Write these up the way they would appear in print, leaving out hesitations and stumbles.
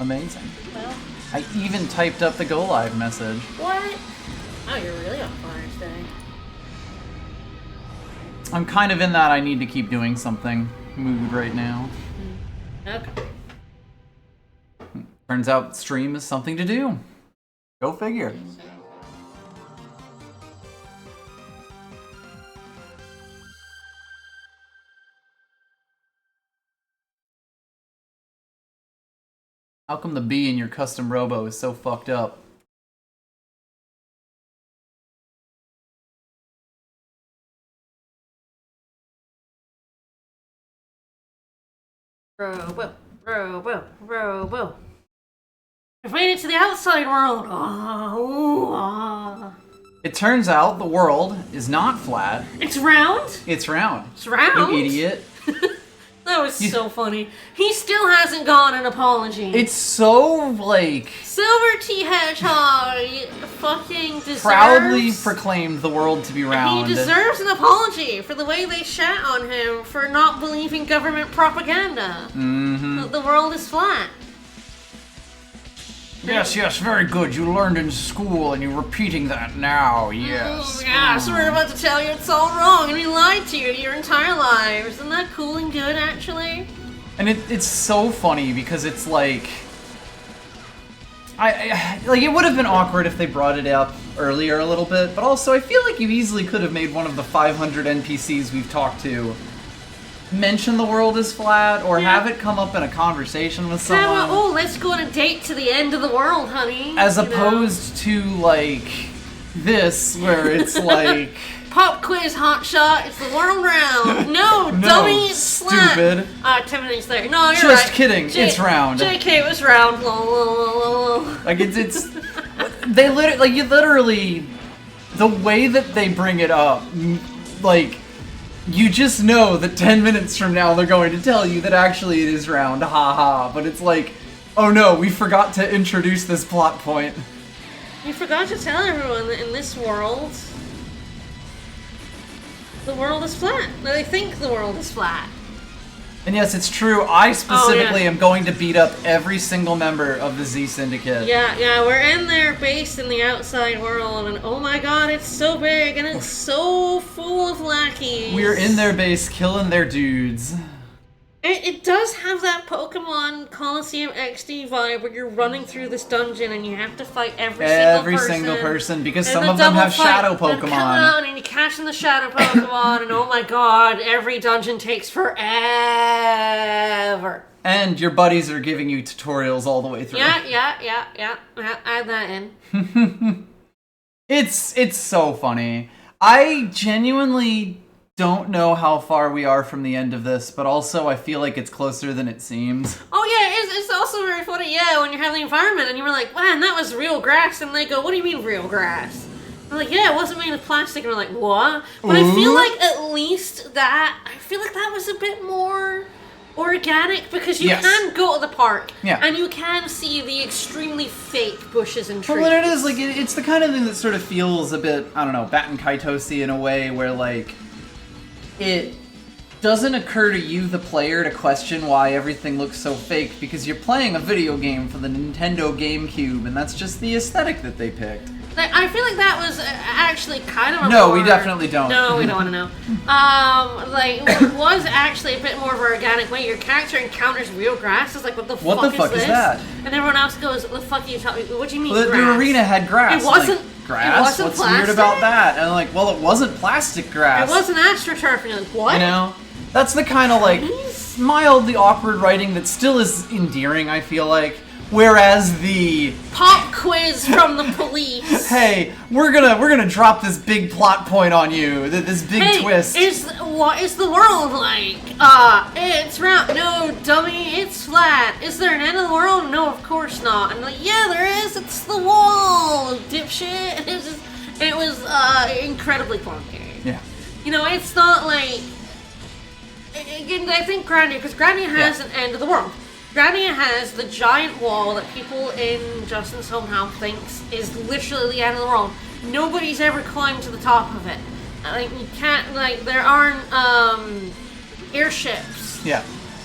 Amazing. Well, I even typed up the go live message. what? Oh, you're really on fire today. I'm kind of in that I need to keep doing something mood right now. Okay. Turns out stream is something to do. Go figure. How come the B in your custom Robo is so fucked up? Robo, Robo, Robo. I've made it to the outside world. It turns out the world is not flat. It's round? It's round. It's round? You idiot. That was so funny. He still hasn't gotten an apology. It's so, like... Silver Tea Hedgehog fucking deserves... proudly proclaimed the world to be round. He deserves an apology for the way they shat on him for not believing government propaganda. Mm-hmm. The world is flat. Yes, yes, very good. You learned in school and you're repeating that now, yes. Yeah, so we're about to tell you it's all wrong and we lied to you your entire lives. Isn't that cool and good, actually? And it's so funny because it's like... like, it would have been awkward if they brought it up earlier a little bit, but also I feel like you easily could have made one of the 500 NPCs we've talked to mention the world is flat, or have it come up in a conversation with someone. Yeah, well, let's go on a date to the end of the world, honey. As opposed to, like, this, where it's like... Pop quiz, hotshot, it's the world round. No, dummy, it's stupid. flat. 10 minutes later. No, you're Just right. kidding, it's round. JK, it was round. Like, it's... They literally... Like, you literally... The way that they bring it up, like... You just know that 10 minutes from now they're going to tell you that actually it is round, haha. But it's like, oh no, we forgot to introduce this plot point. We forgot to tell everyone that in this world, the world is flat. They think the world is flat. And yes, it's true. I specifically am going to beat up every single member of the Z Syndicate. Yeah, we're in their base in the outside world, and oh my god, it's so big, and it's so full of lackeys. We're in their base, killing their dudes. It does have that Pokemon Coliseum XD vibe where you're running through this dungeon and you have to fight every single person. Because some of them have shadow Pokemon. Come out and you're catching the shadow Pokemon, and oh my god, every dungeon takes forever. And your buddies are giving you tutorials all the way through. Yeah. Add that in. It's so funny. I genuinely don't know how far we are from the end of this, but also I feel like it's closer than it seems. Oh yeah, it's also very funny, when you're having the environment and you were like, man, that was real grass, and they go, what do you mean real grass? I'm like, yeah, it wasn't made of plastic, and we're like, what? But I feel like at least that was a bit more organic, because you can go to the park, and you can see the extremely fake bushes and trees. Well, it is, like, it's the kind of thing that sort of feels a bit, I don't know, Batten Kaitosi in a way, where, like, it doesn't occur to you, the player, to question why everything looks so fake, because you're playing a video game for the Nintendo GameCube, and that's just the aesthetic that they picked. I feel like that was actually kind of a No, we definitely don't. No, we don't want to know. It was actually a bit more of an organic way. Your character encounters real grass. It's like, what the fuck is this? And everyone else goes, what the fuck are you talking about? What do you mean grass? The arena had grass. It wasn't... Grass? It wasn't What's plastic? weird about that? And I'm like, well, it wasn't plastic grass. It wasn't AstroTurf. And you're like, what? You know? That's the kind of, like, mildly awkward writing that still is endearing, I feel like. Whereas the pop quiz from the police. Hey, we're gonna drop this big plot point on you. This big twist. What is the world like? It's round. No, dummy, it's flat. Is there an end of the world? No, of course not. And like, yeah, there is. It's the wall, dipshit. It was incredibly clunky. Yeah. You know, it's not like. Again, I think Grandia, because Grandia has an end of the world. Grandia has the giant wall that people in Justin's hometown thinks is literally the end of the world. Nobody's ever climbed to the top of it. Like, you can't, like, there aren't, airships. Yeah.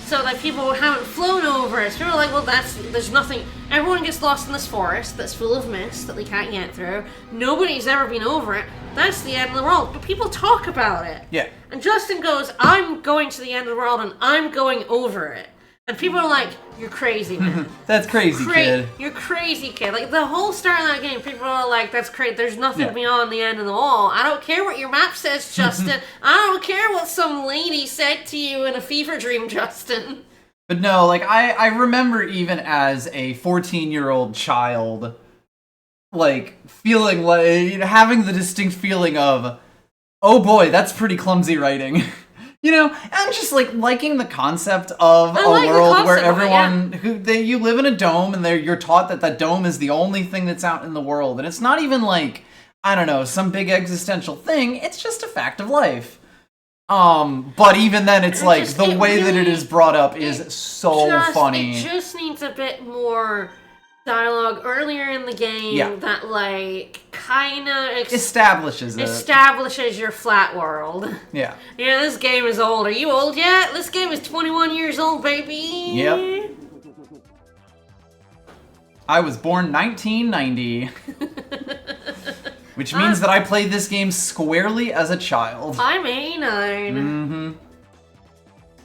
So like people haven't flown over it. So people are like, well, there's nothing. Everyone gets lost in this forest that's full of mist that they can't get through. Nobody's ever been over it. That's the end of the world. But people talk about it. Yeah. And Justin goes, I'm going to the end of the world and I'm going over it. And people are like, you're crazy, man. That's crazy, kid. You're crazy, kid. Like, the whole start of that game, people are like, that's crazy. There's nothing beyond the end of the wall. I don't care what your map says, Justin. I don't care what some lady said to you in a fever dream, Justin. But no, like, I remember even as a 14-year-old child, like, feeling like, having the distinct feeling of, oh boy, that's pretty clumsy writing. You know, and just like liking the concept of a world where everyone you live in a dome and you're taught that that dome is the only thing that's out in the world, and it's not even like, I don't know, some big existential thing. It's just a fact of life. But even then, it's like the way that it is brought up is so funny. It just needs a bit more dialogue earlier in the game that like kind of establishes your flat world. Yeah, this game is old. Are you old yet? This game is 21 years old, baby. Yep. I was born 1990, which means that I played this game squarely as a child. I'm 89. Mm-hmm.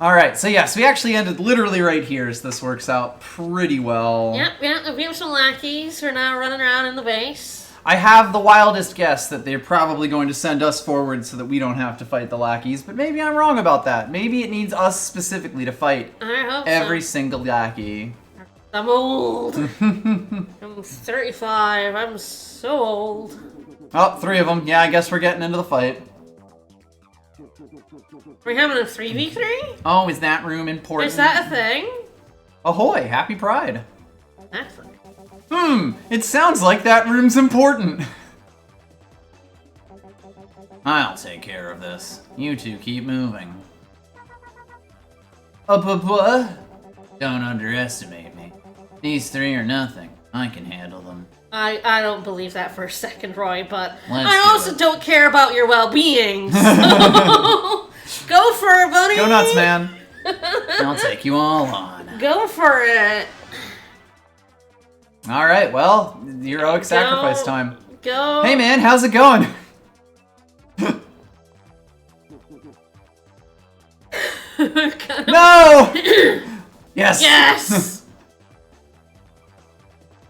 Alright, so yes, we actually ended literally right here, so this works out pretty well. Yep, we have some lackeys who are now running around in the base. I have the wildest guess that they're probably going to send us forward so that we don't have to fight the lackeys, but maybe I'm wrong about that. Maybe it needs us specifically to fight every single lackey. I'm old. I'm 35. I'm so old. Oh, 3 of them. Yeah, I guess we're getting into the fight. Are we having a 3v3? Oh, is that room important? Is that a thing? Ahoy, happy pride. Excellent. It sounds like that room's important. I'll take care of this. You two keep moving. Don't underestimate me. These 3 are nothing. I can handle them. I don't believe that for a second, Roy, but I also don't care about your well-being, so go for it, buddy! Go nuts, man. I'll take you all on. Go for it. Alright, well, heroic sacrifice time. Go. Hey, man, how's it going? No! Yes! Yes!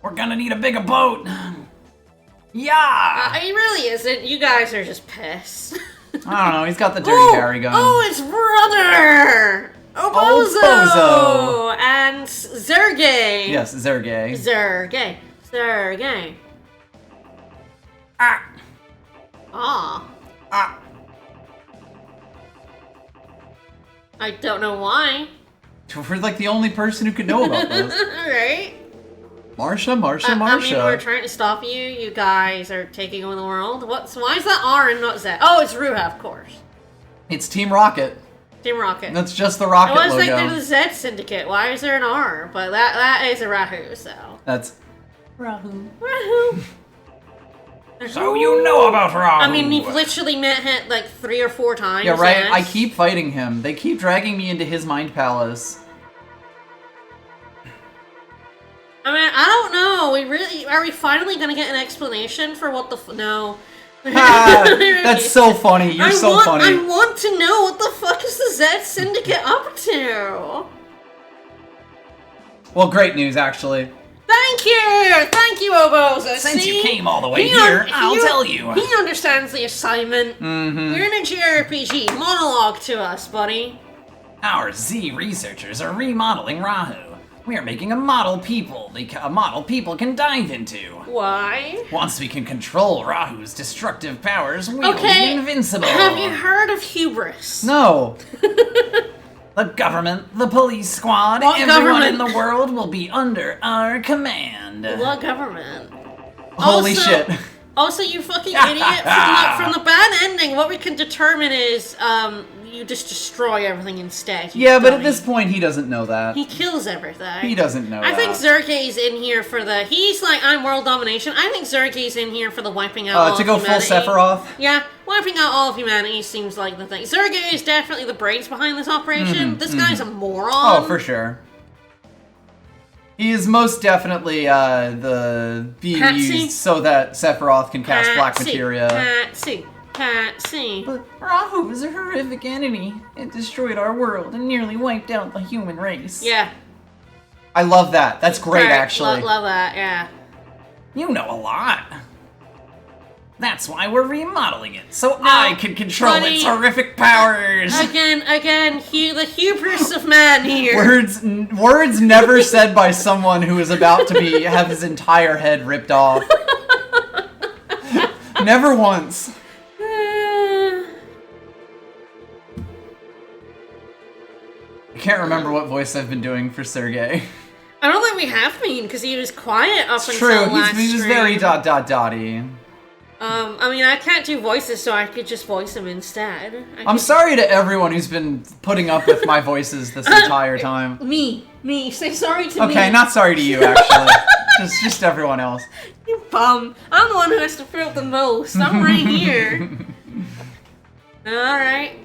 We're gonna need a bigger boat. Yeah! He really isn't. You guys are just pissed. I don't know, he's got the dirty Harry gun. Oh, it's brother! Obozo! And Zergay. Yes, Zergay. Zergay. Ah! I don't know why. We're like the only person who could know about this. Right? Marsha. I mean, we're trying to stop you. You guys are taking over the world. Why is that R and not Z? Oh, it's Ruha, of course. It's Team Rocket. Team Rocket. That's just the Rocket logo. I was like, they're the Z Syndicate. Why is there an R? But that is a Rahu, so. That's Rahu. So you know about Rahu. I mean, we've literally met him like 3 or 4 times. Yeah, right. I keep fighting him. They keep dragging me into his mind palace. I mean, I don't know. Are we finally gonna get an explanation for what the no? That's so funny. You're so funny. I want to know what the fuck is the Z Syndicate up to. Well, great news, actually. Thank you, Obozo. Since you came all the way here, I'll tell you. He understands the assignment. Mm-hmm. You're in a JRPG. Monologue to us, buddy. Our Z researchers are remodeling Rahu. We are making a model people can dive into. Why? Once we can control Rahu's destructive powers, we'll be invincible. Have you heard of hubris? No. The government, the police squad, everyone in the world will be under our command. What government? Holy shit. Also, you fucking idiot, from the bad ending, what we can determine is, you just destroy everything instead. Yeah, but at this point, he doesn't know that. He kills everything. He doesn't know that. I think Zergay's in here for he's like, I'm world domination. I think Zergay's in here for the wiping out all to go humanity. full Sephiroth? Yeah. Well, wiping out all of humanity seems like the thing. Sergei is definitely the brains behind this operation. This guy's a moron. Oh, for sure. He is most definitely the being used so that Sephiroth can cast black materia. Patsy. But Rahu is a horrific enemy. It destroyed our world and nearly wiped out the human race. Yeah. I love that. That's great, actually. Love that, yeah. You know a lot. That's why we're remodeling it, so I can control its horrific powers. Again, the hubris of man here. Words never said by someone who is about to have his entire head ripped off. Never once. I can't remember what voice I've been doing for Sergei. I don't think we have been, because he was quiet up until true. last He was stream. very dotty. I mean, I can't do voices, so I could just voice him instead. I'm sorry to everyone who's been putting up with my voices this entire time. Me. Say sorry to me. Okay, not sorry to you, actually. just everyone else. You bum. I'm the one who has to feel the most. I'm right here. Alright.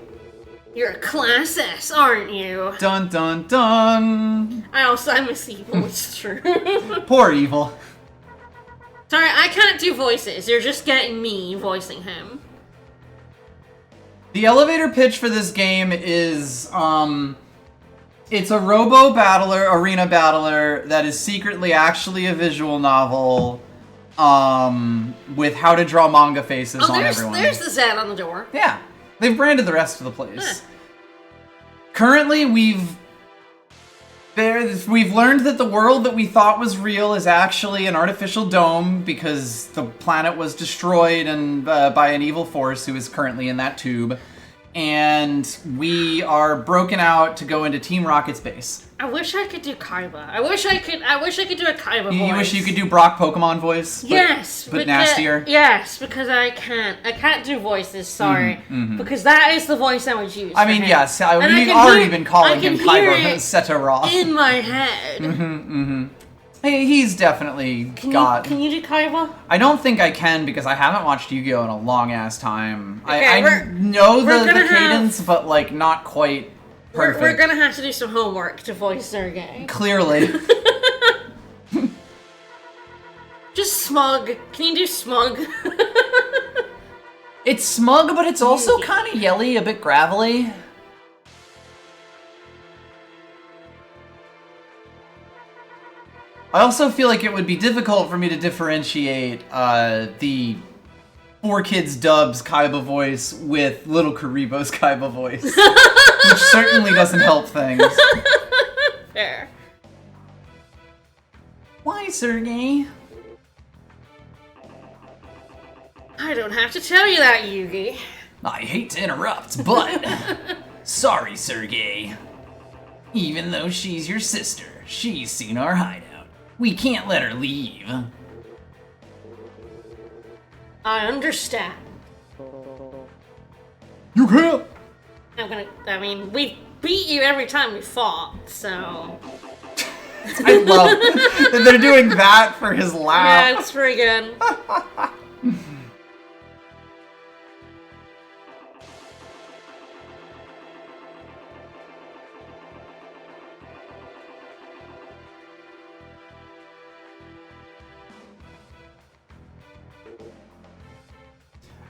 You're a class S, aren't you? Dun dun dun. I miss Evil, it's true. Poor Evil. Sorry, I can't do voices. You're just getting me voicing him. The elevator pitch for this game is, it's a Robo battler, arena battler, that is secretly actually a visual novel, with how to draw manga faces on everyone. There's the Z on the door. Yeah. They've branded the rest of the place. Currently, we've learned that the world that we thought was real is actually an artificial dome because the planet was destroyed and by an evil force who is currently in that tube. And we are broken out to go into Team Rocket's base. I wish I could do Kaiba. I wish I could do a Kaiba voice. You wish you could do Brock Pokemon voice? But nastier? Yes, because I can't do voices, sorry. Because that is the voice I would use. I mean, yes, we've already been calling him Kaiba Setaroth. In my head. He's definitely Can you do Kaiba? I don't think I can because I haven't watched Yu-Gi-Oh! In a long-ass time. Okay, I know the cadence, but, like, not quite perfect. We're gonna have to do some homework to voice Sergei. Clearly. Just Smug. Can you do Smug? It's smug, but it's also kind of yelly, a bit gravelly. I also feel like it would be difficult for me to differentiate the 4Kids Dubs Kaiba voice with Little Karibo's Kaiba voice, which certainly doesn't help things. Fair. Why, Sergei? I don't have to tell you that, Yugi. I hate to interrupt, but sorry, Sergei. Even though she's your sister, she's seen our hideout. We can't let her leave. I understand. You can't! I mean, we beat you every time we fought, so... I love that they're doing that for his laugh. Yeah, it's pretty good.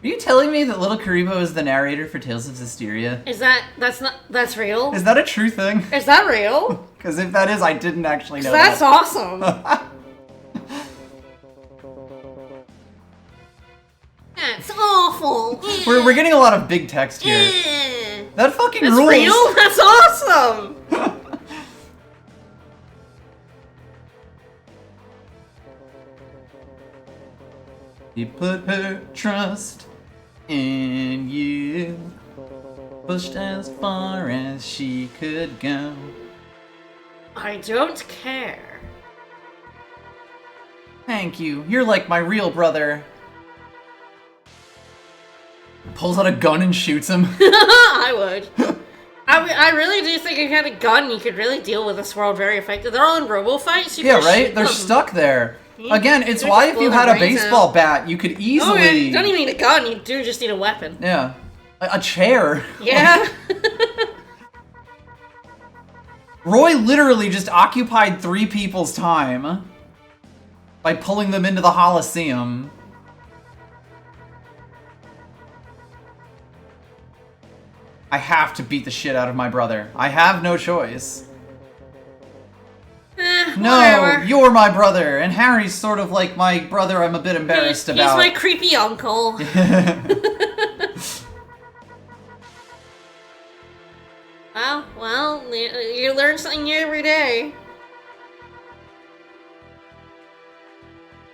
Are you telling me that Little Karibo is the narrator for Tales of Zestiria? That's real? Is that a true thing? Is that real? Because if that is, I didn't actually know That's that. awesome. That's awful. We're getting a lot of big text here. That fucking That's rules. real? That's awesome. He put her trust in you, pushed as far as she could go. I don't care. Thank you. You're like my real brother. Pulls out a gun and shoots him. I would. I really do think if you had a gun, you could really deal with this world very effectively. They're all in Robo fights. Yeah, right? They're stuck there. Again, it's why if you had a baseball bat, you could easily... Oh, yeah, you don't even need a gun, you do just need a weapon. Yeah. A chair. Yeah. Roy literally just occupied 3 people's time by pulling them into the Holosseum. I have to beat the shit out of my brother. I have no choice. No, whatever. you're my brother, and Harry's sort of like my brother I'm a bit embarrassed about. He's my creepy uncle. Well, you learn something new every day.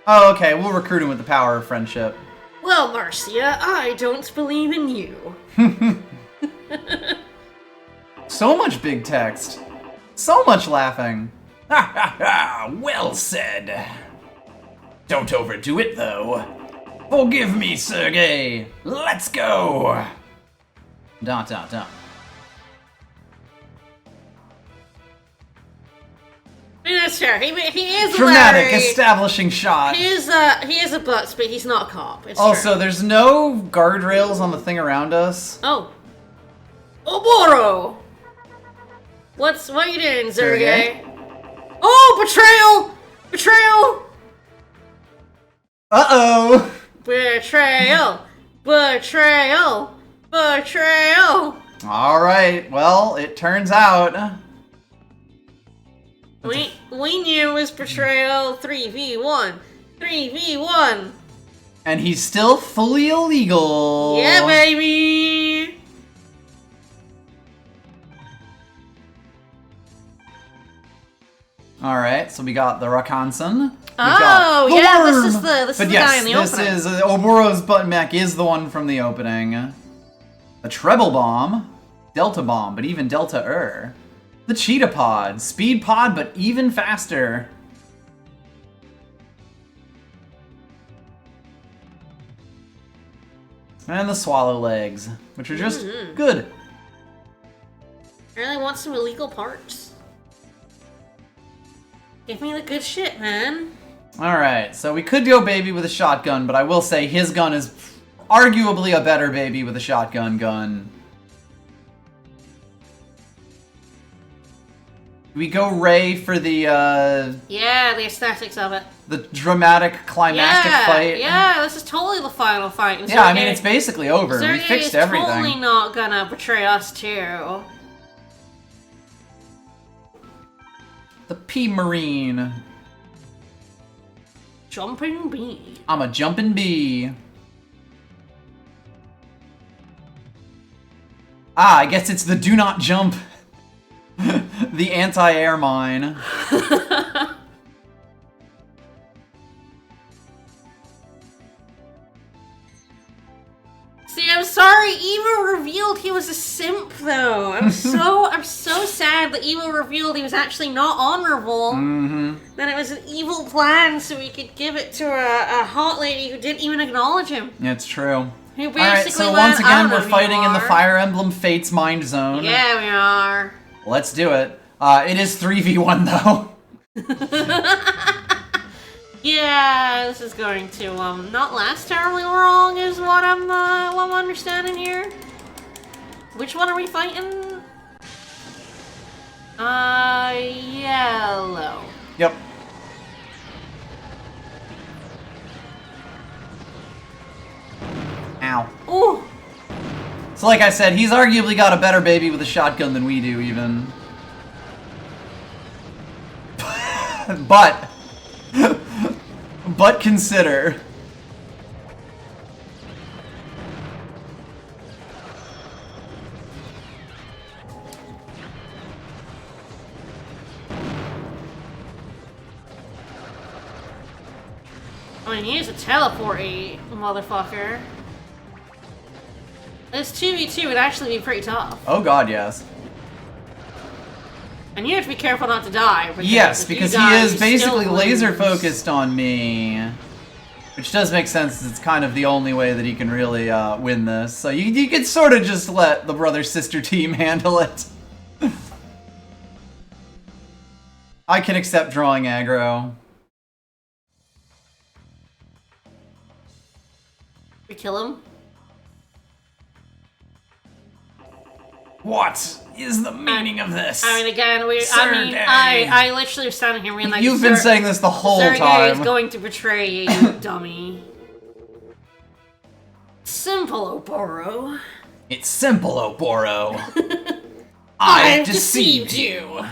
Oh, okay, we'll recruit him with the power of friendship. Well, Marcia, I don't believe in you. So much big text. So much laughing. Ha ha ha! Well said. Don't overdo it, though. Forgive me, Sergey. Let's go. Dot dot dot. I mean, that's fair. He is Dramatic Larry. establishing shot. He is a butts, but he's not a cop. It's Also, true. there's no guardrails on the thing around us. Oh. Oboro! What are you doing, Sergey? Oh, betrayal! Betrayal! Uh-oh! Betrayal! Betrayal! Betrayal! Alright, well, it turns out... We knew it was betrayal 3v1. 3v1! And he's still fully illegal. Yeah, baby! Alright, so we got the Rakansan. Oh, yeah, this is the guy in the this opening. is Oboro's button mech is the one from the opening. The treble bomb, delta bomb, but even delta-er. The cheetah pod, speed pod, but even faster. And the swallow legs, which are just good. I really want some illegal parts. Give me the good shit, man. Alright, so we could go baby with a shotgun, but I will say his gun is arguably a better baby with a shotgun gun. We go Ray for the Yeah, the aesthetics of it. the dramatic climactic fight. Yeah, this is totally the final fight. And Yeah, I Sergey- mean it's basically over. Sergey We fixed is everything. totally not gonna betray us too. The P Marine. Jumping bee. I'm a jumping bee. Ah, I guess it's the do not jump. The anti-air mine. See, I'm sorry. Evo revealed he was a simp, though. I'm so sad that Evo revealed he was actually not honorable. That it was an evil plan so we could give it to a hot lady who didn't even acknowledge him. It's true. Who basically Alright, so went, once "I again don't know we're who fighting you in the are." Fire Emblem Fates Mind Zone. Yeah, we are. Let's do it. It is 3v1 though. Yeah, this is going to not last terribly long, is what I'm understanding here. Which one are we fighting? Yellow. Yep. Ow. Ooh. So like I said, he's arguably got a better baby with a shotgun than we do, even. But consider. I mean, he is a teleport-y motherfucker. This 2v2 would actually be pretty tough. Oh god, yes. And you have to be careful not to die. Yes, if you because die, he is you basically still laser lose. focused on me. Which does make sense, it's kind of the only way that he can really win this. So you could sort of just let the brother-sister team handle it. I can accept drawing aggro. We kill him? What is the meaning of this? I mean, again, Sergey. I literally was standing here being like, You've been saying this the whole Sergey time. is going to betray you, you dummy. Simple, Oboro. It's simple, Oboro. I've deceived you.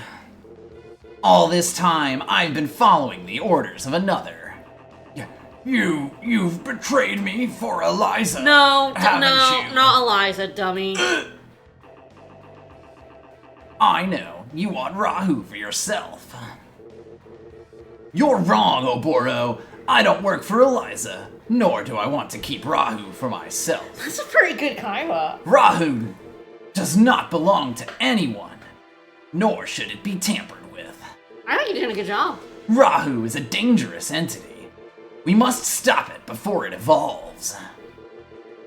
All this time, I've been following the orders of another. You've betrayed me for Eliza. No, haven't you? not Eliza, dummy. I know. You want Rahu for yourself. You're wrong, Oboro. I don't work for Eliza, nor do I want to keep Rahu for myself. That's a pretty good kaiwa. Rahu does not belong to anyone, nor should it be tampered with. I think you're doing a good job. Rahu is a dangerous entity. We must stop it before it evolves.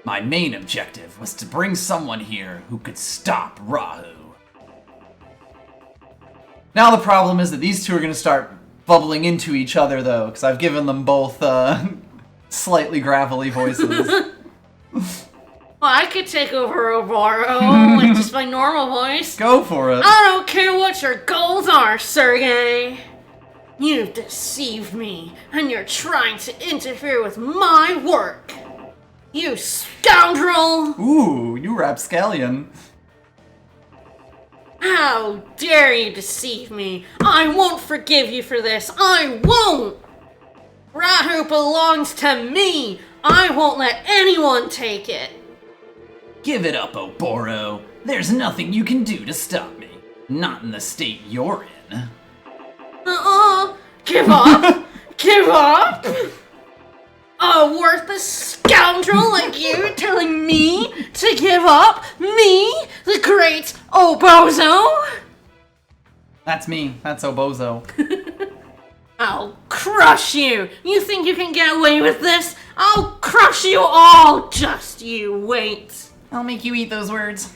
My main objective was to bring someone here who could stop Rahu. Now the problem is that these two are going to start bubbling into each other, though, because I've given them both slightly gravelly voices. Well, I could take over Oboro with just my normal voice. Go for it. I don't care what your goals are, Sergey. You've deceived me, and you're trying to interfere with my work. You scoundrel! Ooh, you rapscallion. How dare you deceive me? I won't forgive you for this. I won't! Rahu belongs to me. I won't let anyone take it. Give it up, Oboro. There's nothing you can do to stop me. Not in the state you're in. Give up? Give up? A worthless scoundrel like you telling me to give up? Me? The great Obozo? That's me. That's Obozo. I'll crush you! You think you can get away with this? I'll crush you all! Just you wait. I'll make you eat those words.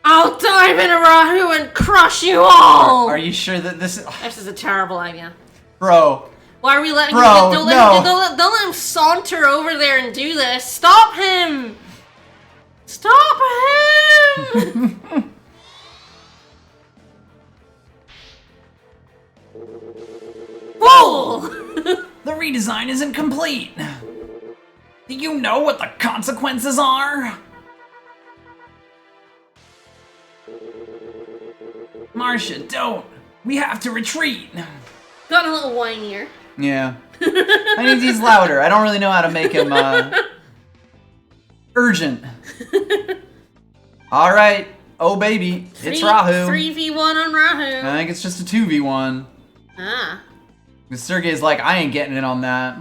I'll dive into Rahu and crush you all! Are you sure that this is... This is a terrible idea. Bro. Why are we letting Bro, him... Don't no. don't let him saunter over there and do this. Stop him! Stop him! Fool! The redesign isn't complete. Do you know what the consequences are? Marcia, don't. We have to retreat. Got a little whinier. Yeah. I need these louder. I don't really know how to make him, urgent. Alright. Oh, baby. It's Rahu. 3v1 on Rahu. I think it's just a 2v1. Ah. Because Sergey's like, I ain't getting in on that.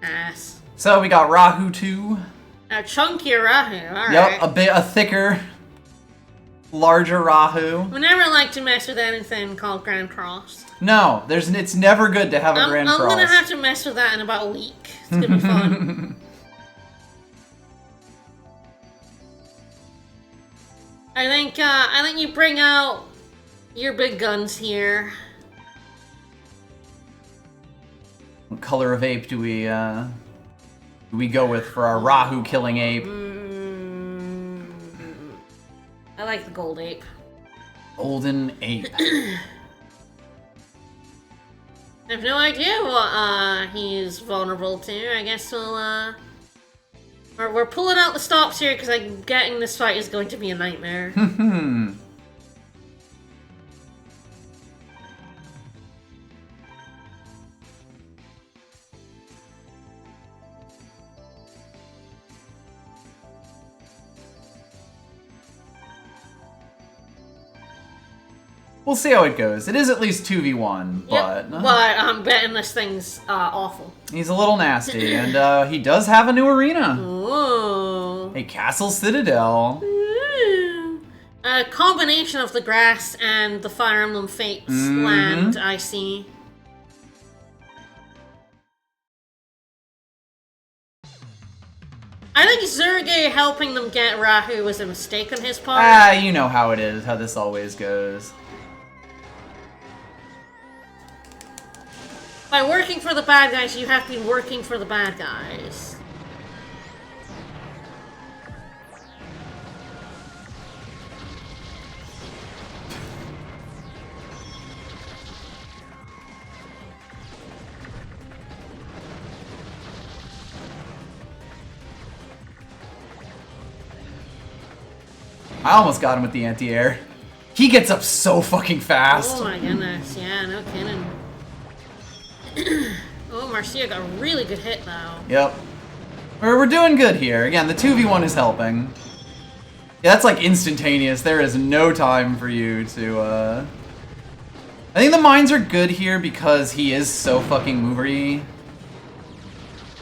Ass. So we got Rahu 2. A chunkier Rahu, alright. Yep, a thicker, larger Rahu. We never like to mess with anything called Grand Cross. No, it's never good to have a Grand Cross. I'm gonna have to mess with that in about a week. It's gonna be fun. I think you bring out your big guns here. What color of ape do we go with for our Rahu killing ape? I like the gold ape. Golden ape. I have no idea what he's vulnerable to. I guess we're pulling out the stops here because I'm getting this fight is going to be a nightmare. We'll see how it goes. It is at least 2v1, but... Yep, but I'm betting this thing's awful. He's a little nasty, and he does have a new arena. Ooh. A castle citadel. Ooh. A combination of the grass and the Fire Emblem Fates land, I see. I think Sergey helping them get Rahu was a mistake on his part. Ah, you know how it is, how this always goes. By working for the bad guys, you have been working for the bad guys. I almost got him with the anti-air. He gets up so fucking fast. Oh my goodness, yeah, no kidding. Oh, Marcia got a really good hit though. Yep. We're doing good here. Again, the 2v1 is helping. Yeah, that's like instantaneous. There is no time for you to, I think the mines are good here because he is so fucking movery.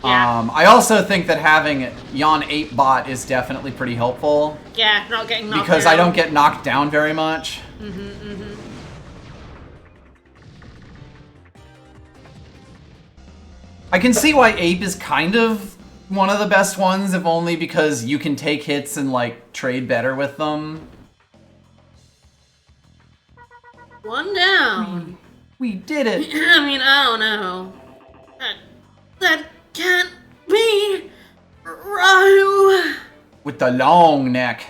Yeah. I also think that having Yon 8 bot is definitely pretty helpful. Yeah, not getting knocked because down. I don't get knocked down very much. I can see why Ape is kind of one of the best ones, if only because you can take hits and, like, trade better with them. One down. We did it. I mean, I don't know. That can't be Rahu. With the long neck.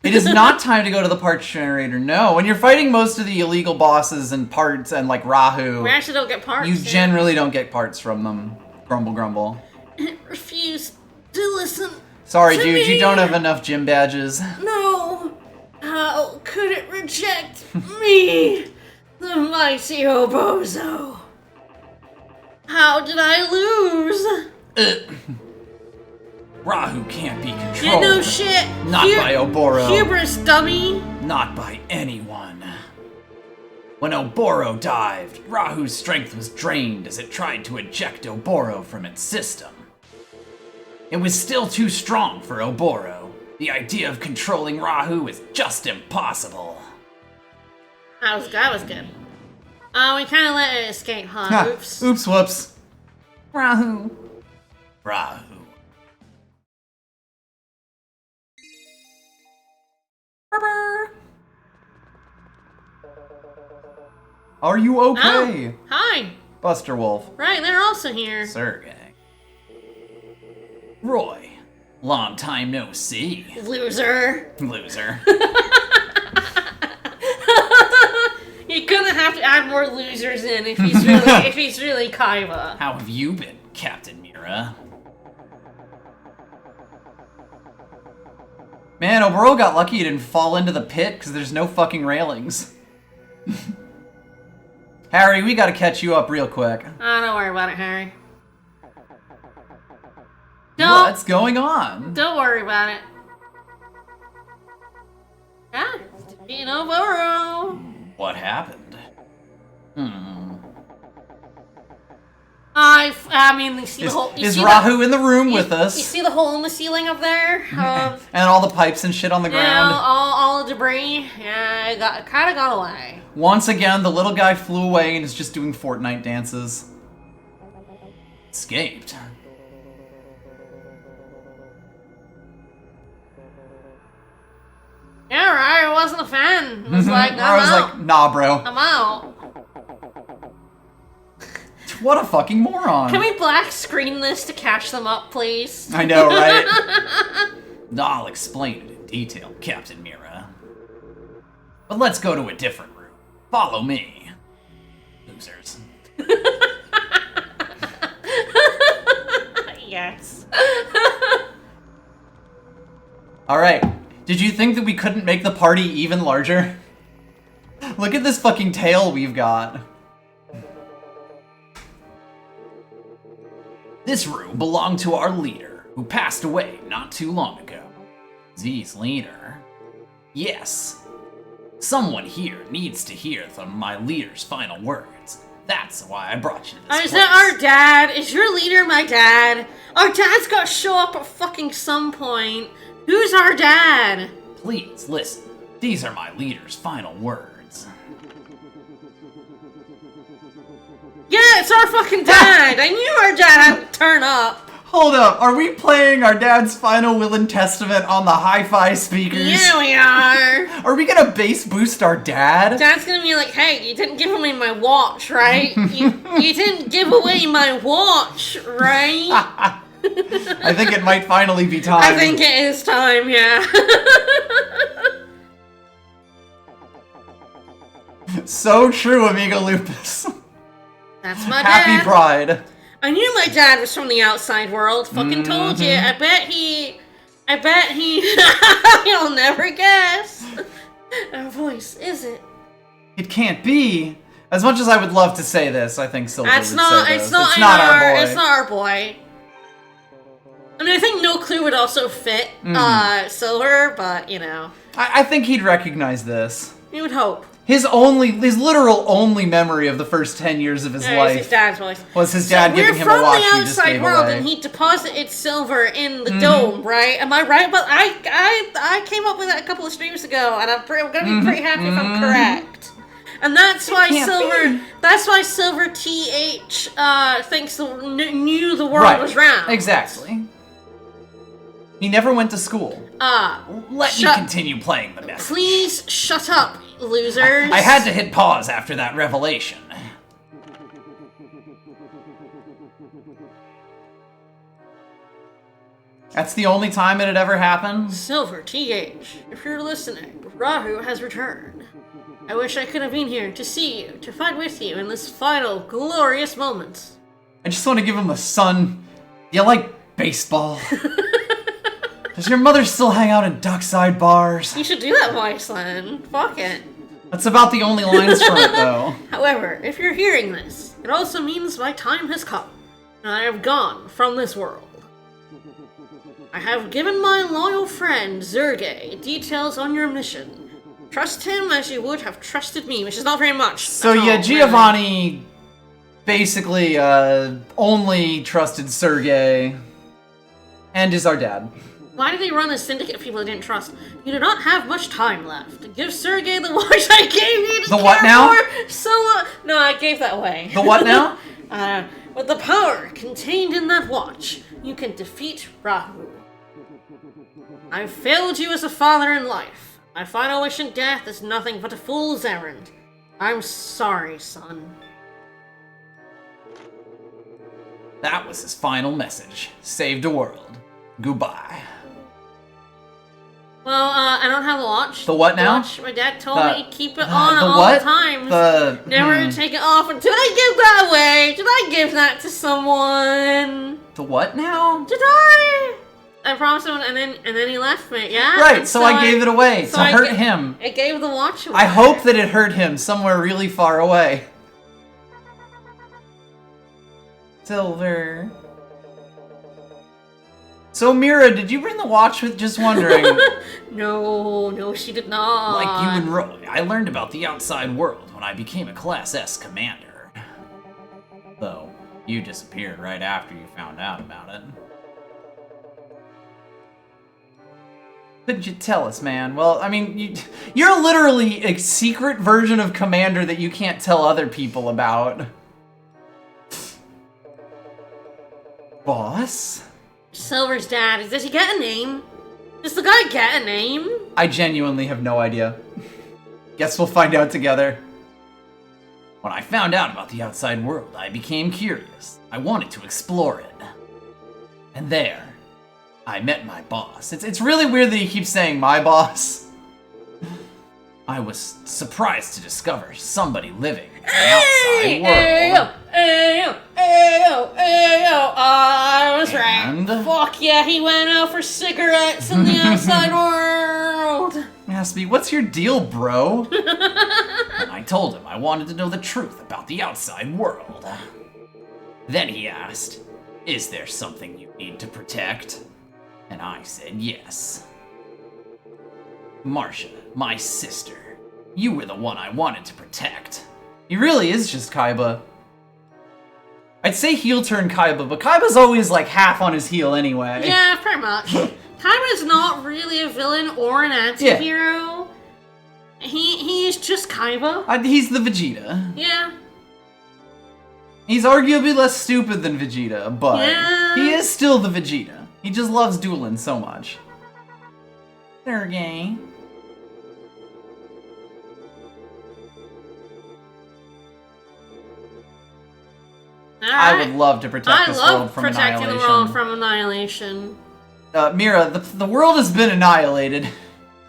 It is not time to go to the parts generator. No, when you're fighting most of the illegal bosses and parts and like Rahu, We actually don't get parts. you here. generally don't get parts from them. Grumble, grumble. It refused to listen. Sorry, to dude, me. you don't have enough gym badges. No. How could it reject me, the mighty Obozo? How did I lose? Rahu can't be controlled. Yeah, no shit. Not by Oboro. Hubris, dummy. Not by anyone. When Oboro dived, Rahu's strength was drained as it tried to eject Oboro from its system. It was still too strong for Oboro. The idea of controlling Rahu is just impossible. That was good. We kind of let it escape, huh? Ha, Oops. Oops, whoops. Rahu. Rahu. Are you okay? Oh, hi. Buster Wolf. Right, they're also here. Sergey. Roy. Long time no see. Loser. Loser. You're gonna have to add more losers in if he's really Kaiba. How have you been, Captain Mira? Man, Oboro got lucky he didn't fall into the pit because there's no fucking railings. Harry, we gotta catch you up real quick. Oh, don't worry about it, Harry. Don't. What's going on? Don't worry about it. Ah, defeating Oboro. What happened? I mean, you see the hole. Is Rahu in the room with You us? see the hole in the ceiling up there? And all the pipes and shit on the Yeah, ground? all the debris. Yeah, it kind of got away. Once again, the little guy flew away and is just doing Fortnite dances. Escaped. Yeah, right. I wasn't a fan. It was like, I'm I was out. like, nah, bro. I'm out. What a fucking moron. Can we black screen this to catch them up, please? I know, right? I'll explain it in detail, Captain Mira. But let's go to a different room. Follow me. Losers. Yes. Alright. Did you think that we couldn't make the party even larger? Look at this fucking tail we've got. This room belonged to our leader, who passed away not too long ago. Z's leader? Yes. Someone here needs to hear my leader's final words. That's why I brought you to this Is place. that our dad? Is your leader my dad? Our dad's got to show up at fucking some point. Who's our dad? Please listen. These are my leader's final words. Yeah, it's our fucking dad. I knew our dad had to turn up. Hold up, are we playing our dad's final will and testament on the hi-fi speakers? Yeah, we are. Are we gonna bass boost our dad? Dad's gonna be like, hey, you didn't give me my watch, right? You didn't give away my watch, right? I think it might finally be time. I think it is time, yeah. So true, Amigo Lupus. That's my Happy dad. Pride. I knew my dad was from the outside world. Fucking told you. I bet he I bet he... You'll never guess. Our voice, is it? It can't be. As much as I would love to say this, I think Silver would say this. It's not our boy. It's not our boy. I mean, I think No Clue would also fit Silver, but, you know. I think he'd recognize this. You would hope. His literal only memory of the first 10 years of his life his dad's voice. was his dad giving him a watch he just gave away. We're from the outside world, and he deposited Silver in the dome, right? Am I right? But I came up with that a couple of streams ago, and I'm going to be pretty happy if I'm correct. And that's why Silver. That's why Silver TH thinks knew the world was round. Exactly. He never went to school. Let me continue playing the message. Please shut up, losers. I had to hit pause after that revelation. That's the only time it had ever happened? Silver TH, if you're listening, Rahu has returned. I wish I could have been here to see you, to fight with you in this final, glorious moment. I just want to give him a son. You like baseball? Does your mother still hang out in dockside bars? You should do that voice, then. Fuck it. That's about the only lines from it, though. However, if you're hearing this, it also means my time has come, and I have gone from this world. I have given my loyal friend, Zerge, details on your mission. Trust him as you would have trusted me, which is not very much. So yeah, Giovanni basically only trusted Sergei, and is our dad. Why did they run a syndicate of people they didn't trust? You do not have much time left. Give Sergei the watch I gave you to The what now? No, I gave that away. The what now? With the power contained in that watch, you can defeat Rahu. I've failed you as a father in life. My final wish in death is nothing but a fool's errand. I'm sorry, son. That was his final message. Saved a world. Goodbye. Well, I don't have the watch. The what now? Watch. My dad told me to keep it on all the time. Never take it off. And did I give that away? Did I give that to someone? The what now? Did I? I promised him, and then he left me. Yeah. Right. So I gave it away to hurt him. I gave the watch away. I hope that it hurt him somewhere really far away. Silver. So, Mira, did you bring the watch with just wondering? No, she did not. Like you and Roy, I learned about the outside world when I became a Class S commander. Though, you disappeared right after you found out about it. Couldn't you tell us, man? Well, I mean, you're literally a secret version of Commander that you can't tell other people about. Boss? Silver's dad. Does he get a name? Does the guy get a name? I genuinely have no idea. Guess we'll find out together. When I found out about the outside world, I became curious. I wanted to explore it. And there, I met my boss. It's really weird that he keeps saying my boss. I was surprised to discover somebody living in the outside world. Ayo, I was right. Fuck yeah, he went out for cigarettes in the outside world. Aspie, what's your deal, bro? And I told him I wanted to know the truth about the outside world. Then he asked, is there something you need to protect? And I said yes. Marcia, my sister, you were the one I wanted to protect. He really is just Kaiba. I'd say heel turn Kaiba, but Kaiba's always like half on his heel anyway. Yeah, pretty much. Kaiba's not really a villain or an anti-hero. Yeah. He is just Kaiba. He's the Vegeta. Yeah. He's arguably less stupid than Vegeta, but he is still the Vegeta. He just loves dueling so much. Sergey. I would love to protect this world from annihilation. I love protecting the world from annihilation. Mira, the world has been annihilated.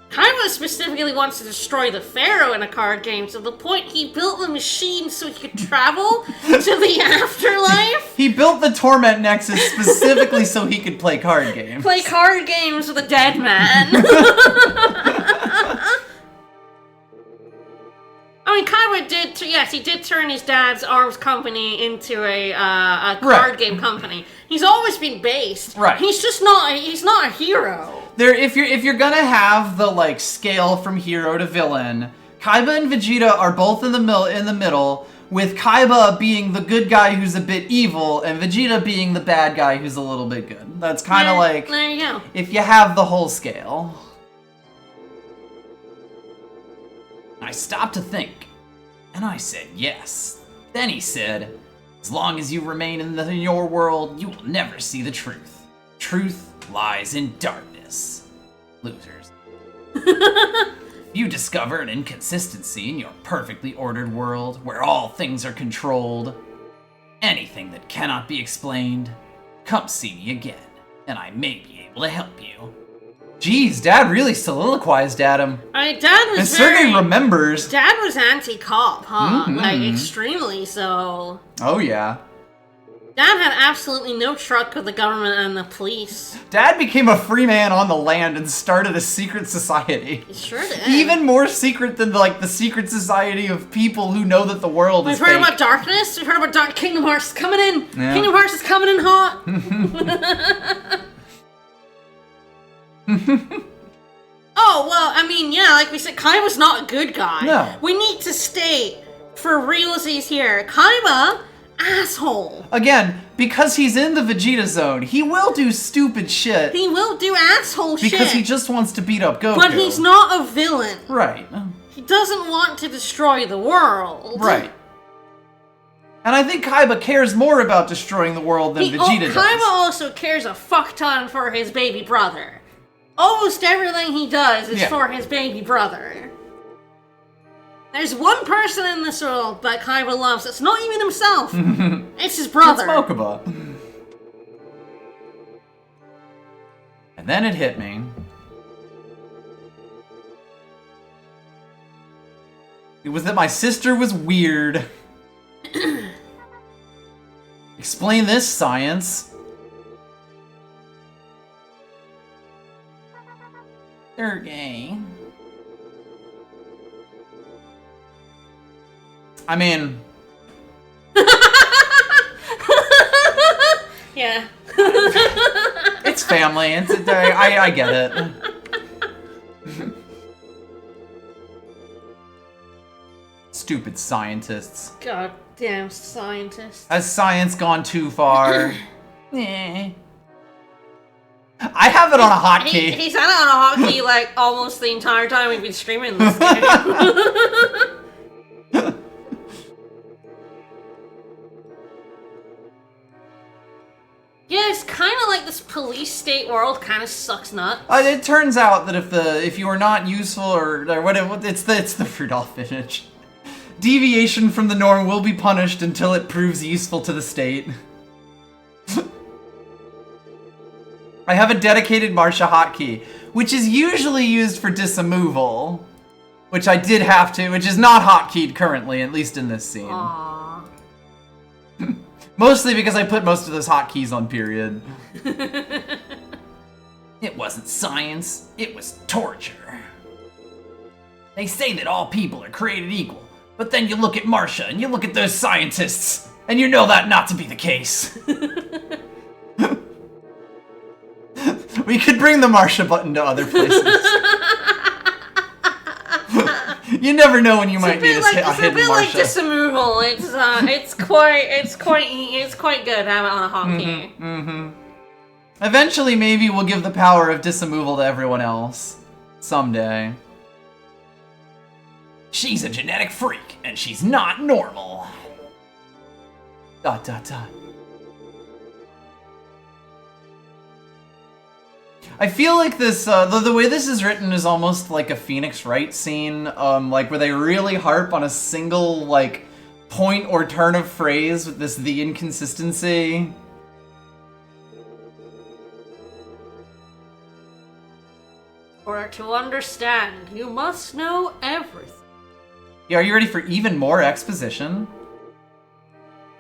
Kaiba specifically wants to destroy the Pharaoh in a card game, to the point he built the machine so he could travel to the afterlife. He built the Torment Nexus specifically so he could play card games. Play card games with a dead man. I mean, Kaiba did, yes, he did turn his dad's arms company into a card game company. He's always been based. Right. He's just not, he's not a hero. If you're gonna have the, like, scale from hero to villain, Kaiba and Vegeta are both in the middle, with Kaiba being the good guy who's a bit evil, and Vegeta being the bad guy who's a little bit good. That's kind of like, there you go. if you have the whole scale. I stopped to think, and I said yes. Then he said, as long as you remain in your world, you will never see the truth. Truth lies in darkness. Losers. You discover an inconsistency in your perfectly ordered world, where all things are controlled. Anything that cannot be explained, come see me again, and I may be able to help you. Jeez, Dad really soliloquized at him. I mean, Dad was and Sergey remembers. Dad was anti-cop, huh? Like, extremely so. Oh, yeah. Dad had absolutely no truck with the government and the police. Dad became a free man on the land and started a secret society. He sure did. Even more secret than, like, the secret society of people who know that the world is We've heard fake. about darkness. We've heard about Kingdom Hearts is coming in. Yeah. Kingdom Hearts is coming in hot. Oh, well, I mean, yeah, like we said, Kaiba's not a good guy. No. We need to state, for realsies here, Kaiba, asshole. Again, because he's in the Vegeta zone, he will do stupid shit. He will do asshole shit. Because he just wants to beat up Goku. But he's not a villain. Right. He doesn't want to destroy the world. Right. And I think Kaiba cares more about destroying the world than Vegeta does. Kaiba also cares a fuck ton for his baby brother. Almost everything he does is for his baby brother. There's one person in this world that Kaiba loves. It's not even himself. It's his brother. It's Mokuba. And then it hit me. It was that my sister was weird. Explain this, science. They're gay. I mean... Yeah. It's family. I get it. Stupid scientists. God damn scientists. Has science gone too far? Eh. I have it on a hotkey. He's had it on a hotkey like almost the entire time we've been streaming this game. Yeah, it's kind of like this police state world kind of sucks nuts. It turns out that if you are not useful or whatever, it's the Rudolph finish. Deviation from the norm will be punished until it proves useful to the state. I have a dedicated Marsha hotkey, which is usually used for disamoval, which I did have to, which is not hotkeyed currently, at least in this scene. Aww. Mostly because I put most of those hotkeys on period. It wasn't science, it was torture. They say that all people are created equal, but then you look at Marcia and you look at those scientists, and you know that not to be the case. We could bring the Marsha button to other places. You never know when you might need a hidden Marsha. It's a bit like disamoval. It's quite good to have it on a hotkey. Eventually, maybe we'll give the power of disamoval to everyone else. Someday. She's a genetic freak, and she's not normal. ... I feel like this, the way this is written is almost like a Phoenix Wright scene, like where they really harp on a single, like, point or turn of phrase with the inconsistency. Or order to understand, you must know everything. Yeah, are you ready for even more exposition?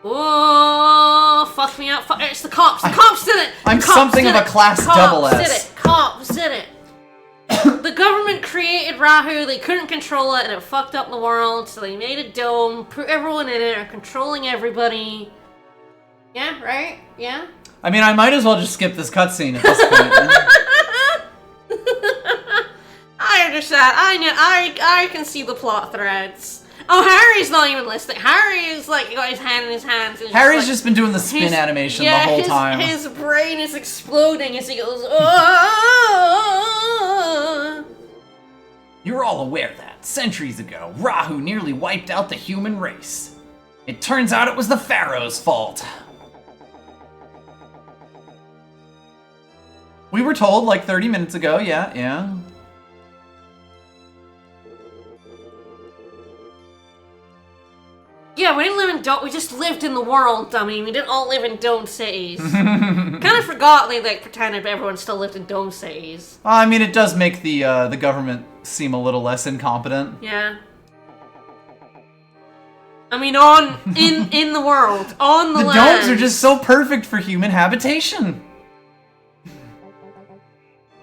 Oh, fuck me up. It's the cops. The cops did it. I'm Cops something did of a it. class double Cops S. did it. Cops did it. The government created Rahu. They couldn't control it, and it fucked up the world. So they made a dome. Put everyone in it. Are controlling everybody. Yeah, right? Yeah. I mean, I might as well just skip this cutscene at this point. I understand. I can see the plot threads. Oh, Harry's not even listening. Harry's like got his hand in his hands. And Harry's just been doing the spin animation the whole time. His brain is exploding as he goes. Oh. You're all aware that, centuries ago, Rahu nearly wiped out the human race. It turns out it was the Pharaoh's fault. We were told like 30 minutes ago, yeah. Yeah, we didn't live in Dome. We just lived in the world, dummy. We didn't all live in Dome cities. Kind of forgot they like pretended everyone still lived in Dome cities. I mean, it does make the government seem a little less incompetent. Yeah. I mean, in the world, on the land. The domes are just so perfect for human habitation.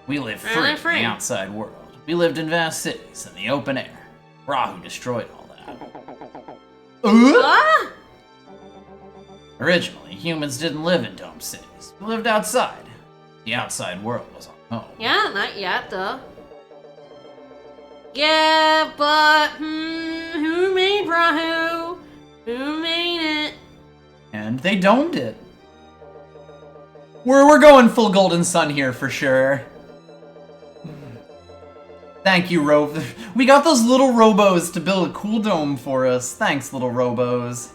We live free in the outside world. We lived in vast cities in the open air. Rahu destroyed all that. What? Originally, humans didn't live in dome cities. We lived outside. The outside world was our home. Yeah, not yet, though. Yeah, but who made Rahu? Who made it? And they domed it. We're going full Golden Sun here for sure. Thank you, Robo. We got those little Robos to build a cool dome for us. Thanks, little Robos.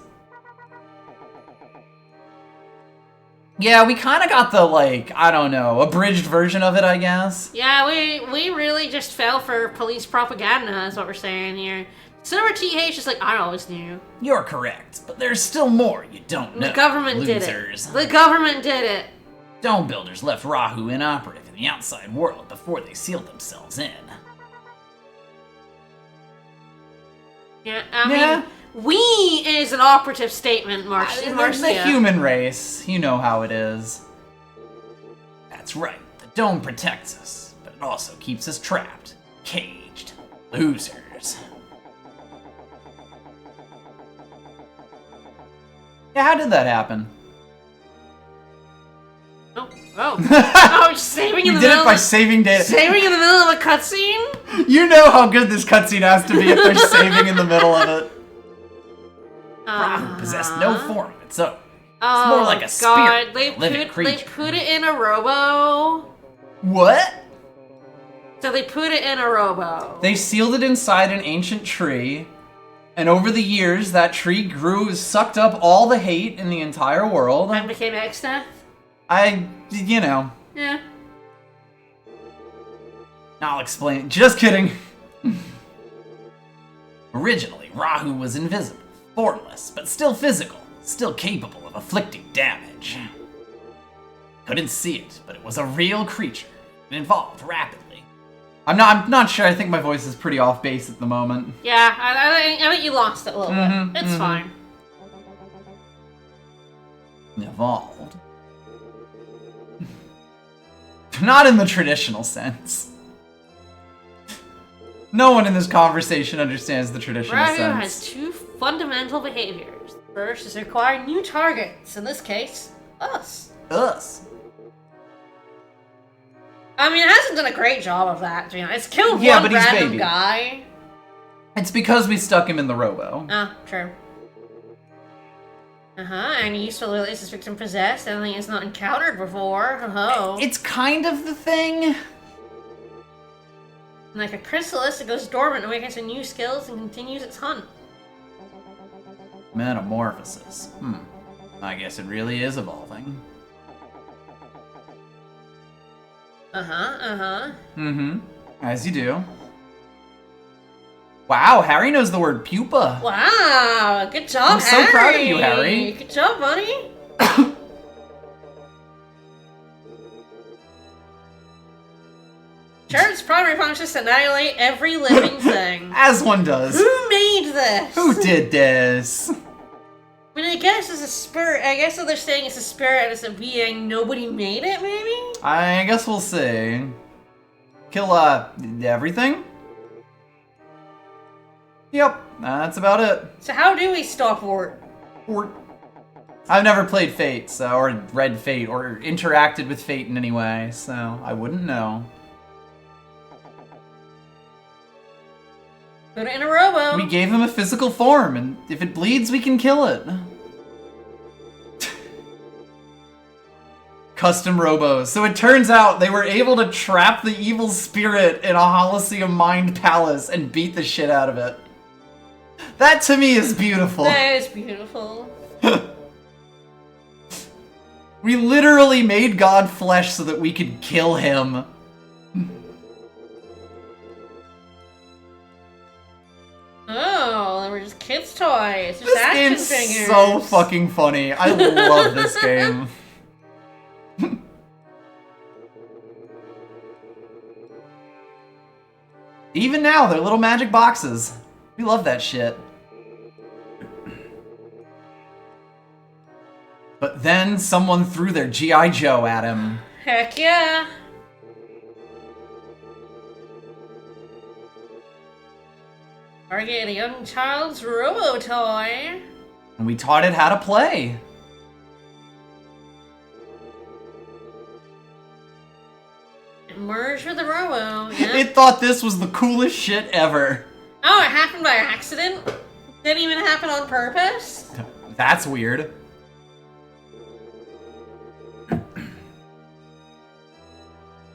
Yeah, we kind of got the, like, I don't know, abridged version of it, I guess. Yeah, we really just fell for police propaganda, is what we're saying here. Silver TH is like, I always knew. You're correct, but there's still more you don't know. The government losers. did it. The government did it. Dome builders left Rahu inoperative in the outside world before they sealed themselves in. Yeah, I mean, we is an operative statement, The Marcia. human race. You know how it is. That's right. The dome protects us, but it also keeps us trapped, caged. Losers. Yeah, how did that happen? Oh, just saving in the We did middle it by of saving data. saving in the middle of a cutscene? You know how good this cutscene has to be if they're saving in the middle of it. Rahu possessed no form of its own. Oh, more like a God. spirit, living creature. They put it in a Robo. What? So they put it in a Robo. They sealed it inside an ancient tree, and over the years, that tree grew, sucked up all the hate in the entire world. And became Exdeath? You know. Yeah. I'll explain. Just kidding. Originally, Rahu was invisible, formless, but still physical, still capable of inflicting damage. Couldn't see it, but it was a real creature. It evolved rapidly. I'm not sure. I think my voice is pretty off base at the moment. Yeah, I think you lost it a little bit. It's fine. Evolved. Not in the traditional sense. No one in this conversation understands the traditional Rahu sense. has two fundamental behaviors. The first is acquire new targets. In this case, us. Us. I mean, it hasn't done a great job of that, to be honest. It's killed Yeah, one but he's random baby. guy. It's because we stuck him in the Robo. Ah, true. And useful release this victim possessed, anything it's not encountered before. It's kind of the thing. Like a chrysalis, it goes dormant, awakens to new skills, and continues its hunt. Metamorphosis. I guess it really is evolving. As you do. Wow, Harry knows the word pupa. Wow, good job, I'm so proud of you, Harry. Good job, buddy. Sure, its primary function is to annihilate every living thing. As one does. Who made this? Who did this? I mean, I guess it's a spirit. I guess what they're saying is a spirit and it's a being. Nobody made it, maybe? I guess we'll see. Kill, everything? Yep, that's about it. So how do we stop Wart? I've never played Fate, so, or read Fate, or interacted with Fate in any way, so I wouldn't know. Put it in a Robo. We gave him a physical form, and if it bleeds, we can kill it. Custom Robos. So it turns out they were able to trap the evil spirit in a Holocene Mind Palace and beat the shit out of it. That to me is beautiful. That is beautiful. We literally made God flesh so that we could kill him. Oh, they were just kids' toys. Just This action game's figures. so fucking funny. I love this game. Even now, they're little magic boxes. We love that shit. But then someone threw their G.I. Joe at him. Heck yeah. Target a young child's Robo toy. And we taught it how to play. Merge with the Robo. Yeah. It thought this was the coolest shit ever. Oh, it happened by accident? Didn't even happen on purpose? That's weird.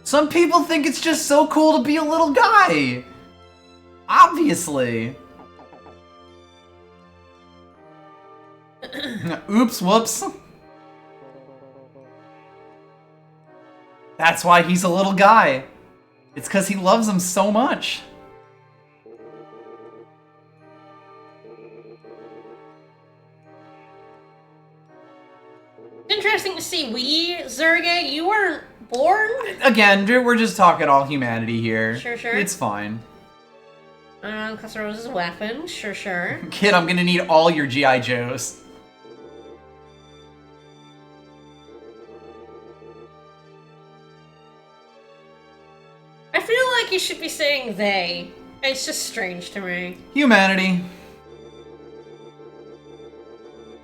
Some people think it's just so cool to be a little guy. Obviously. Oops, whoops. That's why he's a little guy. It's because he loves him so much. Interesting to see. Zerge, you weren't born? Again, we're just talking all humanity here. Sure. It's fine. Custer Rose's weapon. Sure. Kid, I'm gonna need all your G.I. Joes. I feel like you should be saying they. It's just strange to me. Humanity.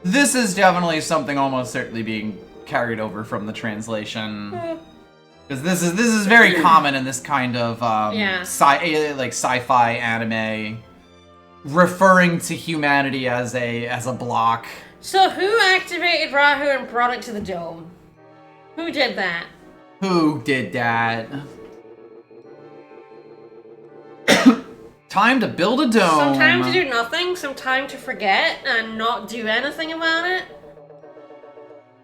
This is definitely something almost certainly being carried over from the translation. Because this is very common in this kind of sci-fi anime, referring to humanity as a block. So who activated Rahu and brought it to the dome? Who did that? Who did that? Time to build a dome. Some time to do nothing, some time to forget and not do anything about it.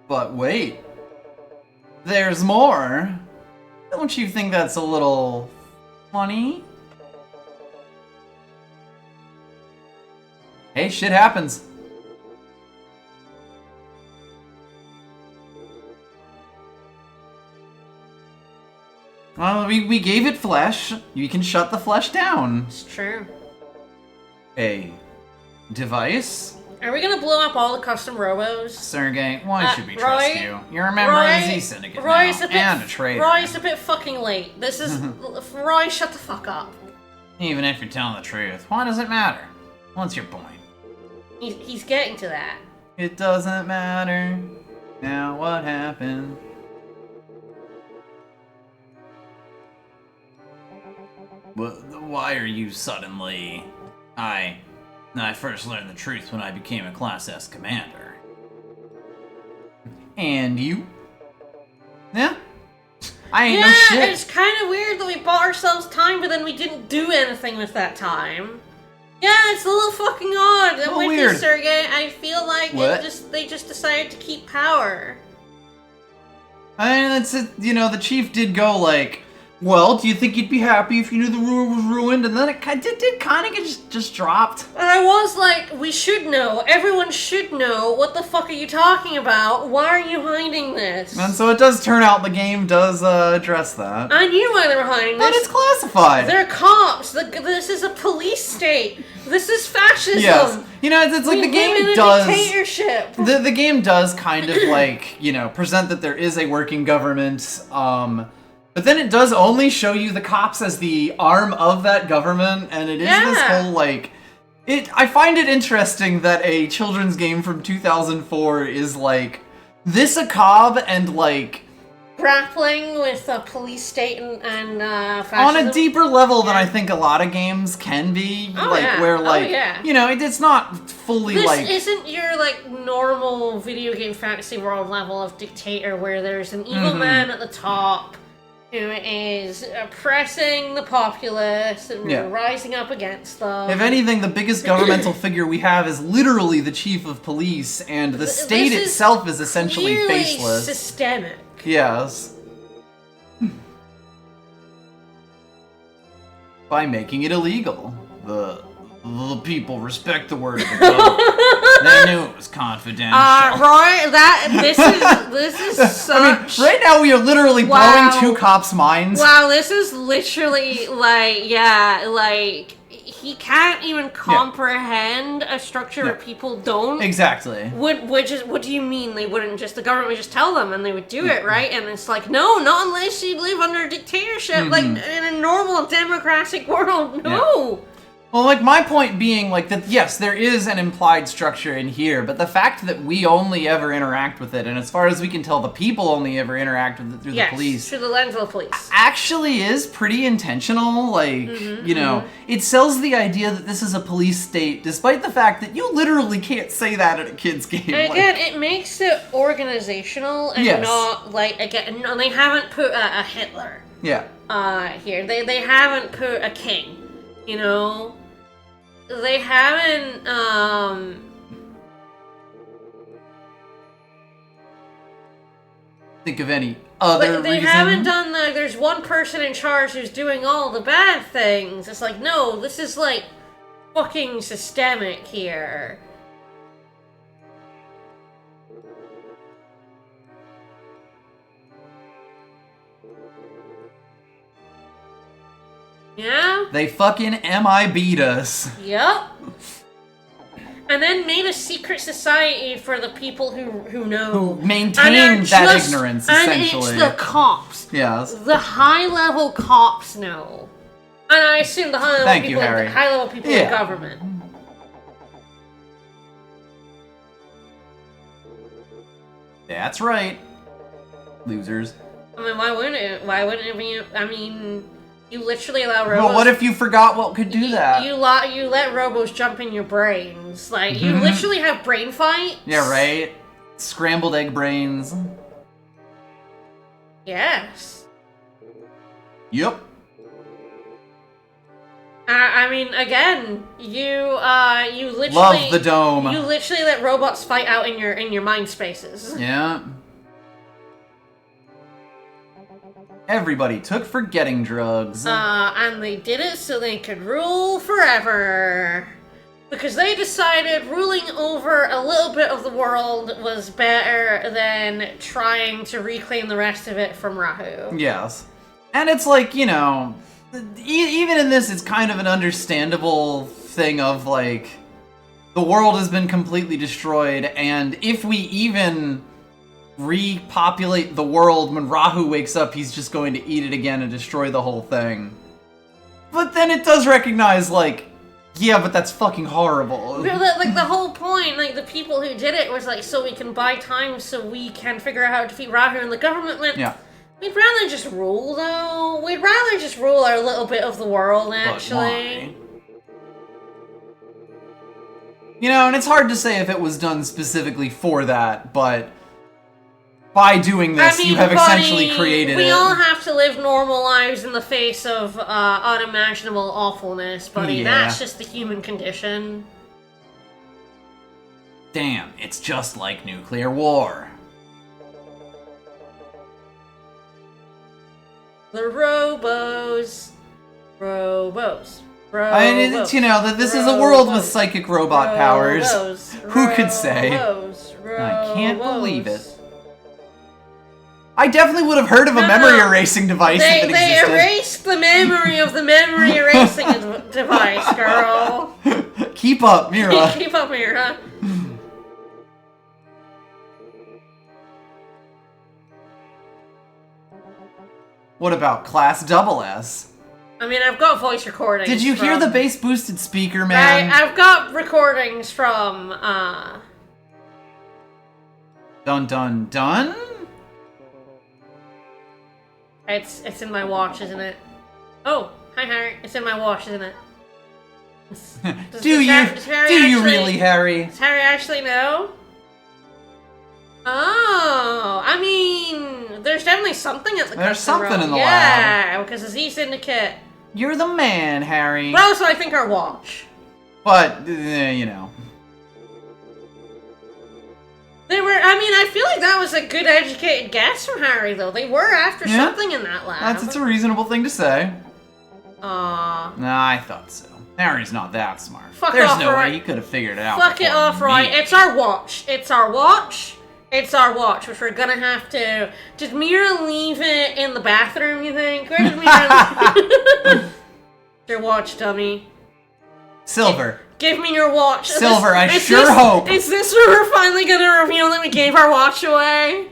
But wait. There's more. Don't you think that's a little funny? Hey, shit happens. Well, we gave it flesh. You can shut the flesh down. It's true. A device? Are we gonna blow up all the custom Robos? Sergey, why should we Roy, trust you? You're a member of the Z Syndicate Roy's now, a bit, and a traitor. Roy's a bit fucking late. This is... Roy, shut the fuck up. Even if you're telling the truth, why does it matter? What's your point? He's getting to that. It doesn't matter. Now what happened? Why are you suddenly... I first learned the truth when I became a Class S commander. And you? Yeah? I ain't no shit. It's kind of weird that we bought ourselves time, but then we didn't do anything with that time. Yeah, it's a little fucking odd. I'm with weird. you, Sergey. I feel like What? they just decided to keep power. I mean, that's it. You know, the chief did go like, Well, do you think you'd be happy if you knew the world was ruined? And then it did kind of get just dropped. And I was like, we should know. Everyone should know. What the fuck are you talking about? Why are you hiding this? And so it does turn out the game does address that. I knew why they were hiding this. But it's classified. They're cops. This is a police state. This is fascism. Yes. You know, it's like we the game live in a does... dictatorship. The game does kind of like, you know, present that there is a working government, but then it does only show you the cops as the arm of that government, and it is this whole, like... I find it interesting that a children's game from 2004 is, like, this a cob and, like... Grappling with a police state and fascism. On a deeper level than I think a lot of games can be. You know, it's not fully, this isn't your, like, normal video game fantasy world level of dictator where there's an evil man at the top who is oppressing the populace and rising up against them. If anything, the biggest governmental figure we have is literally the chief of police, and the state itself is essentially faceless. Systemic. Yes. By making it illegal. The people respect the word of the government. They knew it was confidential. Roy, this is such... I mean, right now we are literally blowing two cops' minds. Wow, this is literally, like, he can't even comprehend a structure where people don't. Exactly. What do you mean they wouldn't just, the government would just tell them and they would do it, right? And it's like, no, not unless you live under a dictatorship, like, in a normal democratic world, no. Yeah. Well, like, my point being, like, that, yes, there is an implied structure in here, but the fact that we only ever interact with it, and as far as we can tell, the people only ever interact with it through the police. Through the lens of the police. Actually is pretty intentional, like, you know, it sells the idea that this is a police state, despite the fact that you literally can't say that at a kid's game. And again, it makes it organizational and not, like, again, no, they haven't put a Hitler. Yeah. Here. They haven't put a king, you know? They haven't, think of any other they reason. haven't done there's one person in charge who's doing all the bad things. It's like, no, this is, like, fucking systemic here. Yeah? They fucking MIB'd us. Yep. And then made a secret society for the people who know. Who maintain that ignorance, essentially. And it's the cops. Yes. The high-level cops know. And I assume the high-level people in government. That's right. Losers. I mean, why wouldn't it? Why wouldn't it be? I mean, you literally allow Robos... Well, what if you forgot what could do that? You let Robos jump in your brains. Like, you literally have brain fights. Yeah, right? Scrambled egg brains. Yes. Yep. I mean, again, you literally... Love the dome. You literally let robots fight out in your mind spaces. Yeah. Everybody took forgetting drugs. And they did it so they could rule forever. Because they decided ruling over a little bit of the world was better than trying to reclaim the rest of it from Rahu. Yes. And it's like, you know, even in this, it's kind of an understandable thing of, like, the world has been completely destroyed, and if we even repopulate the world, when Rahu wakes up, he's just going to eat it again and destroy the whole thing. But then it does recognize, like, yeah, but that's fucking horrible. Like, the whole point, like, the people who did it was, like, so we can buy time so we can figure out how to defeat Rahu, and the government went, we'd rather just rule, though. We'd rather just rule our little bit of the world, actually. You know, and it's hard to say if it was done specifically for that, but by doing this, you have essentially created it. We all have to live normal lives in the face of unimaginable awfulness, buddy. Yeah. That's just the human condition. Damn, it's just like nuclear war. The Robos. Robos. I mean, it's, you know, that this is a world with psychic robot powers. Who could say? I can't believe it. I definitely would have heard of a memory erasing device if it existed. They erased the memory of the memory erasing device, girl. Keep up, Mira. Keep up, Mira. What about Class Double S? I mean, I've got voice recordings. Did you hear the bass boosted speaker, man? I've got recordings from, Dun dun dun? It's in my watch, isn't it? Oh, hi Harry. It's in my watch, isn't it? Do you really, Harry? Does Harry actually know? Oh, I mean, there's definitely something at the There's something room. in the lab. Yeah, because the Z Syndicate. You're the man, Harry. But also, I think our watch. But, you know. They were, I mean, I feel like that was a good educated guess from Harry, though. They were after something in that lab. That's a reasonable thing to say. Aww. Nah, I thought so. Harry's not that smart. Fuck There's off, no right? way he could have figured it out. Fuck it off, right? It's our watch. It's our watch. It's our watch, which we're gonna have to... Did Mira leave it in the bathroom, you think? Where did Mira leave your watch, dummy? Silver. Give me your watch. Silver, I sure hope. Is this where we're finally gonna reveal that we gave our watch away?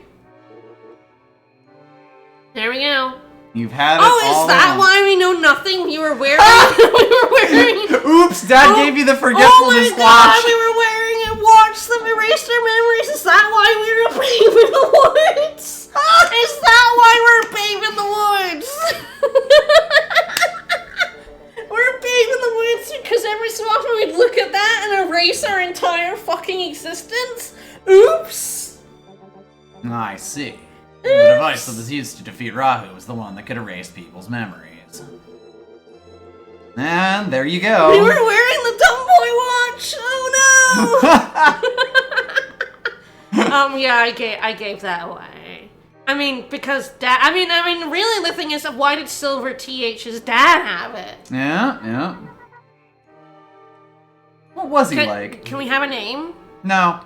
There we go. You've had it Oh, all is that along. why we know nothing? We were wearing... we were wearing... Oops, Dad gave you the forgetfulness watch. watch. We were wearing a watch that erased our memories. Is that why we were a babe in the woods? Is that why we're a babe in the woods? We're a babe in the woods because every so often we'd look at that and erase our entire fucking existence? Oops. I see. The device that was used to defeat Rahu was the one that could erase people's memories. And there you go. We were wearing the dumb boy watch. Oh no. Yeah, I gave that away. I mean, because Dad. I mean, really, the thing is, why did Silver TH's dad have it? Yeah. What was he like? Can we have a name? No.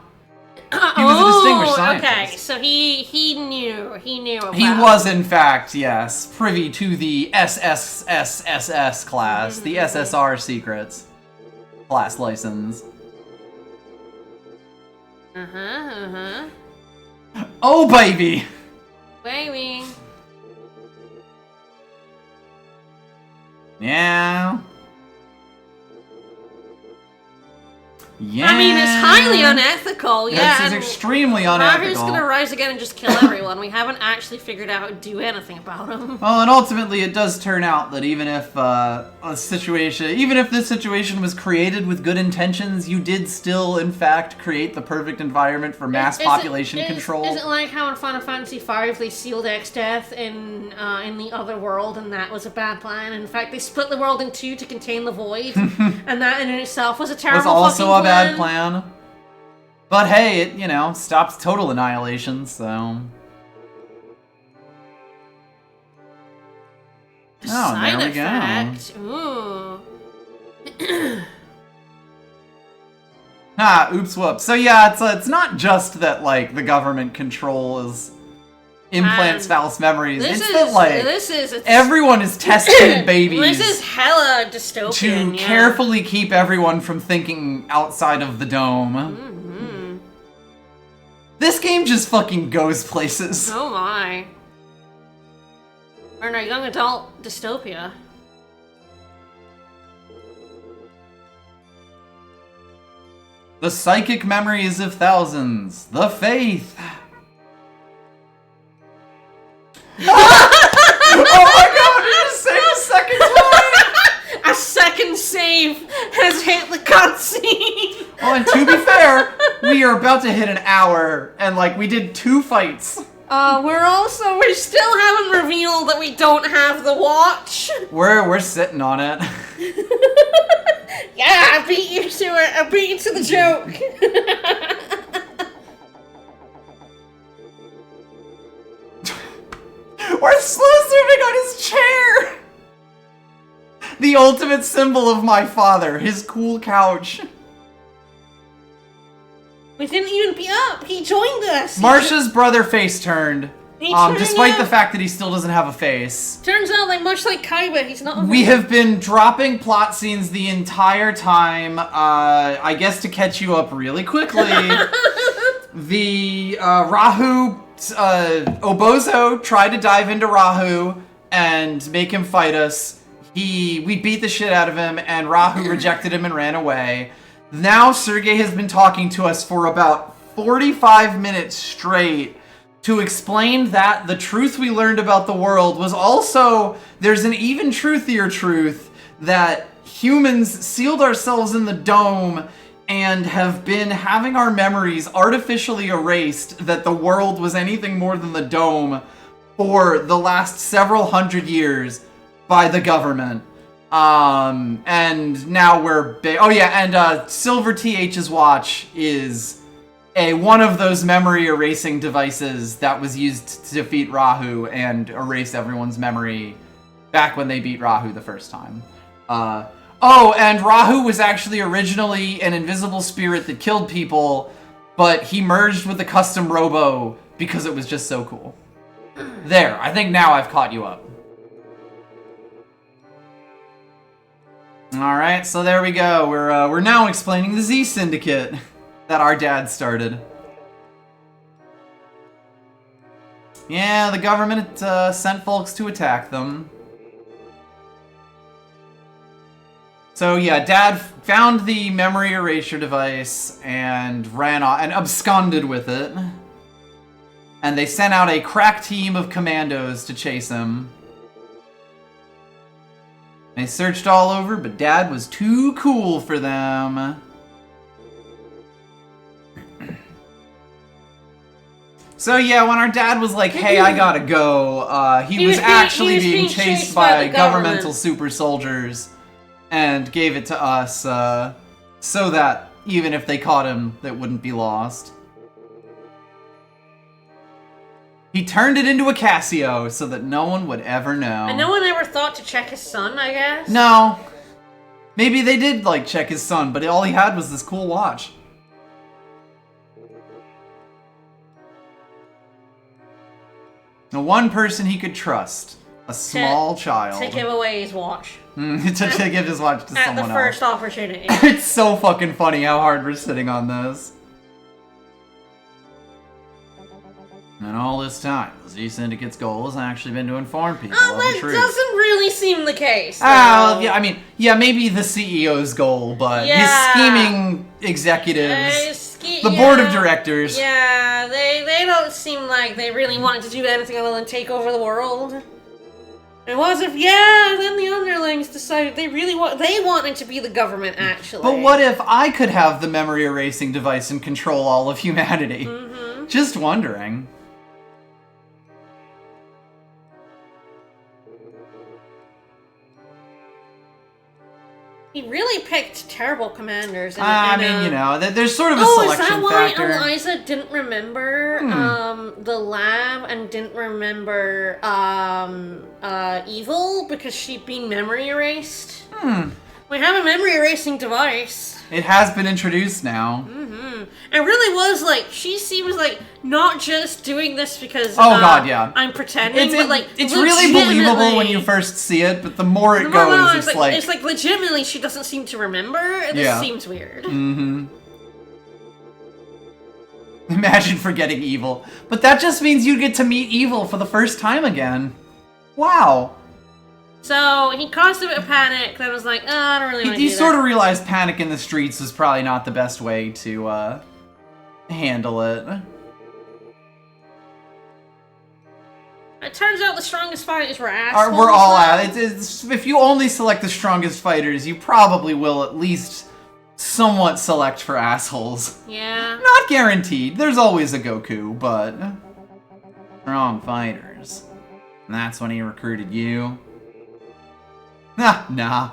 He was a distinguished scientist. Okay, so he knew about He was, in fact, yes, privy to the SSSSS class, the SSR secrets class license. Oh, baby! Baby. Yeah. Yeah. I mean, it's highly unethical, yeah. This is extremely Rahu's unethical. gonna rise again and just kill everyone. We haven't actually figured out how to do anything about him. Well, and ultimately it does turn out that even if this situation was created with good intentions, you did still, in fact, create the perfect environment for mass population control. Is it like how in Final Fantasy V they sealed X-Death in the other world, and that was a bad plan? In fact, they split the world in two to contain the void, and that in itself was a terrible also fucking a bad plan. But hey, it, you know, stops total annihilation, so... Side there we effect. go. Ooh. Oops, whoops. So yeah, it's not just that, like, the government controls implants false memories. It's that, like, everyone is testing babies. This is hella dystopian, to carefully keep everyone from thinking outside of the dome. This game just fucking goes places. Oh my. We're in a young adult dystopia. The psychic memories of thousands. The faith. Oh my god, did you save a second time? A second save has hit the cutscene. Well, and to be fair, we are about to hit an hour, and like we did 2 fights. We still haven't revealed that we don't have the watch. We're sitting on it. Yeah, I beat you to it. I beat you to the joke. We're slow zooming sleeping on his chair! The ultimate symbol of my father, his cool couch. We didn't even be up. He joined us. Marsha's brother face turned. Despite the fact that he still doesn't have a face. Turns out, like much like Kaiba, he's not. We have been dropping plot scenes the entire time. I guess to catch you up really quickly. The Rahu, Obozo tried to dive into Rahu and make him fight us. We beat the shit out of him, and Rahu rejected him and ran away. Now Sergei has been talking to us for about 45 minutes straight to explain that the truth we learned about the world was also, there's an even truthier truth that humans sealed ourselves in the dome and have been having our memories artificially erased that the world was anything more than the dome for the last several hundred years by the government. And now we're Silver TH's watch is one of those memory erasing devices that was used to defeat Rahu and erase everyone's memory back when they beat Rahu the first time. And Rahu was actually originally an invisible spirit that killed people, but he merged with the custom Robo because it was just so cool. There, I think now I've caught you up. Alright, so there we go. We're now explaining the Z Syndicate that our dad started. Yeah, the government sent folks to attack them. So yeah, Dad found the memory erasure device and ran off and absconded with it. And they sent out a crack team of commandos to chase him. They searched all over, but Dad was too cool for them. So yeah, when our dad was like, hey, I gotta go, he was actually being chased by governmental super soldiers and gave it to us so that even if they caught him, that wouldn't be lost. He turned it into a Casio so that no one would ever know. And no one ever thought to check his son, I guess? No. Maybe they did, like, check his son, but all he had was this cool watch. The one person he could trust. A small child. To give away his watch. to give his watch to someone else. At the first opportunity. It's so fucking funny how hard we're sitting on this. And all this time, the Z Syndicate's goal has actually been to inform people of the truth. That doesn't really seem the case. Yeah, I mean, yeah, maybe the CEO's goal, but his scheming executives, the board of directors. Yeah, they don't seem like they really wanted to do anything other than take over the world. It was then the underlings decided they wanted to be the government, actually. But what if I could have the memory erasing device and control all of humanity? Mm-hmm. Just wondering. He really picked terrible commanders. There's sort of a selection factor. Is that why Eliza didn't remember the lab and didn't remember Evil? Because she'd been memory erased? We have a memory erasing device. It has been introduced now. Mm-hmm. It really was like, she seems like not just doing this because I'm pretending, it's really believable when you first see it, but the more it goes, it's like legitimately she doesn't seem to remember. This seems weird. Mm-hmm. Imagine forgetting Evil. But that just means you get to meet Evil for the first time again. Wow. So he caused a bit of panic. I was like, I don't really want to do that. He sort of realized panic in the streets was probably not the best way to handle it. It turns out the strongest fighters were assholes. We're all if you only select the strongest fighters, you probably will at least somewhat select for assholes. Yeah. Not guaranteed. There's always a Goku, but strong fighters. And that's when he recruited you. Nah.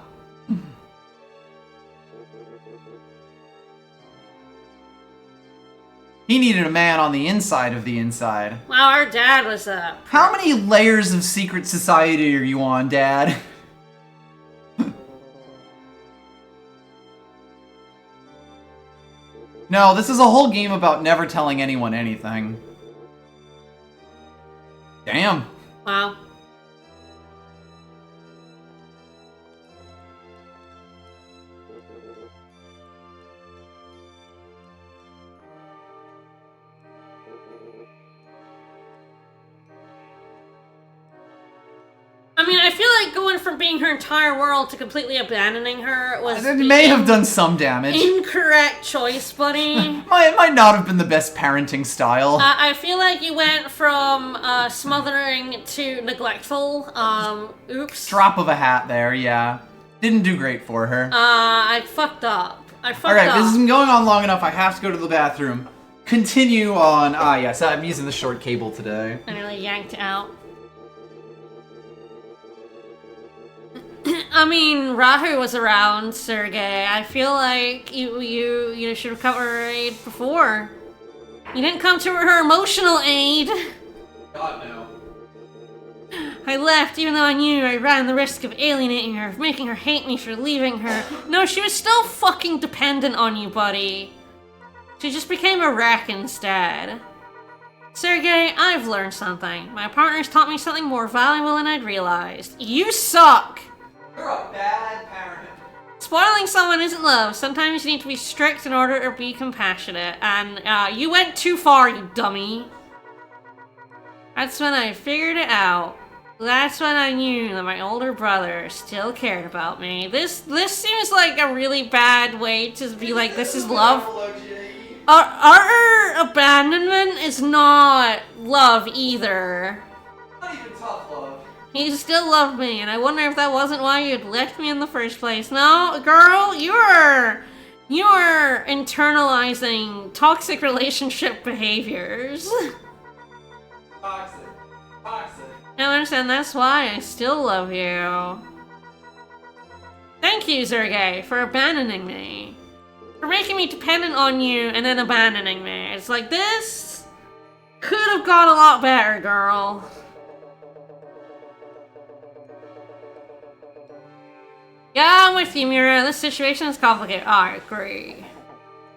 He needed a man on the inside of the inside. Wow, our dad was a... How many layers of secret society are you on, Dad? No, this is a whole game about never telling anyone anything. Damn. Wow. I mean, I feel like going from being her entire world to completely abandoning her was It may have done some damage. Incorrect choice, buddy. Might not have been the best parenting style. I feel like you went from smothering to neglectful. Oops. Drop of a hat there, yeah. Didn't do great for her. I fucked up. Alright, this has been going on long enough. I have to go to the bathroom. Continue on. Ah, yes, I'm using the short cable today. I nearly yanked it out. I mean, Rahu was around, Sergey. I feel like you should have come to her aid before. You didn't come to her emotional aid. God, no. I left even though I knew I ran the risk of alienating her, of making her hate me for leaving her. No, she was still fucking dependent on you, buddy. She just became a wreck instead. Sergey, I've learned something. My partner's taught me something more valuable than I'd realized. You suck! You're a bad parent. Spoiling someone isn't love. Sometimes you need to be strict in order to be compassionate. And you went too far, you dummy. That's when I figured it out. That's when I knew that my older brother still cared about me. This seems like a really bad way to be like, this is love. Our abandonment is not love either. Not even tough love. He still loved me, and I wonder if that wasn't why you'd left me in the first place. No, girl, you're internalizing toxic relationship behaviors. Toxic. I understand, that's why I still love you. Thank you, Sergey, for abandoning me. For making me dependent on you and then abandoning me. It's like, this could have gone a lot better, girl. Yeah, I'm with you, Mira. This situation is complicated. I agree.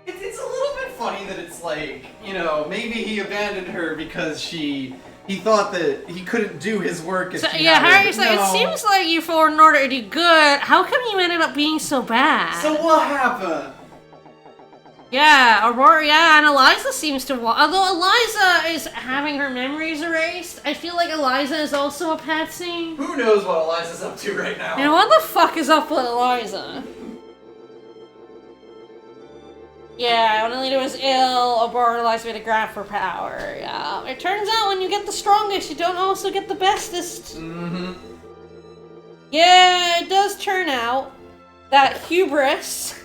It's a little bit funny that it's like, you know, maybe he abandoned her because he thought that he couldn't do his work as yeah, Harry's like, it seems like you fought in order to do good. How come you ended up being so bad? So what happened? Yeah, Aurora, yeah, and Eliza seems to although Eliza is having her memories erased, I feel like Eliza is also a patsy. Who knows what Eliza's up to right now? And what the fuck is up with Eliza? Yeah, when Alita was ill, Aurora and Eliza made a graph for power. Yeah, it turns out when you get the strongest, you don't also get the bestest. Mm-hmm. Yeah, it does turn out that hubris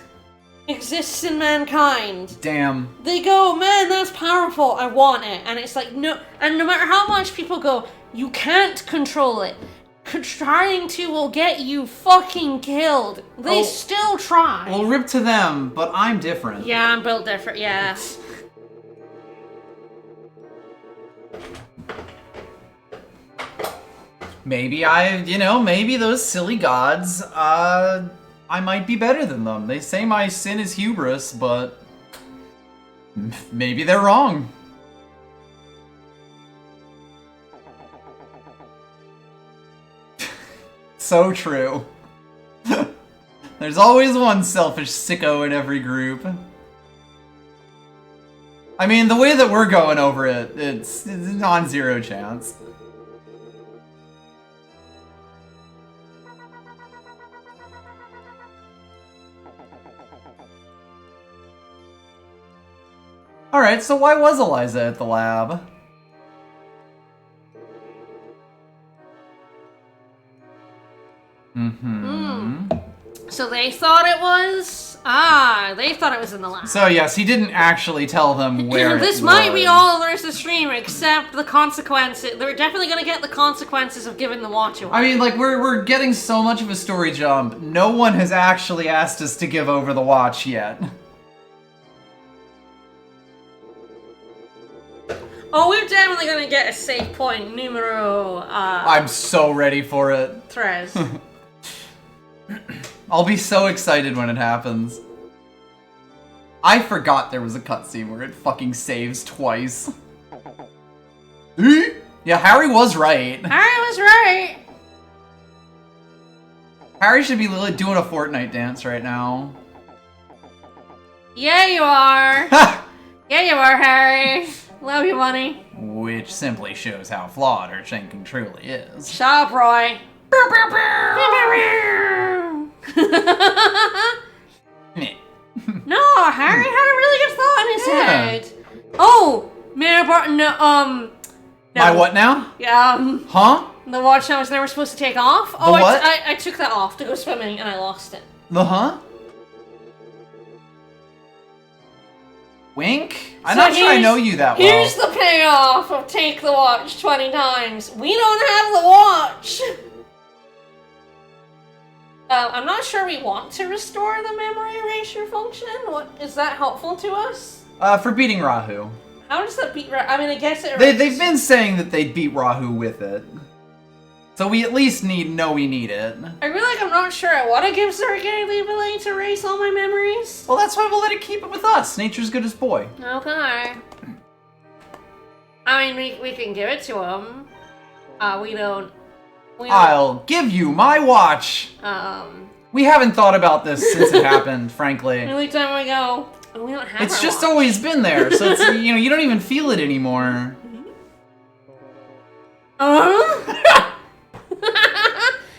exists in mankind. Damn. They go, man, that's powerful, I want it. And it's like, no, and no matter how much people go, you can't control it. Trying to will get you fucking killed. They still try. Well, rip to them, but I'm different. Yeah, I'm built different, yeah. Maybe maybe those silly gods, I might be better than them. They say my sin is hubris, but maybe they're wrong. So true. There's always one selfish sicko in every group. I mean, the way that we're going over it, it's non-zero chance. Alright, so why was Eliza at the lab? So they thought it was? They thought it was in the lab. So yes, he didn't actually tell them where This might be all there is to stream, except the consequences. They're definitely gonna get the consequences of giving the watch away. I mean, like, we're getting so much of a story jump, no one has actually asked us to give over the watch yet. Oh, we're definitely gonna get a save point numero, I'm so ready for it. tres. I'll be so excited when it happens. I forgot there was a cutscene where it fucking saves twice. Yeah, Harry was right. Harry was right. Harry should be doing a Fortnite dance right now. Yeah, you are. Yeah, you are, Harry. Love you, money. Which simply shows how flawed her thinking truly is. Shut up, Roy. Meh. No, Harry had a really good thought in his Yeah. head. Oh, Mary Barton, no. My what now? Yeah, Huh? the watch I was never supposed to take off. The Oh, what? I took that off to go swimming and I lost it. The huh? Wink? I'm So not sure I here's- know you that well. Here's the payoff of take the watch 20 times. We don't have the watch. I'm not sure we want to restore the memory erasure function. What is that helpful to us? For beating Rahu. How does that beat? I mean, I guess it. They've been saying that they'd beat Rahu with it. So we at least know we need it. I really like. I'm not sure I want to give Sergei the ability to erase all my memories. Well, that's why we'll let it keep it with us. Nature's good as boy. Okay. I mean, we can give it to him. We don't. I'll give you my watch. We haven't thought about this since it happened, frankly. Every time we go, oh, we don't have. It's our just watch. always been there, so it's you don't even feel it anymore.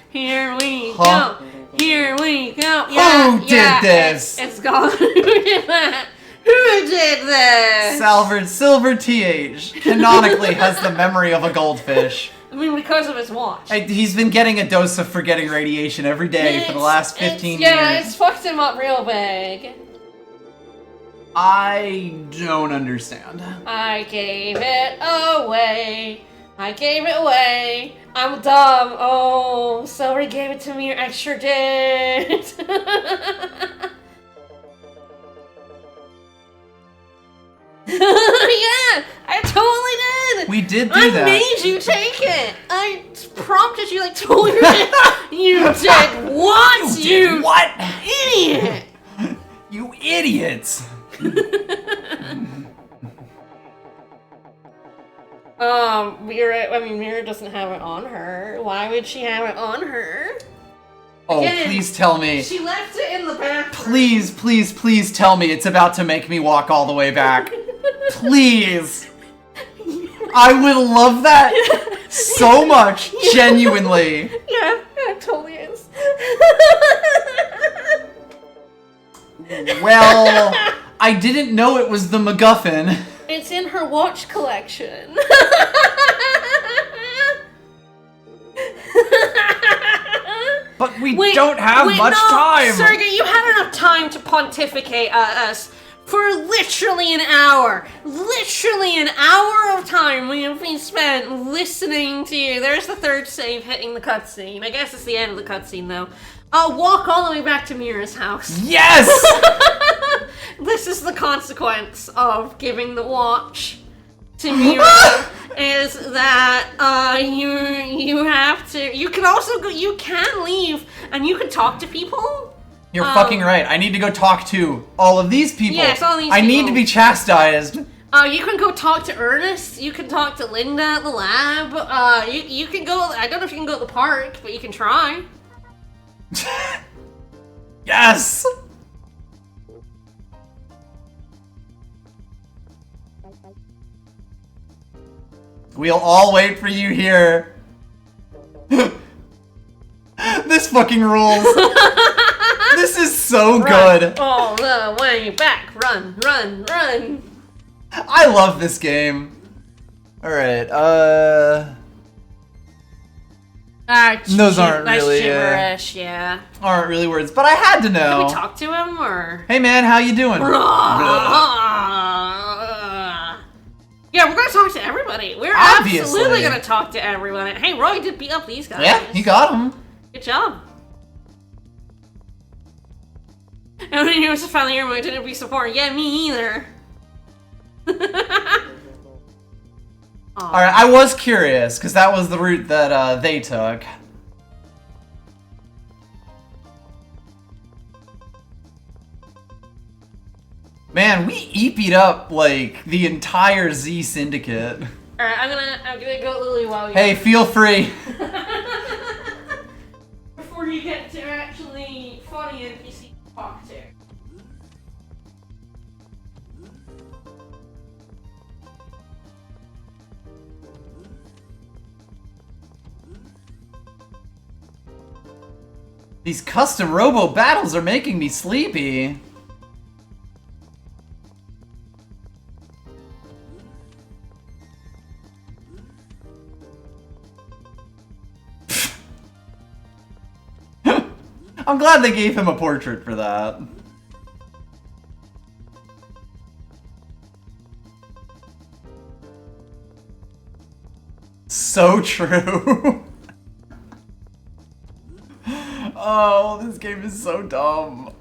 Here we Huh? go. Here we go. Yeah, Who did this? It's gone. Who did that? Who did this? Salford Silver TH canonically has the memory of a goldfish. I mean, because of his watch. He's been getting a dose of forgetting radiation every day for the last 15 Yeah, years. it's fucked him up real big. I don't understand. I gave it away. I gave it away. I'm dumb. Oh, Silver gave it to me. I sure did. Yeah, I totally did. We did do I that. made you take it. I prompted you, like told you. You did what? You did what? Idiot. You idiots! Mira doesn't have it on her. Why would she have it on her? Oh, Again, please tell me. She left it in the bathroom. Please, please, please tell me it's about to make me walk all the way back. Please. I would love that so much, genuinely. Yeah, it totally is. Well, I didn't know it was the MacGuffin. It's in her watch collection. But we don't have much time. Sergei, you had enough time to pontificate us for literally an hour. Literally an hour of time we have been spent listening to you. There's the third save hitting the cutscene. I guess it's the end of the cutscene, though. I'll walk all the way back to Mira's house. Yes! This is the consequence of giving the watch to Mira. Is that you have to. You can also go. You can leave and you can talk to people. You're fucking right. I need to go talk to all of these people. Yes, all these I need people. to be chastised. You can go talk to Ernest. You can talk to Linda at the lab. You can go. I don't know if you can go to the park, but you can try. Yes! We'll all wait for you here. This fucking rules. This is so good. All the way back. Run, run, run. I love this game. Alright, those aren't that's really, gibberish, yeah. aren't really words, but I had to know. Can we talk to him, or? Hey man, how you doing? Yeah, we're gonna talk to everybody. We're Obviously. absolutely gonna talk to everyone. Hey, Roy did beat up these guys. Yeah, you got him. Good job. And when he was finally here, I didn't be supporting. Yeah, me either. Alright, I was curious, because that was the route that they took. Man, we EP'd up, like, the entire Z Syndicate. Alright, I'm gonna go Lily while you... Hey, feel free. Before you get to actually funny NPC to talk to. These custom Robo battles are making me sleepy. I'm glad they gave him a portrait for that. So true. Oh, this game is so dumb.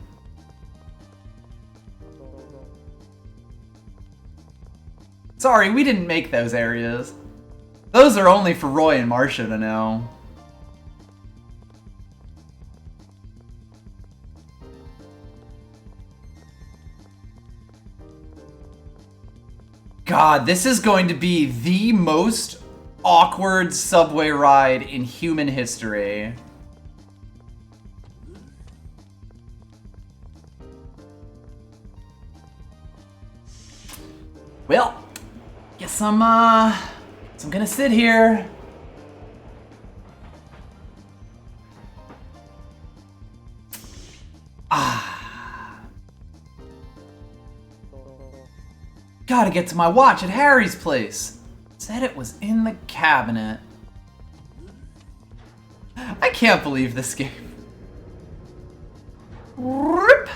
Sorry, we didn't make those areas. Those are only for Roy and Marcia to know. God, this is going to be the most awkward subway ride in human history. Well, guess I'm gonna sit here. Gotta get to my watch at Harry's place. Said it was in the cabinet. I can't believe this game. Rip.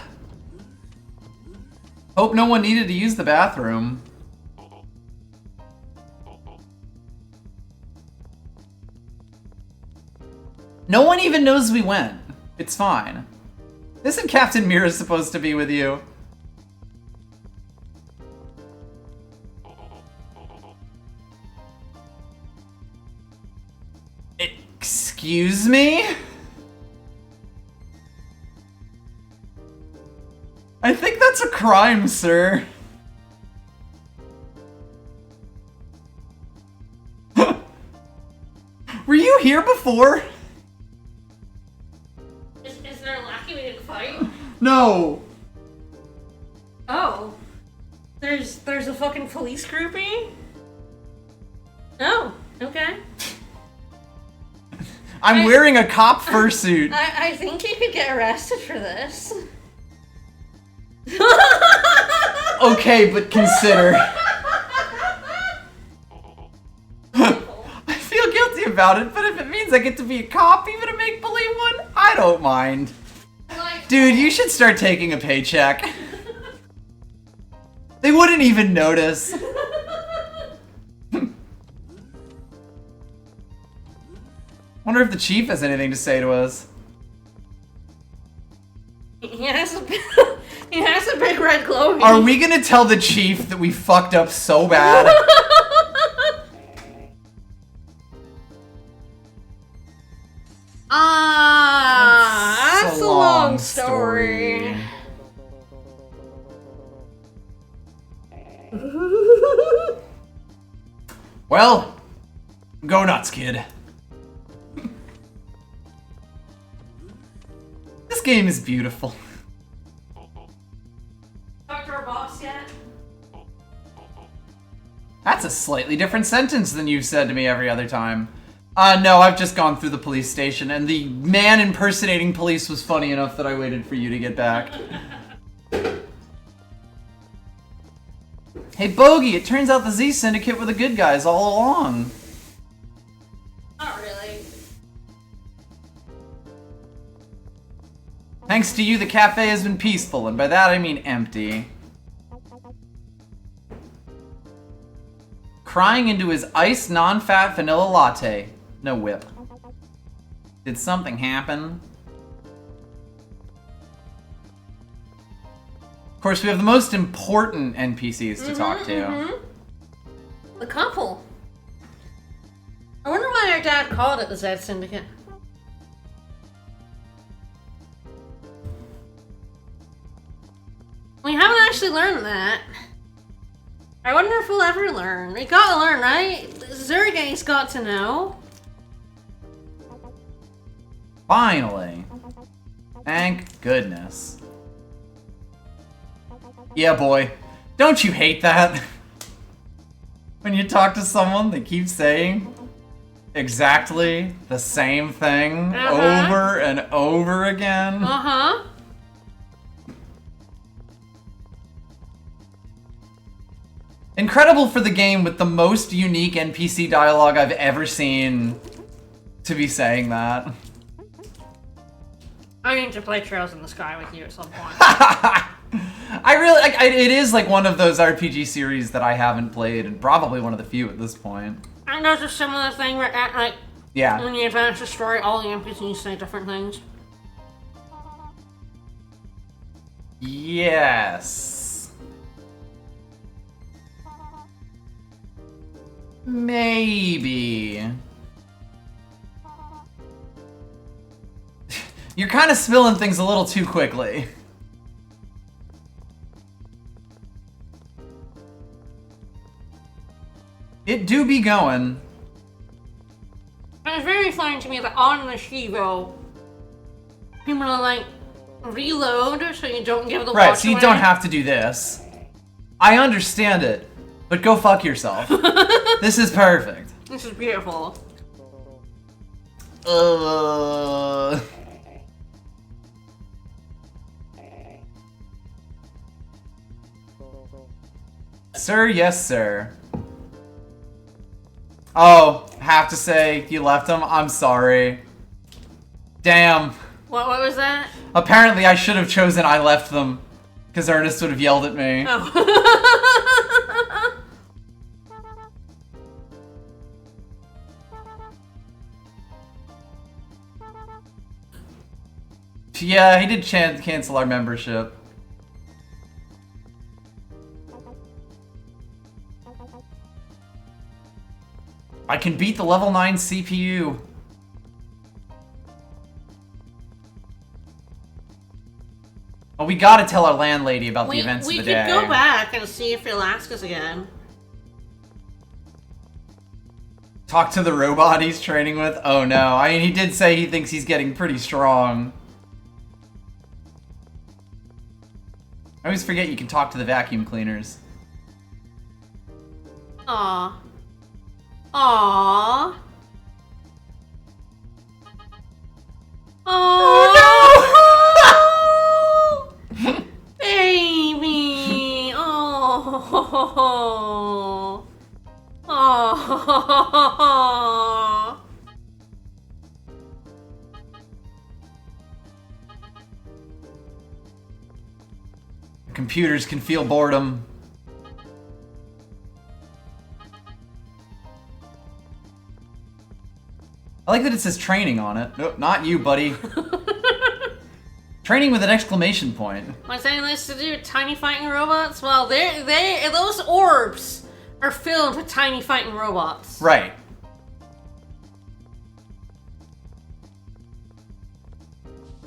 Hope no one needed to use the bathroom. No one even knows we went. It's fine. Isn't Captain Mira supposed to be with you? Excuse me? I think that's a crime, sir. Were you here before? Is there a lackey we didn't fight? No. Oh. There's a fucking police groupie? Oh, okay. I'm wearing a cop fursuit. I think you could get arrested for this. Okay, but consider. I feel guilty about it, but if it means I get to be a cop, even a make-believe one, I don't mind. Dude, you should start taking a paycheck. They wouldn't even notice. Wonder if the chief has anything to say to us. He has a big red glow. Are we gonna tell the chief that we fucked up so bad? That's a long story. Well, go nuts, kid. This game is beautiful. Talk to our boss yet? That's a slightly different sentence than you've said to me every other time. No, I've just gone through the police station, and the man impersonating police was funny enough that I waited for you to get back. Hey, Bogey, it turns out the Z Syndicate were the good guys all along. Not really. Thanks to you, the cafe has been peaceful, and by that I mean empty. Crying into his iced non-fat vanilla latte. No whip. Did something happen? Of course, we have the most important NPCs to talk to. The couple. dad called it the Z Syndicate. We haven't actually learned that. I wonder if we'll ever learn. We gotta learn, right? Zergate's got to know. Finally. Thank goodness. Yeah, boy. Don't you hate that? When you talk to someone, they keep saying exactly the same thing over and over again. Uh-huh. Incredible for the game with the most unique NPC dialogue I've ever seen to be saying that. I need to play Trails in the Sky with you at some point. I really, it is like one of those RPG series that I haven't played, and probably one of the few at this point. And there's a similar thing where, like, Yeah. when you advance the story, all the NPCs say different things. Yes. Maybe. You're kind of spilling things a little too quickly. It do be going. It's very funny to me that on the Shivo, people are like, reload so you don't give the watch Right, so you away. don't have to do this. I understand it, but go fuck yourself. This is perfect. This is beautiful. Sir, yes, sir. Oh, have to say, you left him? I'm sorry. Damn. What was that? Apparently I should have chosen I left them, because Ernest would have yelled at me. Oh. Yeah, he did cancel our membership. I can beat the level 9 CPU. Oh, we gotta tell our landlady about the events of the day. We could go back and see if he'll ask us again. Talk to the robot he's training with? Oh no, I mean, he did say he thinks he's getting pretty strong. I always forget you can talk to the vacuum cleaners. Aww. Aww. Oh no! Baby! Oh. Oh. Computers can feel boredom. I like that it says training on it. Nope, not you, buddy. Training with an exclamation point. What's anything this to do with tiny fighting robots? Well, those orbs are filled with tiny fighting robots. Right.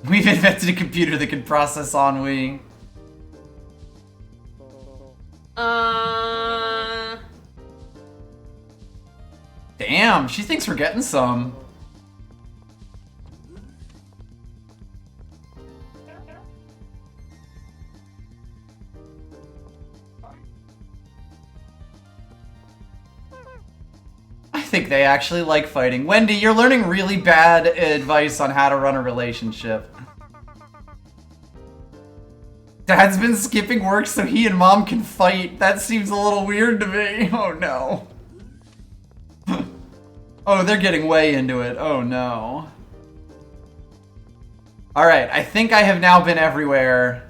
We've invented a computer that can process ennui. Damn, she thinks we're getting some. I think they actually like fighting. Wendy, you're learning really bad advice on how to run a relationship. Dad's been skipping work so he and Mom can fight. That seems a little weird to me. Oh no. Oh, they're getting way into it. Oh no. Alright, I think I have now been everywhere.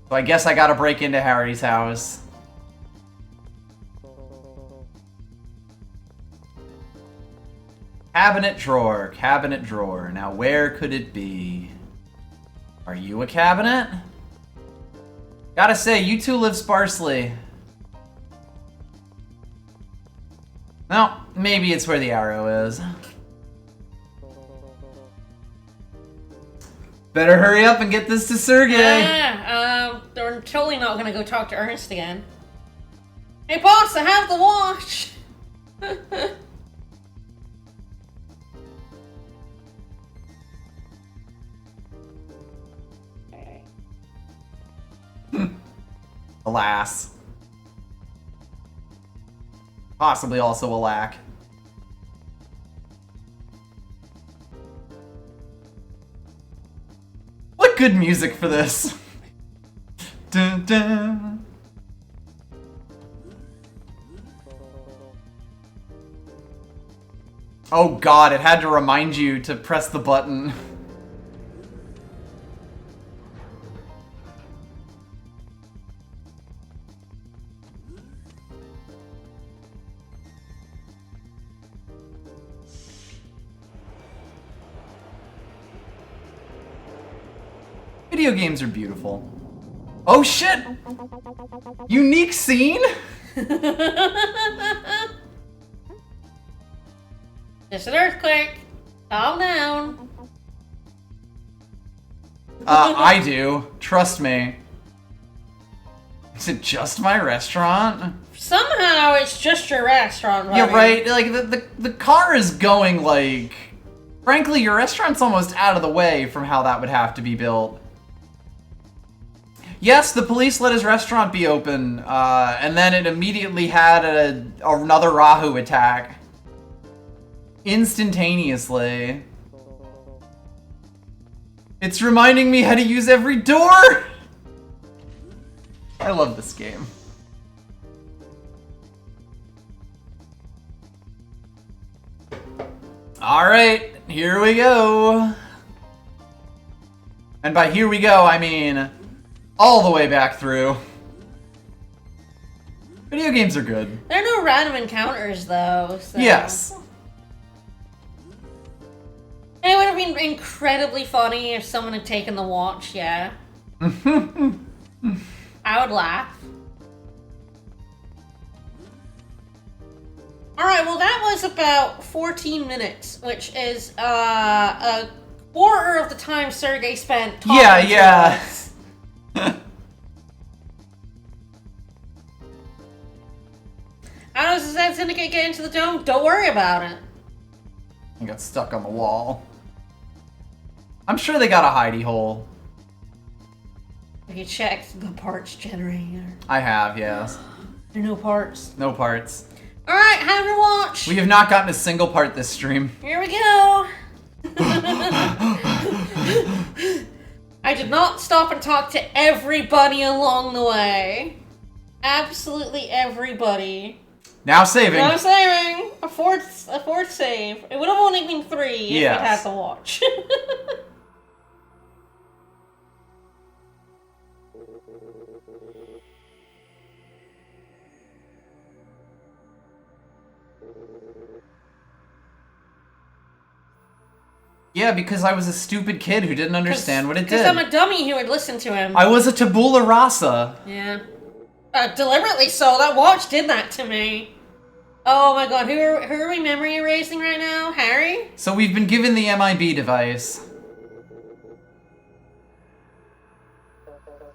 So I guess I gotta break into Harry's house. Cabinet drawer, cabinet drawer. Now where could it be? Are you a cabinet? Gotta say, you two live sparsely. Well, maybe it's where the arrow is. Better hurry up and get this to Sergey. Yeah, we're totally not gonna go talk to Ernst again. Hey boss, I have the watch! Alas. Possibly also a lack. What good music for this. Dun, dun. Oh god, it had to remind you to press the button. Video games are beautiful. Oh shit! Unique scene? Just an earthquake. Calm down. I do. Trust me. Is it just my restaurant? Somehow it's just your restaurant, buddy. Yeah, right. Like the car is going like. Frankly, your restaurant's almost out of the way from how that would have to be built. Yes, the police let his restaurant be open, and then it immediately had another Rahu attack. Instantaneously. It's reminding me how to use every door! I love this game. Alright, here we go. And by here we go, I mean all the way back through. Video games are good. There are no random encounters, though. So. Yes. It would have been incredibly funny if someone had taken the watch, yeah. I would laugh. Alright, well that was about 14 minutes, which is a quarter of the time Sergey spent talking to us. How does that syndicate get into the dome? Don't worry about it. I got stuck on the wall. I'm sure they got a hidey hole. Have you checked the parts generator? I have, yes. There are no parts. No parts. Alright, have your watch! We have not gotten a single part this stream. Here we go! I did not stop and talk to everybody along the way. Absolutely everybody. Now saving. Now saving! A fourth save. It would have only been 3 if it had the watch. Yeah, because I was a stupid kid who didn't understand what it did. Because I'm a dummy who would listen to him. I was a tabula rasa. Yeah. Deliberately so. That watch did that to me. Oh my god, who are we memory erasing right now? Harry? So we've been given the MIB device.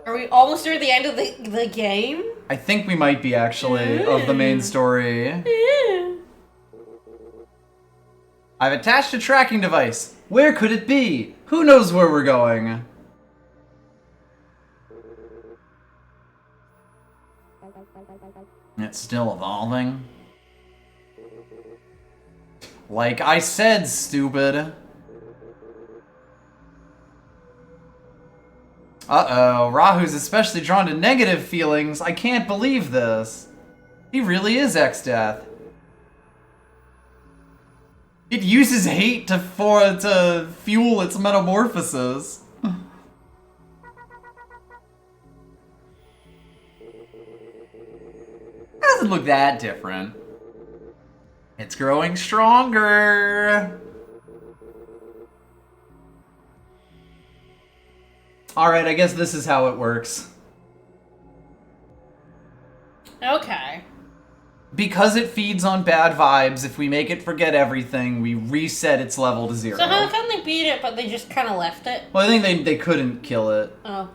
Are we almost near the end of the game? I think we might be, actually, of the main story. Yeah. I've attached a tracking device. Where could it be? Who knows where we're going? It's still evolving. Like I said, stupid. Uh-oh, Rahu's especially drawn to negative feelings. I can't believe this. He really is X-Death. It uses hate to fuel its metamorphosis. It doesn't look that different. It's growing stronger. Alright, I guess this is how it works. Okay. because it feeds on bad vibes, if we make it forget everything, we reset its level to 0. So how come they beat it, but they just kind of left it? Well, I think they couldn't kill it. Oh.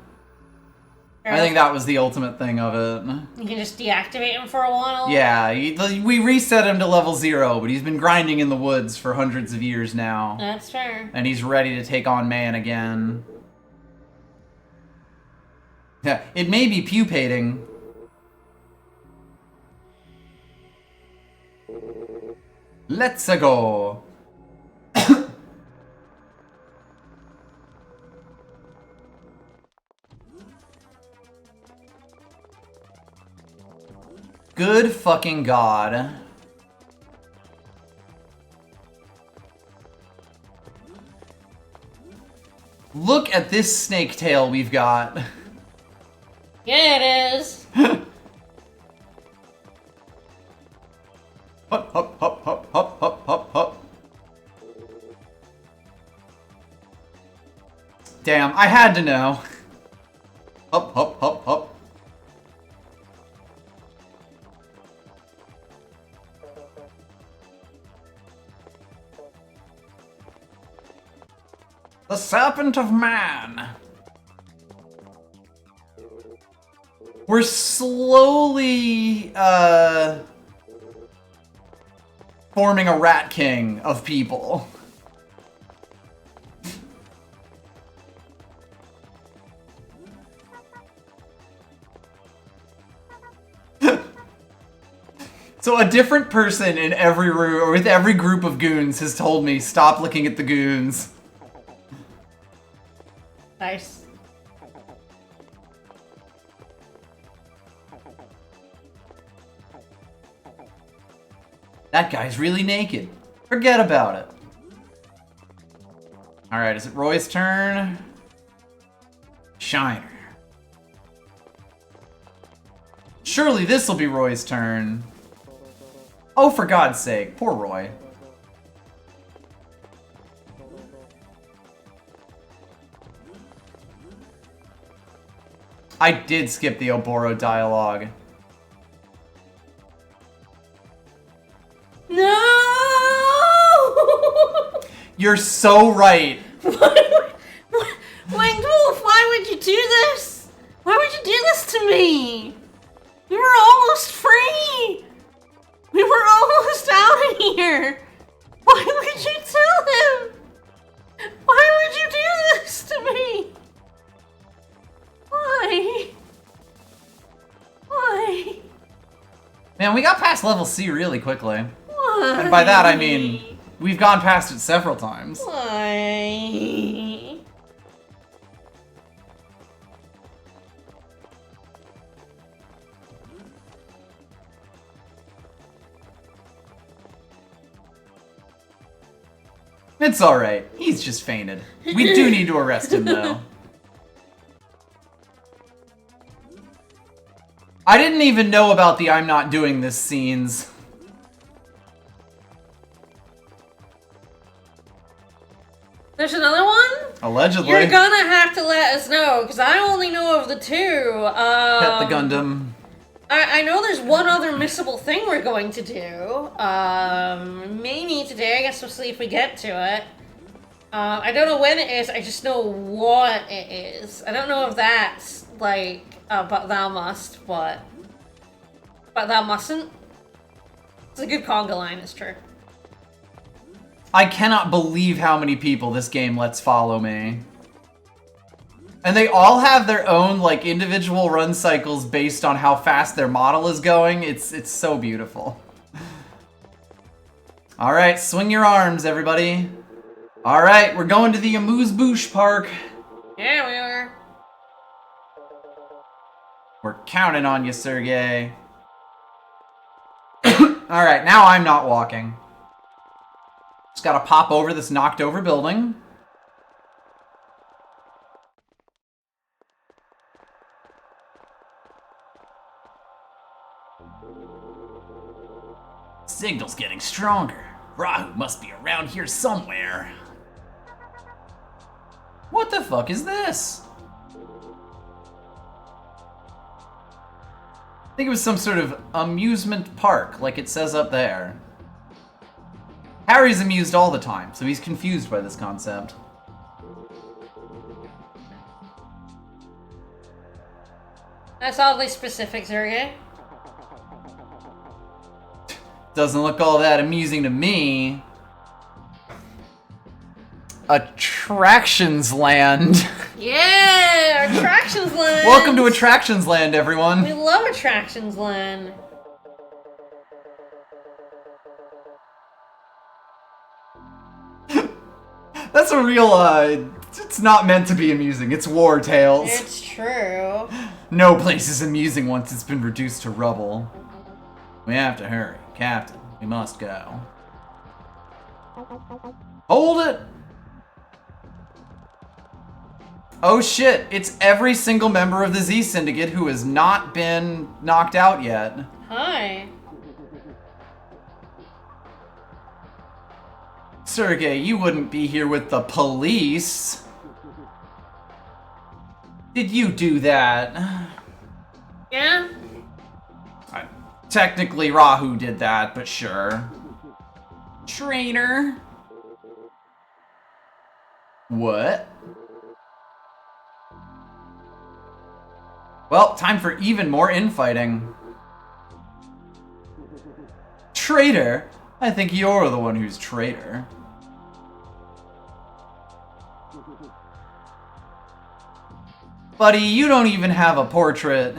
I think that was the ultimate thing of it. You can just deactivate him for a while? Yeah, we reset him to level 0, but he's been grinding in the woods for hundreds of years now. That's fair. And he's ready to take on man again. Yeah, it may be pupating. Let's go. Good fucking God. Look at this snake tail we've got. Yeah, it is. Hop, hop, hop, hop, hop, hop, hop, hop. Damn, I had to know. Hop, hop, hop, hop. The Serpent of Man. We're slowly, forming a rat king of people. So a different person in every room, or with every group of goons, has told me, stop looking at the goons. Nice. That guy's really naked. Forget about it. Alright, is it Roy's turn? Shiner. Surely this'll be Roy's turn. Oh, for God's sake. Poor Roy. I did skip the Oboro dialogue. No! You're so right. Winged Wolf, why would you do this? Why would you do this to me? We were almost free! We were almost out of here! Why would you tell him? Why would you do this to me? Why? Why? Man, we got past level C really quickly. Why? And by that I mean, we've gone past it several times. Why? It's alright. He's just fainted. We do need to arrest him, though. I didn't even know about the I'm not doing this scenes. There's another one? Allegedly. You're gonna have to let us know, because I only know of the two. Pet the Gundam. I know there's one other missable thing we're going to do. Maybe today. I guess we'll see if we get to it. I don't know when it is. I just know what it is. I don't know if that's like but thou must, but thou mustn't. It's a good conga line. It's true. I cannot believe how many people this game lets follow me. And they all have their own, like, individual run cycles based on how fast their model is going. It's so beautiful. Alright, swing your arms, everybody. Alright, we're going to the Amuse-Bouche Park. Yeah, we are. We're counting on you, Sergey. Alright, now I'm not walking. Just gotta pop over this knocked over building. Signal's getting stronger. Rahu must be around here somewhere. What the fuck is this? think it was some sort of amusement park, like it says up there. Harry's amused all the time, so he's confused by this concept. That's oddly specific, Sergey. Doesn't look all that amusing to me. Attractions Land. Yeah, Attractions Land. Welcome to Attractions Land, everyone. We love Attractions Land. That's a real, it's not meant to be amusing. It's War Tales. It's true. No place is amusing once it's been reduced to rubble. We have to hurry. Captain, we must go. Hold it! Oh shit, it's every single member of the Z Syndicate who has not been knocked out yet. Hi. Sergey, you wouldn't be here with the police. Did you do that? Yeah? Technically, Rahu did that, but sure. Traitor. What? Well, time for even more infighting. Traitor? I think you're the one who's traitor. Buddy, you don't even have a portrait.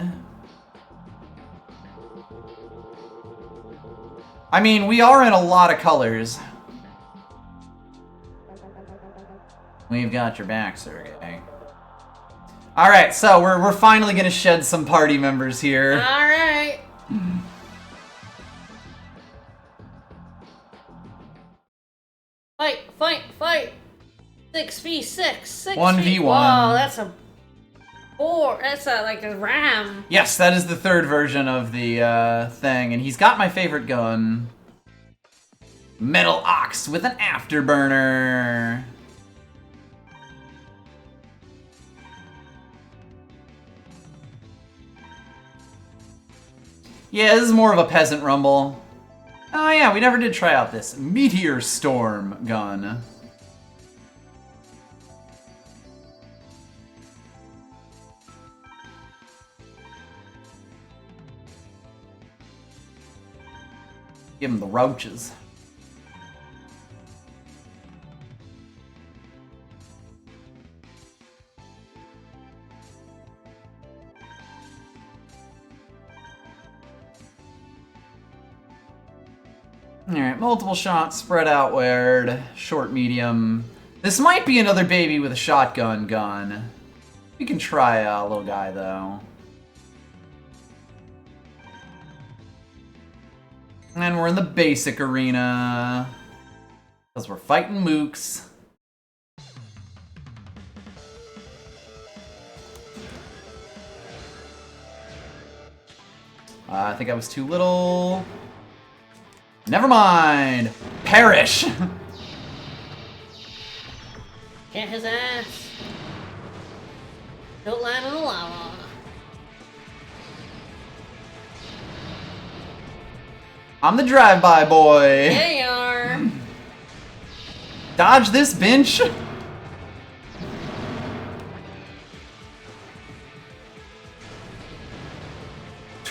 I mean, we are in a lot of colors. We've got your back, Sergey. Alright, so we're finally gonna shed some party members here. Alright. Fight, fight, fight. 6v6. 1v1. Wow, that's a that's like a ram. Yes, that is the third version of the thing, and he's got my favorite gun. Metal Ox with an afterburner. Yeah, this is more of a peasant rumble. Oh yeah, we never did try out this Meteor Storm gun. Give him the roaches. Alright, multiple shots, spread outward, short, medium. This might be another baby with a shotgun gun. We can try a little guy, though. And we're in the basic arena. Because we're fighting mooks. I think I was too little. Never mind. Perish. Get his ass. Don't land in the lava. I'm the drive-by boy. Yeah, you are. Dodge this bench.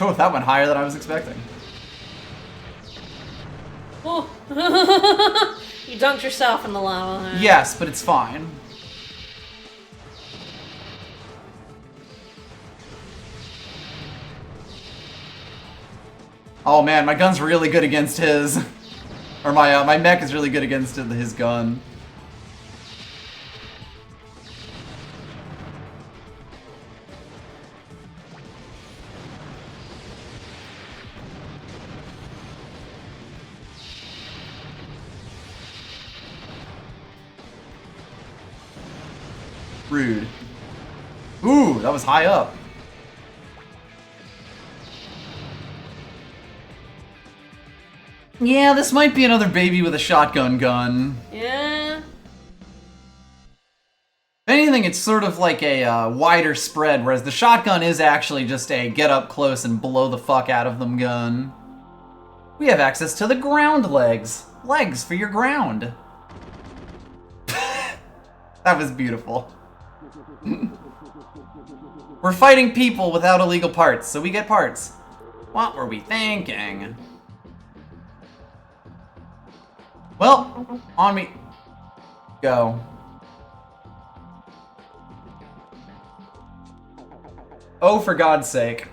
Oh, that went higher than I was expecting. Oh. You dunked yourself in the lava. Huh? Yes, but it's fine. Oh man, my gun's really good against his. Or my mech is really good against his gun. Rude. Ooh, that was high up. Yeah, this might be another baby with a shotgun gun. Yeah. If anything, anything, it's sort of like a wider spread, whereas the shotgun is actually just a get up close and blow the fuck out of them gun. We have access to the ground legs. Legs for your ground. That was beautiful. We're fighting people without illegal parts, so we get parts. What were we thinking? Well, on me. Go. Oh, for God's sake.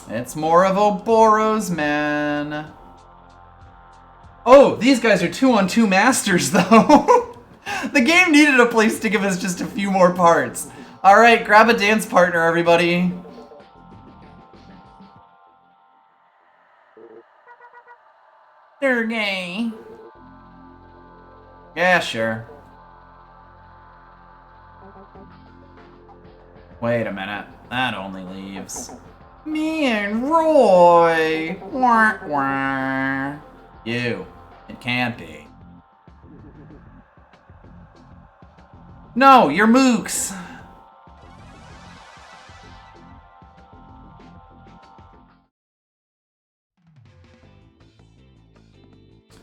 It's more of Oboro's, man. Oh, these guys are 2-on-2 masters, though. The game needed a place to give us just a few more parts. Alright, grab a dance partner, everybody. They're gay. Yeah, sure. Wait a minute. That only leaves me and Roy. Wah, wah. You. It can't be. No, you're Mooks.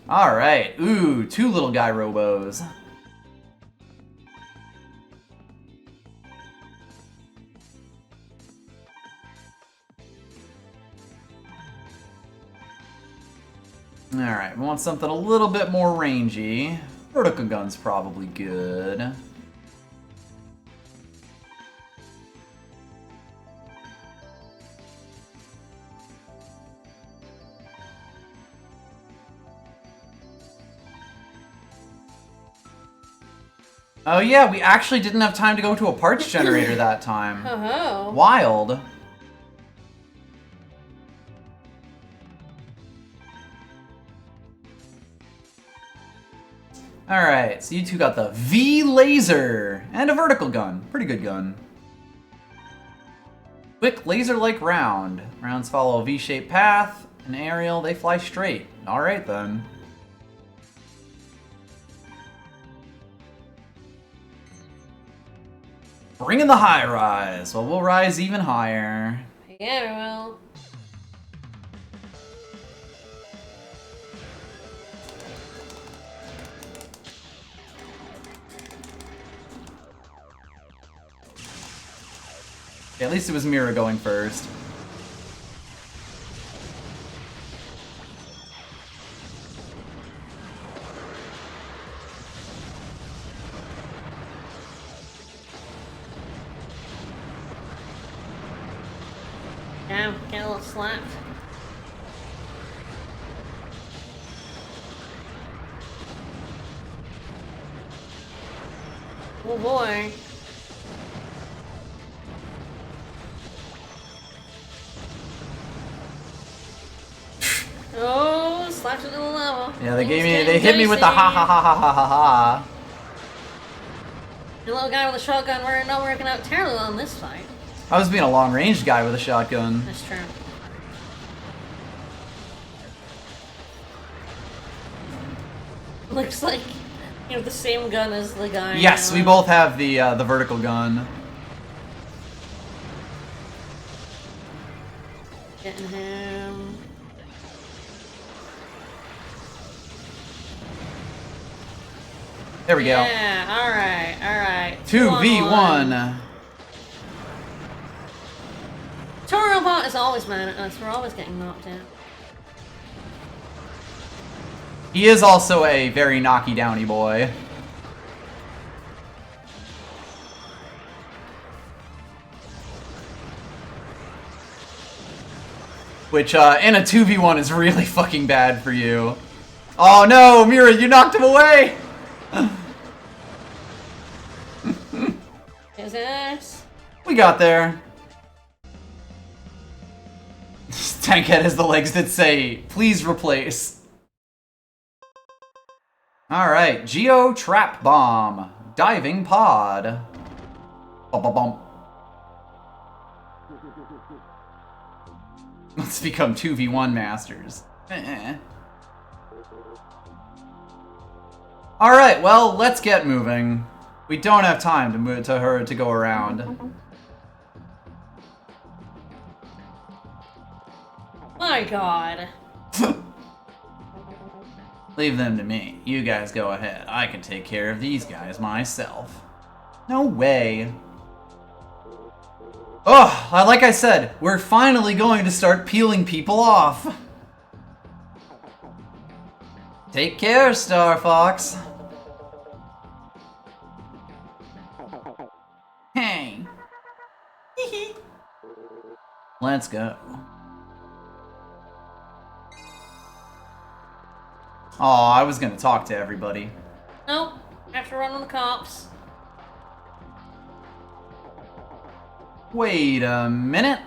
Alright. Ooh, 2 little guy Robos. Alright, we want something a little bit more rangy. Vertical gun's probably good. Oh yeah, we actually didn't have time to go to a parts generator that time. Oh. Wild. Alright, so you two got the V-Laser and a vertical gun. Pretty good gun. Quick laser-like round. Rounds follow a V-shaped path. An aerial, they fly straight. Alright then. Bring in the high rise. Well, we'll rise even higher. Yeah, we will. Okay, at least it was Mira going first. Yeah, get a little slapped. Oh boy. Oh, slapped it to the level. Yeah, they hit me with the ha ha ha ha ha ha ha. The little guy with a shotgun, we're not working out terribly on this fight. I was being a long-range guy with a shotgun. That's true. Looks like you have the same gun as the guy. Yes, we both have the vertical gun. Getting him. There we go. Yeah, alright. 2v1. Robot is always mad at us. We're always getting knocked out. He is also a very knocky downy boy. Which, in a 2v1 is really fucking bad for you. Oh no, Mira, you knocked him away! Is this? We got there. Tankhead has the legs that say, please replace. Alright, Geo Trap Bomb. Diving Pod. Bum. Let's become 2v1 masters. Alright, well, let's get moving. We don't have time to move to her to go around. My God. Leave them to me. You guys go ahead. I can take care of these guys myself. No way. Oh, like I said, we're finally going to start peeling people off. Take care, Star Fox. Hey. Let's go. Oh, I was gonna talk to everybody. Nope. Have to run on the cops. Wait a minute.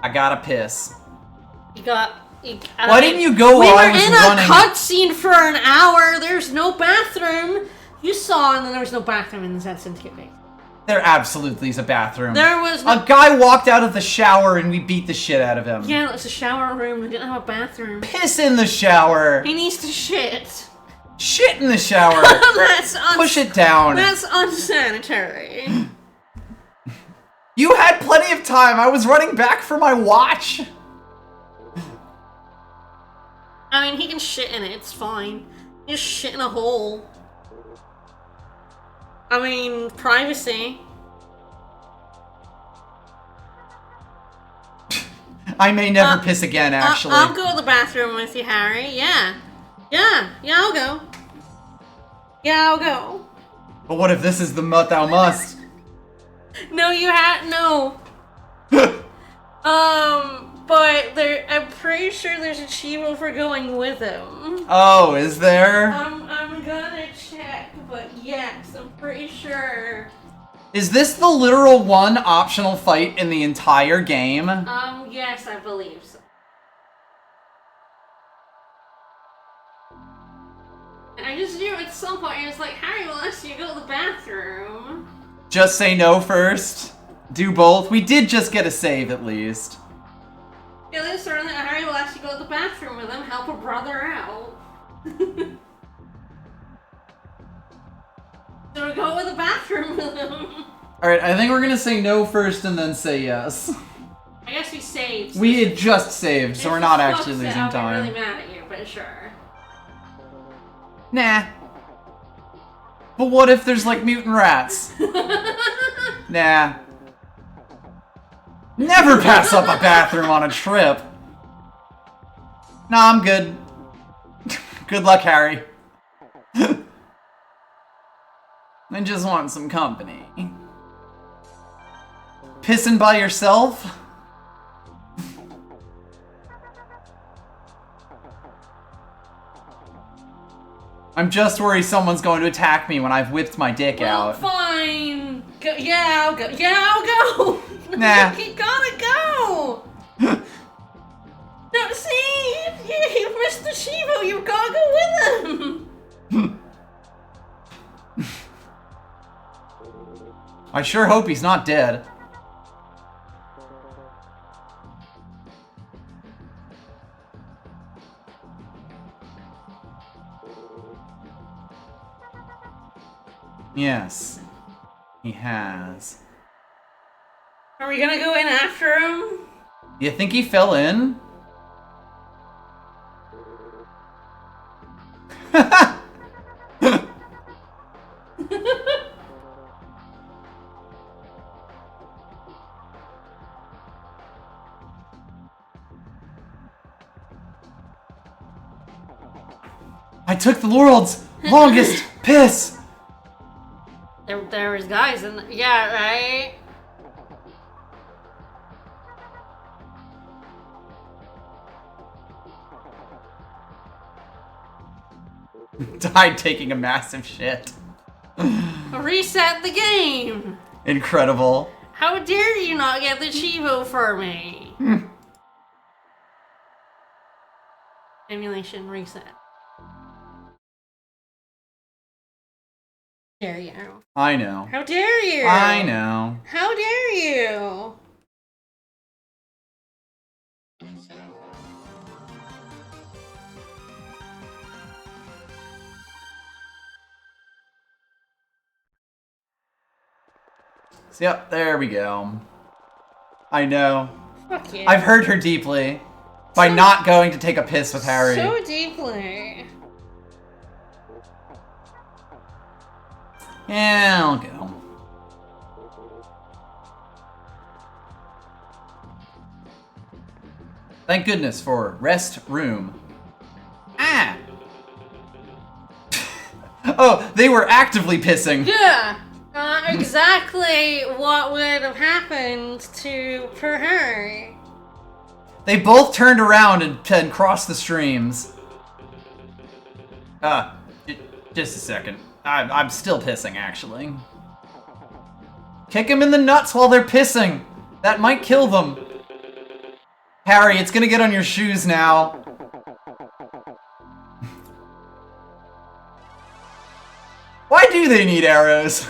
I gotta piss. Why didn't you go while I was running? We were in a cutscene for an hour. There's no bathroom. You saw, and then there was no bathroom in the Zed Syndicate base. There absolutely is a bathroom. There was no... A guy walked out of the shower and we beat the shit out of him. Yeah, it's a shower room. We didn't have a bathroom. Piss in the shower. He needs to shit. Shit in the shower. Push it down. That's unsanitary. You had plenty of time. I was running back for my watch. I mean, he can shit in it. It's fine. Just shit in a hole. I mean, privacy. I may never piss again, actually. I'll go to the bathroom with you, Harry. Yeah. Yeah, I'll go. Yeah, I'll go. But what if this is the thou must? No, no. But I'm pretty sure there's a Chivo for going with him. Oh, is there? I'm gonna check, but yes, I'm pretty sure. Is this the literal one optional fight in the entire game? Yes, I believe so. I just knew at some point it was like, Harry will ask you to go to the bathroom. Just say no first. Do both. We did just get a save at least. Yeah, there's certainly Harry will ask you to go to the bathroom with him, help a brother out. So we go to the bathroom with him. Alright, I think we're gonna say no first and then say yes. I guess we saved. So we had just saved, so we're not actually losing time. I'm really mad at you, but sure. Nah. But what if there's like mutant rats? Nah. Never pass up a bathroom on a trip. Nah, I'm good. Good luck, Harry. I just want some company. Pissing by yourself? I'm just worried someone's going to attack me when I've whipped my dick out. Fine. Yeah, I'll go. Yeah, I'll go. Nah. You gotta go. No, see? You missed the Chivo. You gotta go with him. I sure hope he's not dead. Yes, he has. Are we gonna go in after him? You think he fell in? I took the world's longest piss! There was guys in the, yeah, right? Died taking a massive shit. Reset the game! Incredible. How dare you not get the Chivo for me? Emulation reset. Dare you? I know. How dare you? I know. How dare you? toilets. Yep, there we go. I know. Fuck you. I've hurt her deeply by not going to take a piss with Harry. So deeply. Yeah, I'll go. Thank goodness for rest room. Ah! Oh, they were actively pissing. Yeah. Exactly what would have happened for Harry. They both turned around and crossed the streams. Just a second. I'm still pissing, actually. Kick them in the nuts while they're pissing. That might kill them. Harry, it's gonna get on your shoes now. Why do they need arrows?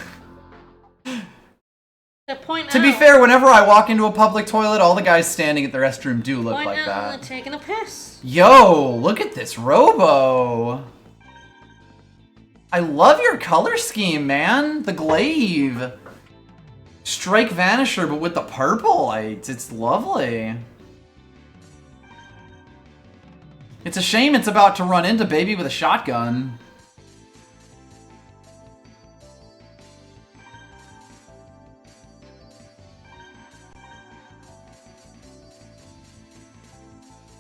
To be fair, whenever I walk into a public toilet, all the guys standing at the restroom do look like that. Point out taking a piss. Yo, look at this Robo. I love your color scheme, man. The glaive. Strike Vanisher, but with the purple. It's lovely. It's a shame it's about to run into Baby with a shotgun.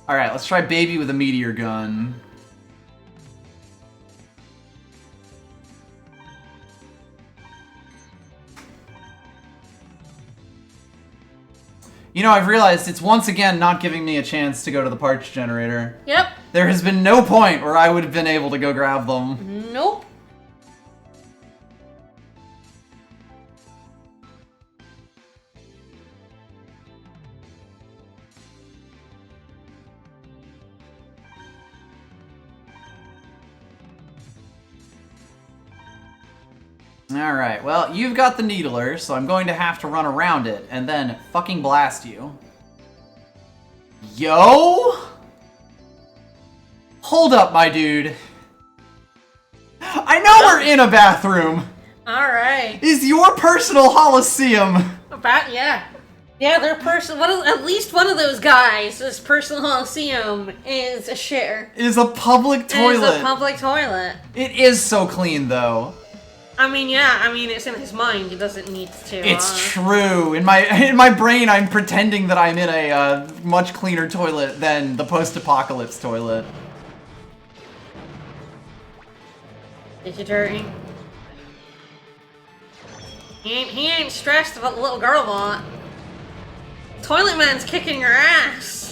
Alright, let's try Baby with a meteor gun. You know, I've realized it's once again not giving me a chance to go to the parts generator. Yep. There has been no point where I would have been able to go grab them. Nope. Alright, well, you've got the needler, so I'm going to have to run around it and then fucking blast you. Yo? Hold up, my dude. I know we're in a bathroom. Alright. Is your personal Holosseum. Yeah. Yeah, their at least one of those guys, his personal Holosseum, is a shitter. Is a public toilet. Is a public toilet. It is so clean, though. I mean, yeah, it's in his mind. He doesn't need to. It's true. In my brain, I'm pretending that I'm in a much cleaner toilet than the post-apocalypse toilet. Is you dirty? He ain't stressed about the little girl bot. Toilet man's kicking your ass.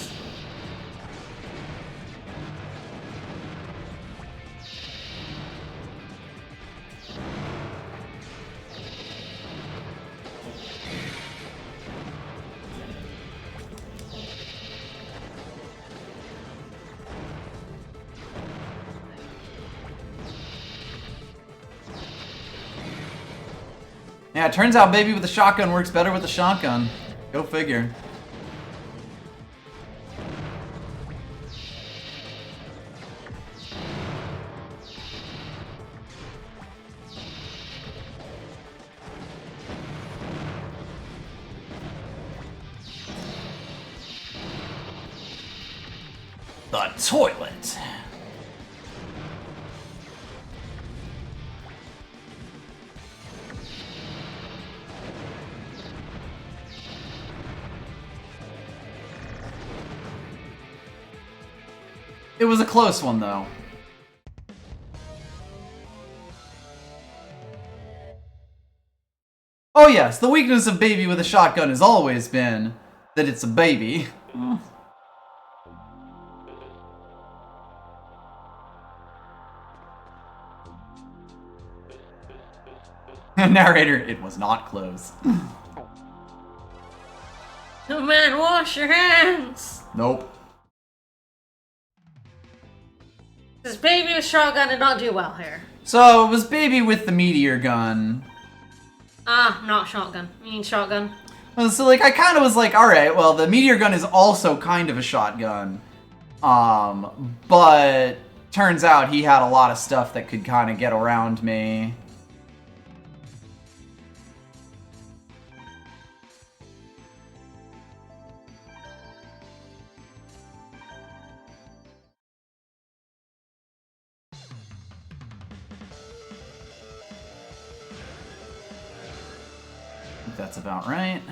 Yeah, it turns out Baby with a shotgun works better with a shotgun. Go figure. The toilet. It was a close one, though. Oh yes, the weakness of Baby with a shotgun has always been that it's a baby. Narrator, it was not close. Oh man, wash your hands! Nope. This Baby with shotgun did not do well here. So, it was Baby with the meteor gun. Ah, not shotgun. You mean shotgun? Well, so, like, I kind of was like, alright, well, the meteor gun is also kind of a shotgun. But turns out he had a lot of stuff that could kind of get around me. that's about right.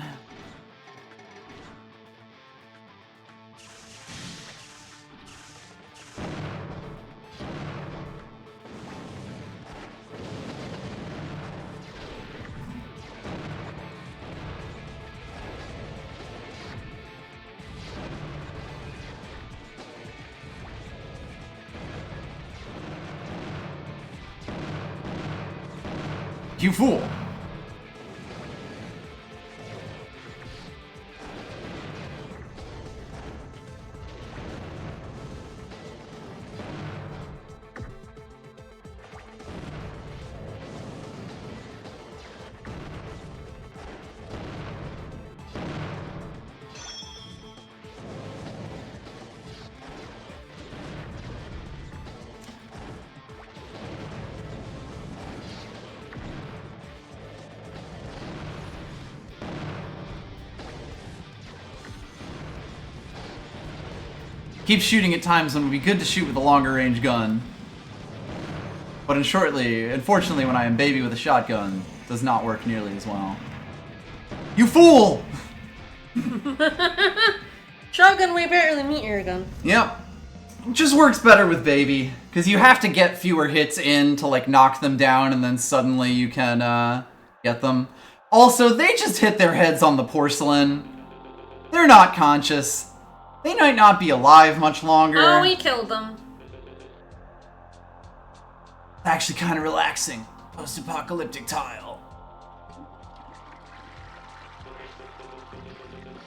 You fool! Keep shooting at times when it would be good to shoot with a longer range gun. But unfortunately, when I am baby with a shotgun, it does not work nearly as well. You fool! Shotgun way better than meat air gun. Yep. It just works better with baby. Because you have to get fewer hits in to like knock them down and then suddenly you can get them. Also, they just hit their heads on the porcelain. They're not conscious. They might not be alive much longer. Oh, we killed them. Actually kind of relaxing. Post-apocalyptic tile.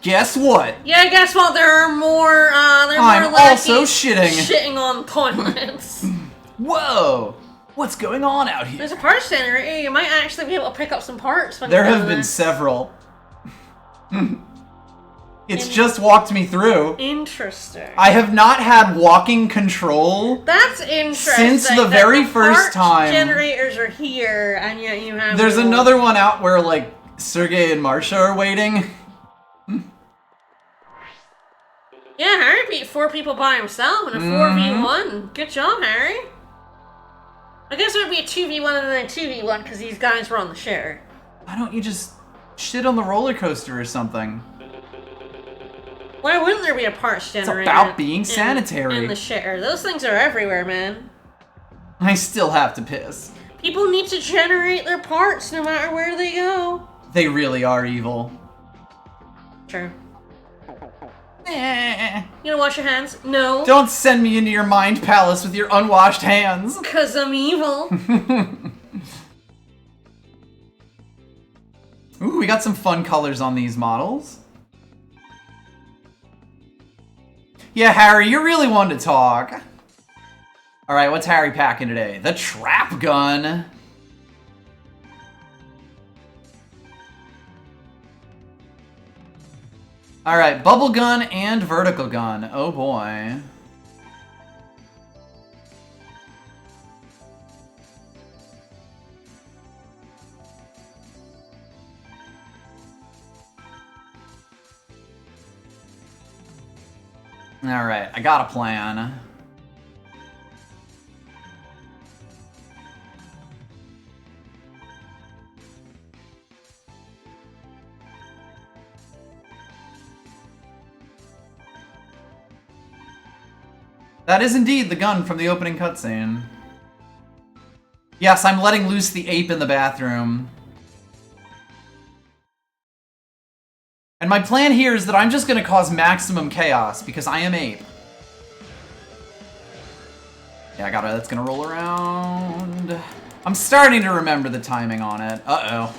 Guess what? Yeah, guess what? There are more, I'm also shitting on toilets. Whoa! What's going on out here? There's a parts generator. You might actually be able to pick up some parts. When There you go have been there. several. It's just walked me through. Interesting. I have not had walking control. That's interesting. Since the very first time. Generators are here, and yet you have. There's another one out where like Sergey and Marsha are waiting. Yeah, Harry beat 4 people by himself in a 4v1. Good job, Harry. I guess it would be a 2v1 and then a 2v1 because these guys were on the share. Why don't you just shit on the roller coaster or something? Why wouldn't there be a parts generator? It's about being sanitary. In the share. Those things are everywhere, man. I still have to piss. People need to generate their parts no matter where they go. They really are evil. True. Eh. You gonna wash your hands? No. Don't send me into your mind palace with your unwashed hands. Because I'm evil. Ooh, we got some fun colors on these models. Yeah, Harry, you're really one to talk. Alright, what's Harry packing today? The trap gun. Alright, bubble gun and vertical gun. Oh boy. Alright, I got a plan. That is indeed the gun from the opening cutscene. Yes, I'm letting loose the ape in the bathroom. And my plan here is that I'm just gonna cause maximum chaos, because I am ape. Yeah, that's gonna roll around. I'm starting to remember the timing on it. Uh-oh.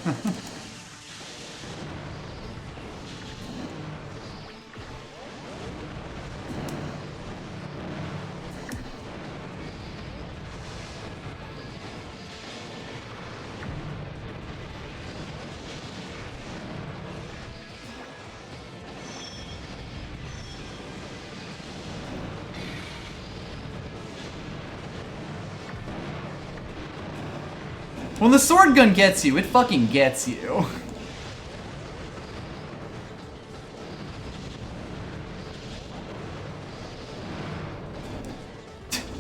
When the sword gun gets you, it fucking gets you.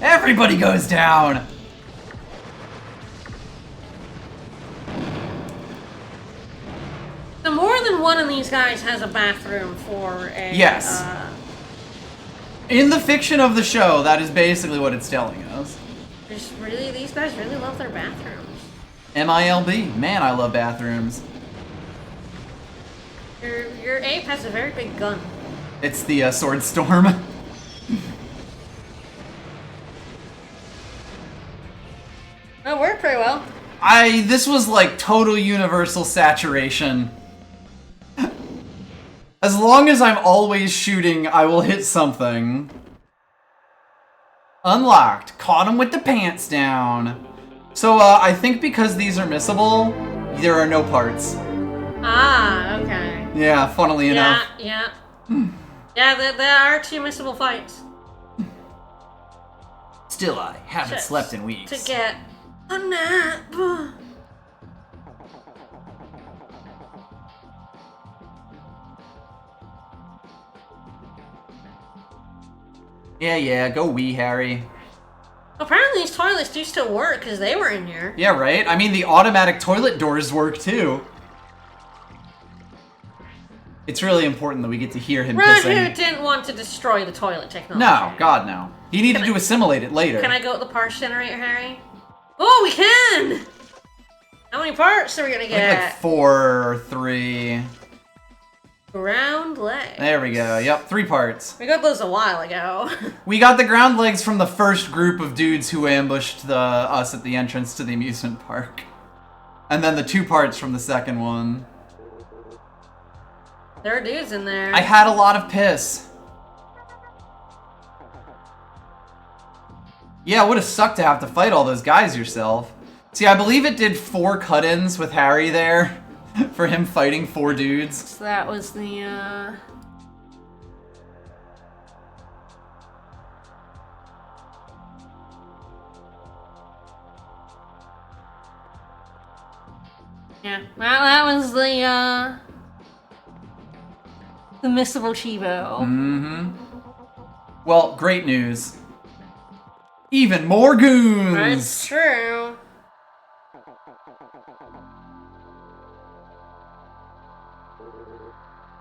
Everybody goes down! The more one of these guys has a bathroom for a... Yes. In the fiction of the show, that is basically what it's telling us. These guys really love their bathrooms. MILB. Man, I love bathrooms. Your ape has a very big gun. It's the Sword Storm. It worked pretty well. This was like total universal saturation. As long as I'm always shooting, I will hit something. Unlocked. Caught him with the pants down. So, I think because these are missable, there are no parts. Ah, okay. Yeah, funnily enough. Yeah. Yeah, there are 2 missable fights. Still, I haven't slept in weeks. To get a nap. Yeah, go wee, Harry. Apparently these toilets do still work, because they were in here. Yeah, right? I mean, the automatic toilet doors work, too. It's really important that we get to hear him pissing. Rahu didn't want to destroy the toilet technology. No, God, no. He needed to assimilate it later. Can I go with the parts generator, Harry? Oh, we can! How many parts are we gonna get? Like 4 or 3. Ground legs. There we go. Yep, 3 parts. We got those a while ago. We got the ground legs from the first group of dudes who ambushed us at the entrance to the amusement park. And then the 2 parts from the second one. There are dudes in there. I had a lot of piss. Yeah, it would have sucked to have to fight all those guys yourself. See, I believe it did 4 cut-ins with Harry there for him fighting 4 dudes. So that was the, Yeah, well, that was the missable Chivo. Mm-hmm. Well, great news. Even more goons! That's true.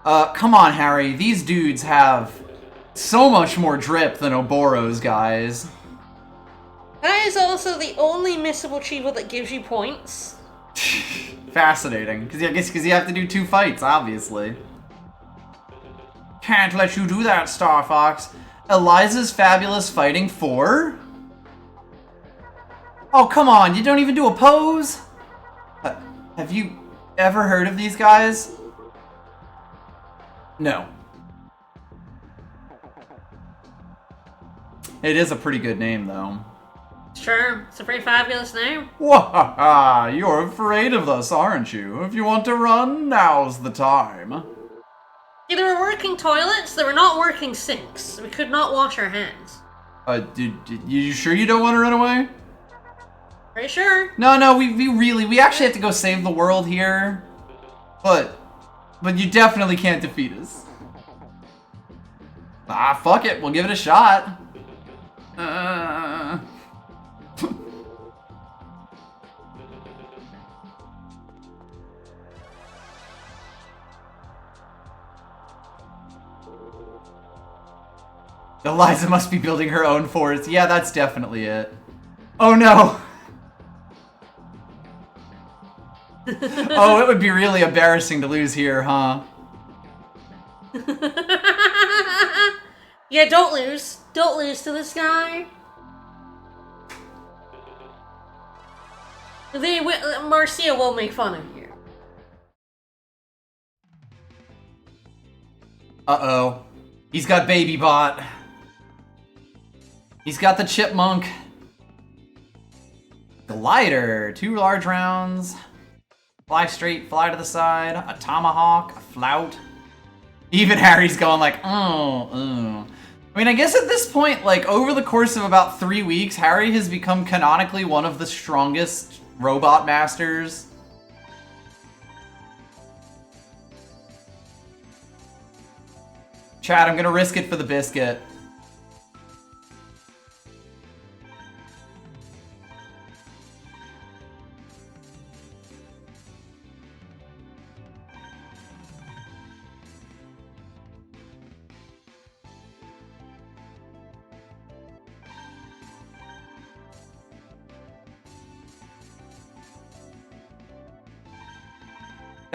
Come on, Harry. These dudes have so much more drip than Oboro's guys. That is also the only missable Chivo that gives you points. Fascinating. Because you have to do 2 fights, obviously. Can't let you do that, Star Fox. Eliza's fabulous fighting 4? Oh, come on. You don't even do a pose? Have you ever heard of these guys? No. It is a pretty good name, though. Sure, it's a pretty fabulous name. Wahaha! You're afraid of us, aren't you? If you want to run, now's the time. Yeah, there were working toilets, there were not working sinks. We could not wash our hands. You sure you don't want to run away? Pretty sure. No, we actually have to go save the world here. But you definitely can't defeat us. Ah, fuck it, we'll give it a shot. Eliza must be building her own forts. Yeah, that's definitely it. Oh no! Oh, it would be really embarrassing to lose here, huh? Yeah, don't lose. Don't lose to this guy. Marcia will make fun of you. Uh-oh. He's got Baby Bot. He's got the Chipmunk. Glider. 2 large rounds. Fly straight, fly to the side. A tomahawk, a flout. Even Harry's going like, oh. I mean, I guess at this point, like, over the course of about 3 weeks, Harry has become canonically one of the strongest robot masters. Chad, I'm gonna risk it for the biscuit.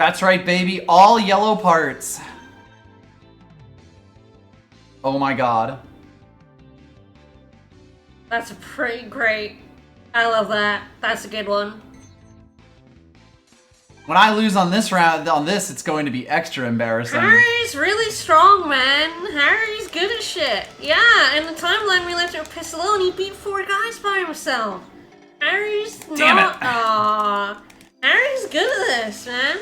That's right, baby. All yellow parts. Oh my god. That's pretty great. I love that. That's a good one. When I lose on this round, it's going to be extra embarrassing. Harry's really strong, man. Harry's good at shit. Yeah, in the timeline we left him pissed alone, he beat 4 guys by himself. Harry's Damn not. it. Aww. Harry's good at this, man.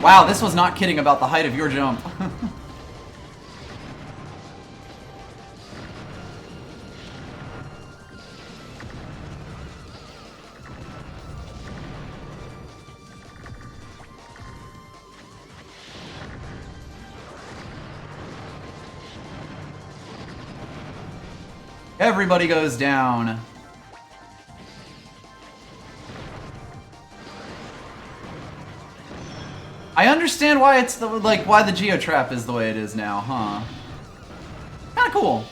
Wow, this was not kidding about the height of your jump. Everybody goes down. I understand why it's why the geotrap is the way it is now, huh? Kinda cool.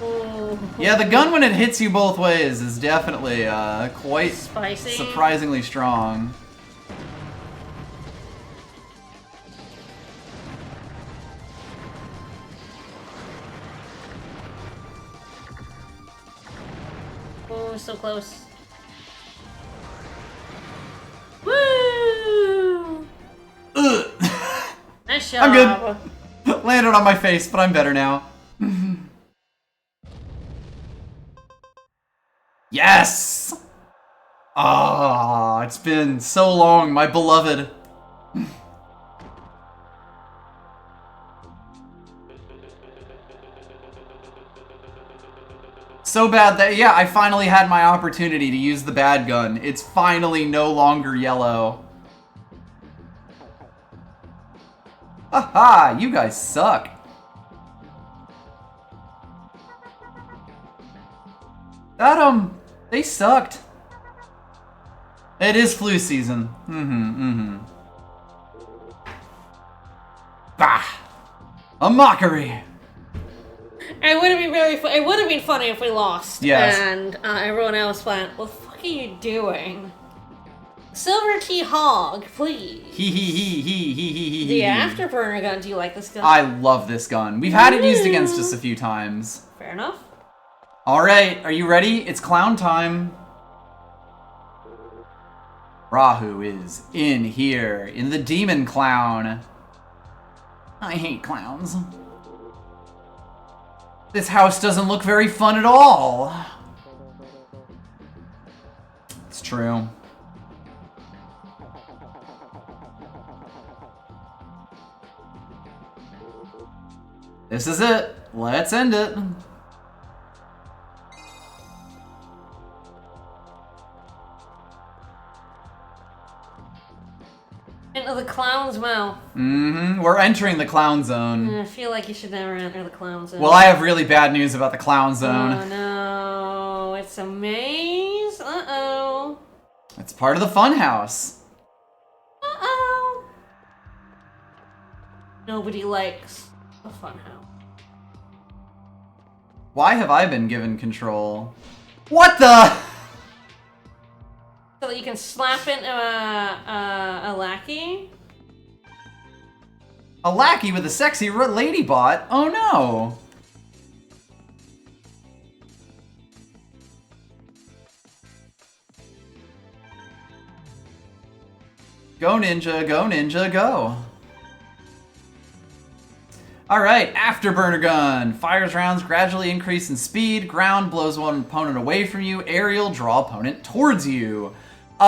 Ooh. Yeah, the gun when it hits you both ways is definitely quite Spicy. surprisingly strong. Oh, so close. Woo! Ugh. Nice job. I'm good. Landed on my face, but I'm better now. Yes! Ah, it's been so long, my beloved. So bad that, yeah, I finally had my opportunity to use the bad gun. It's finally no longer yellow. Haha, you guys suck. They sucked. It is flu season. Bah! A mockery! It would have been it would have been funny if we lost. Yes. And everyone else went, "What the fuck are you doing?" Silver Key Hog, please. The Afterburner gun. Do you like this gun? I love this gun. We've had it used against us a few times. Fair enough. Alright, are you ready? It's clown time. Rahu is in here, in the demon clown. I hate clowns. This house doesn't look very fun at all. It's true. This is it. Let's end it. Into the clown's mouth. We're entering the clown zone. I feel like you should never enter the clown zone. Well, I have really bad news about the clown zone. Oh no, it's a maze. Uh-oh. It's part of the fun house. Uh-oh. Nobody likes a fun house. Why have I been given control? What the? So that you can slap into a lackey? A lackey with a sexy lady bot? Oh no! Go ninja, go ninja, go! Alright, Afterburner gun. Fires rounds gradually increase in speed. Ground blows one opponent away from you. Aerial draw opponent towards you.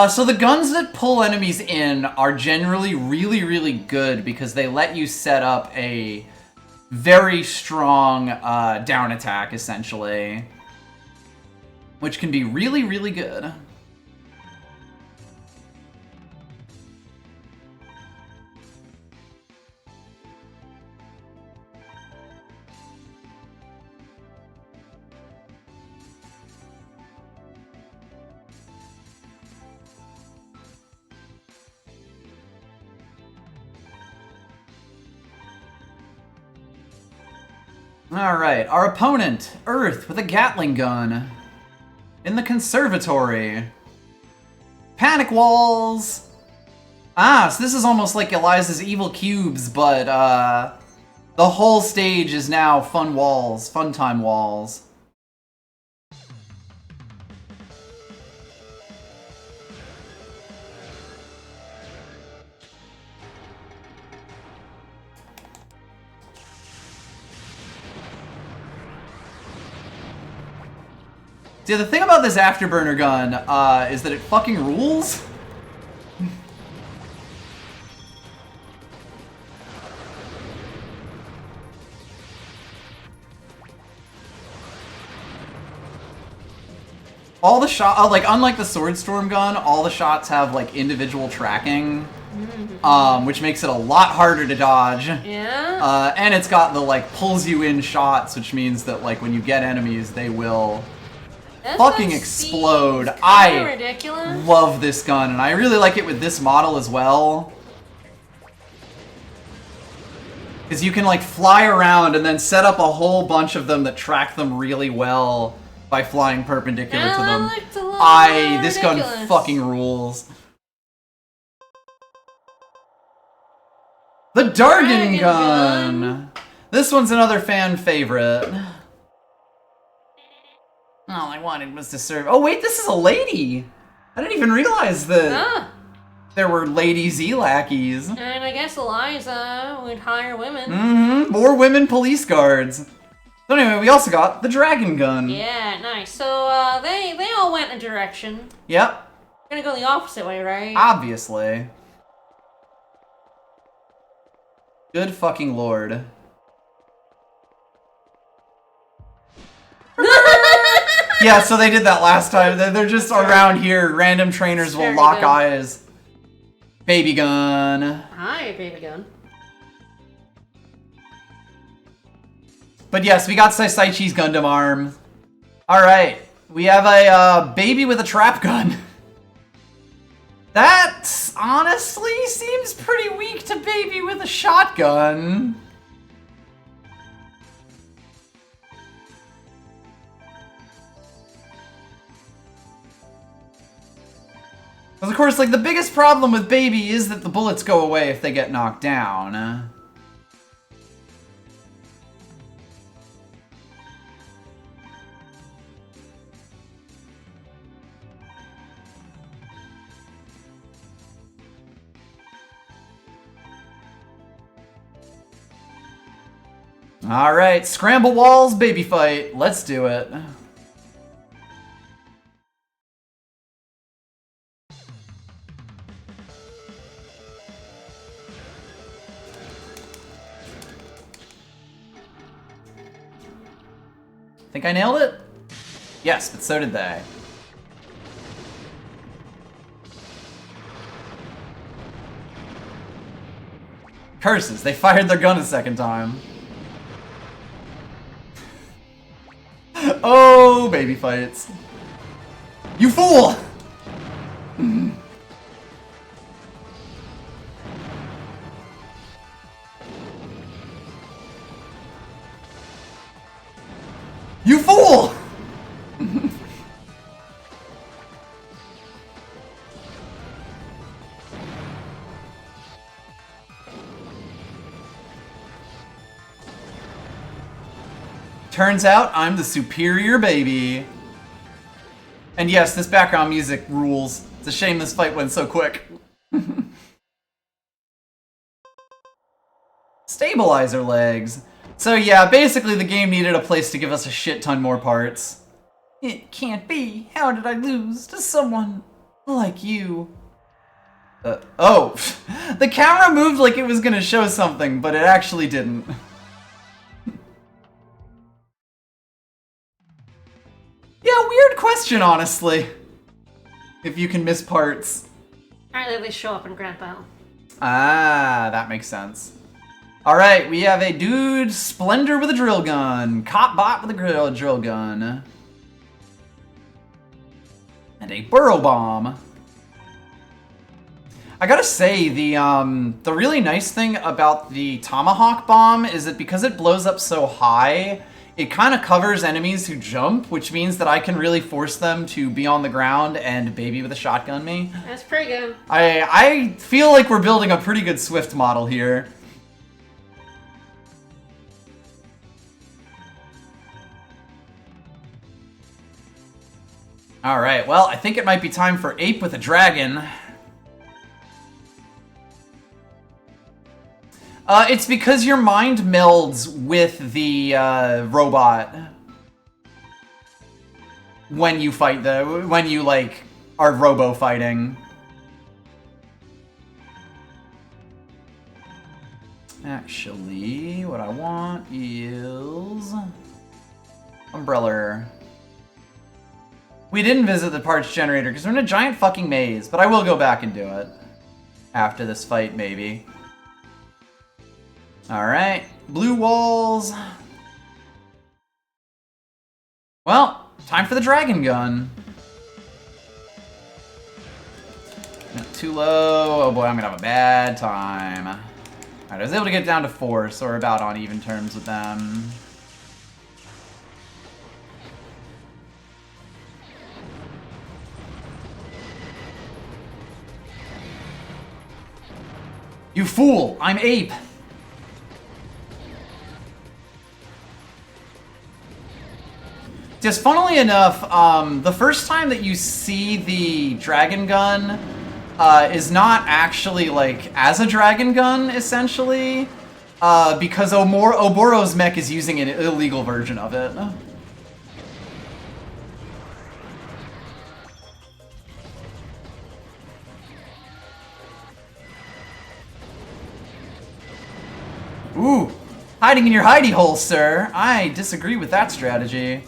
So the guns that pull enemies in are generally really, really good because they let you set up a very strong down attack, essentially. Which can be really, really good. Alright, our opponent, Earth, with a Gatling gun. In the conservatory. Panic walls! Ah, so this is almost like Eliza's evil cubes, but, the whole stage is now fun walls, fun time walls. See, the thing about this afterburner gun is that it fucking rules. All the shot, like unlike the Sword Storm gun, all the shots have like individual tracking, which makes it a lot harder to dodge. Yeah. And it's got the like pulls you in shots, which means that like when you get enemies, they will fucking explode. I ridiculous. love this gun, and I really like it with this model as well. Because you can like fly around and then set up a whole bunch of them that track them really well by flying perpendicular to them. This gun fucking rules. The Dargan gun! This one's another fan favorite. All I wanted was to serve. Oh wait, this is a lady! I didn't even realize that there were lady Z-lackeys. And I guess Eliza would hire women. Mm-hmm, more women police guards. So anyway, we also got the Dragon gun. Yeah, nice. So they all went a direction. Yep. We're gonna go the opposite way, right? Obviously. Good fucking lord. Yeah, so they did that last time. They're just around here. Random trainers will lock eyes. Baby gun. Hi, baby gun. But yes, we got Saisaichi's Gundam arm. Alright, we have a baby with a trap gun. That honestly seems pretty weak to baby with a shotgun. Because of course, like, the biggest problem with baby is that the bullets go away if they get knocked down. Alright, scramble walls, baby fight. Let's do it. Think I nailed it? Yes, but so did they. Curses, they fired their gun a second time. Oh, baby fights. You fool! You fool! Turns out I'm the superior baby. And yes, this background music rules. It's a shame this fight went so quick. Stabilizer legs. So yeah, basically the game needed a place to give us a shit ton more parts. It can't be. How did I lose to someone like you? Oh, the camera moved like it was gonna show something, but it actually didn't. Yeah, weird question, honestly. If you can miss parts. Apparently they show up in Grand Battle. Ah, that makes sense. Alright, we have a dude, Splendor with a drill gun, Copbot with a drill gun, and a burrow bomb. I gotta say, the really nice thing about the Tomahawk Bomb is that because it blows up so high, it kind of covers enemies who jump, which means that I can really force them to be on the ground and baby with a shotgun me. That's pretty good. I feel like we're building a pretty good Swift model here. Alright, well, I think it might be time for Ape with a Dragon. It's because your mind melds with the robot when you fight when you like are Robo fighting. Actually, what I want is Umbrella. We didn't visit the parts generator because we're in a giant fucking maze, but I will go back and do it after this fight, maybe. Alright, blue walls. Well, time for the dragon gun. Not too low. Oh boy, I'm gonna have a bad time. Alright, I was able to get down to 4, so we're about on even terms with them. You fool! I'm Ape! Just funnily enough, the first time that you see the dragon gun is not actually like as a dragon gun, essentially, because Oboro's mech is using an illegal version of it. Ooh, hiding in your hidey hole, sir. I disagree with that strategy.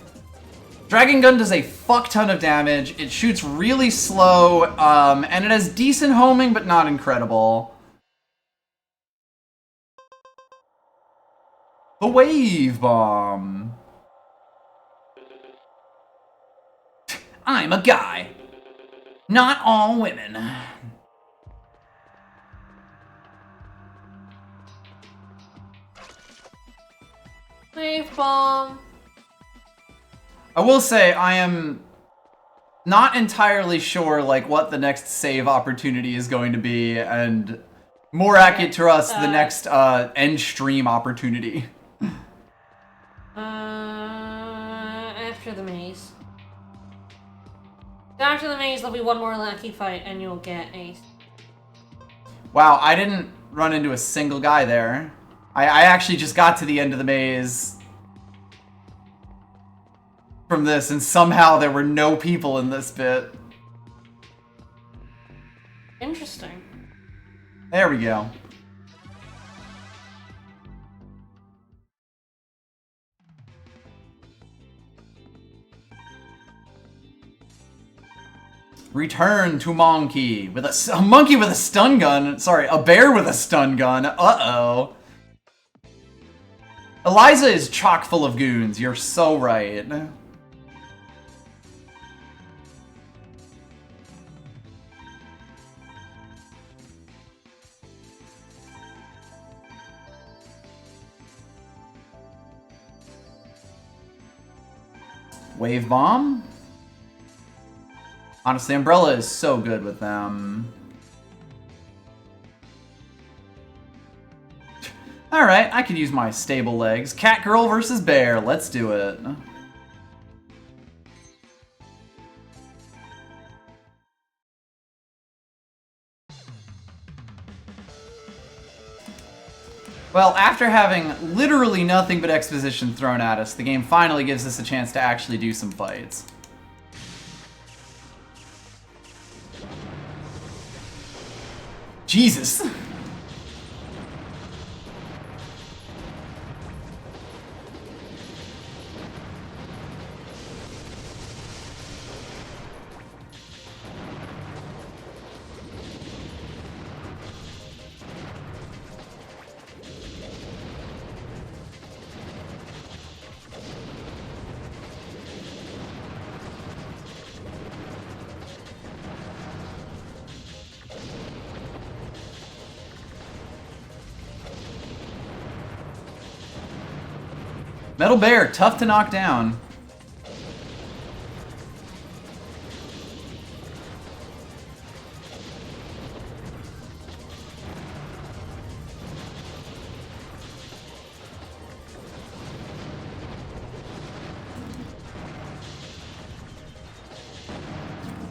Dragon Gun does a fuck ton of damage, it shoots really slow, and it has decent homing, but not incredible. The Wave Bomb. I'm a guy. Not all women. Wave bomb. I will say, I am not entirely sure like what the next save opportunity is going to be, and more accurate to us, the next end stream opportunity. After the maze. After the maze, there'll be one more lucky fight, and you'll get Ace. Wow, I didn't run into a single guy there. I actually just got to the end of the maze from this, and somehow there were no people in this bit. Interesting. There we go. Return to Monkey with a monkey with a stun gun. Sorry, a bear with a stun gun. Uh-oh. Eliza is chock full of goons. You're so right. Wave Bomb? Honestly, Umbrella is so good with them. Alright, I could use my stable legs. Cat Girl versus Bear. Let's do it. Well, after having literally nothing but exposition thrown at us, the game finally gives us a chance to actually do some fights. Jesus! Metal Bear, tough to knock down.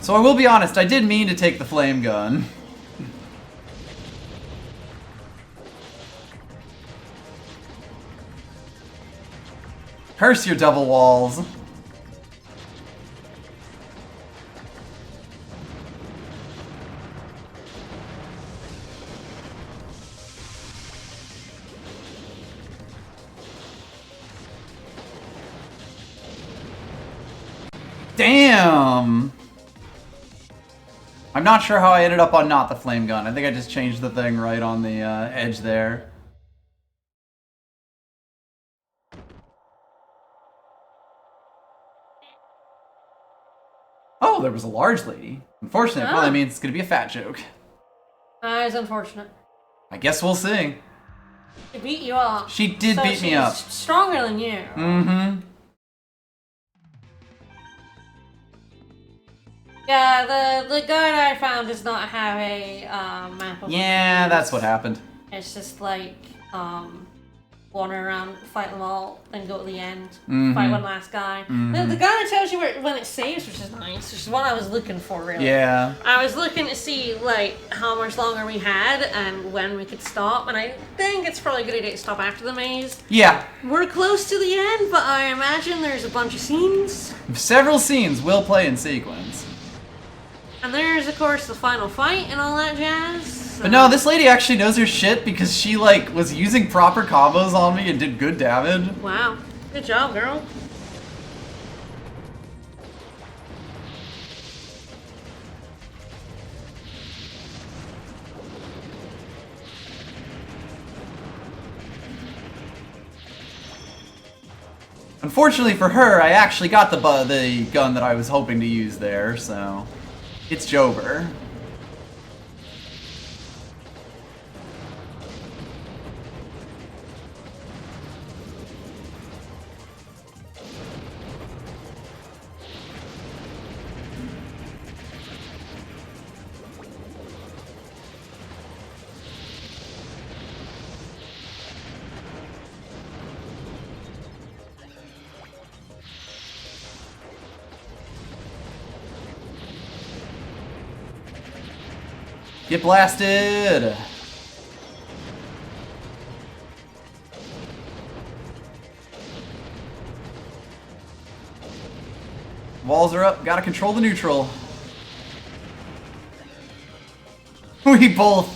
So I will be honest, I did mean to take the flame gun. Curse your double walls. Damn! I'm not sure how I ended up on not the flame gun. I think I just changed the thing right on the edge there. Oh, there was a large lady. Unfortunately, it probably means it's gonna be a fat joke. That is unfortunate. I guess we'll see. She beat you up. She did beat me up. She's stronger than you. Mm-hmm. Yeah, the guide I found does not have a map of Yeah, that's what happened. It's just like wander around, fight them all, then go to the end, fight one last guy. The guy that tells you when it saves, which is nice, which is what I was looking for, really. Yeah. I was looking to see like how much longer we had and when we could stop, and I think it's probably a good idea to stop after the maze. Yeah. We're close to the end, but I imagine there's a bunch of scenes. Several scenes will play in sequence. And there's, of course, the final fight and all that jazz. But no, this lady actually knows her shit because she, like, was using proper combos on me and did good damage. Wow. Good job, girl. Unfortunately for her, I actually got the gun that I was hoping to use there, so it's Jover. Get blasted! Walls are up, gotta control the neutral. We both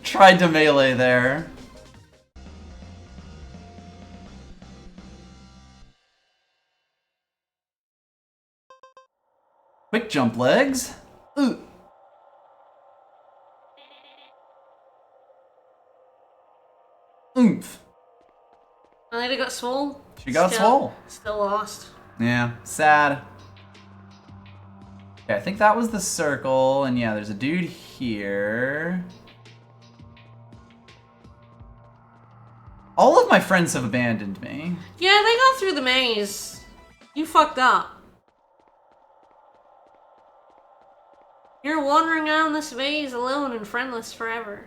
tried to melee there. Quick jump legs. Ooh. Oomph. I lady got swole. She got swole. Still lost. Yeah, sad. Okay, I think that was the circle, and yeah, there's a dude here. All of my friends have abandoned me. Yeah, they got through the maze. You fucked up. You're wandering around this maze alone and friendless forever.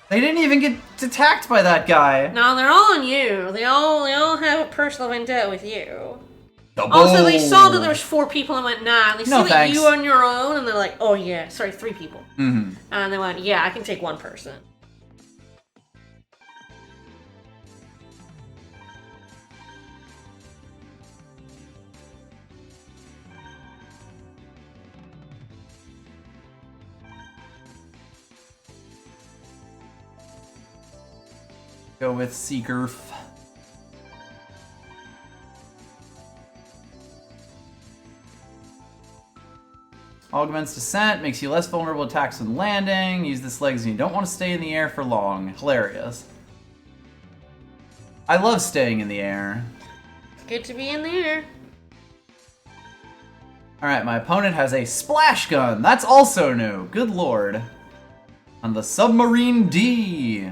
They didn't even get attacked by that guy. No, they're all on you. They all have a personal vendetta with you. Double. Also, they saw that there was 4 people and went, nah. They saw that thanks. you on your own, and they're like, oh yeah, sorry, 3 people. Mm-hmm. And they went, yeah, I can take 1 person. Go with Seeker. Augments descent, makes you less vulnerable to attacks when landing. Use this legs and you don't want to stay in the air for long. Hilarious. I love staying in the air. It's good to be in the air. Alright, my opponent has a splash gun. That's also new. Good lord. On the Submarine D.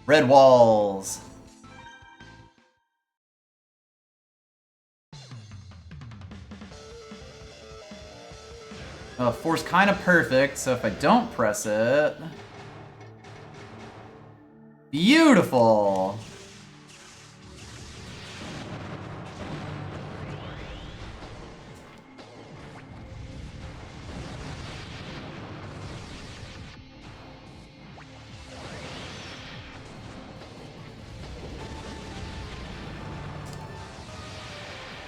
Red walls. Force kind of perfect, so if I don't press it... Beautiful!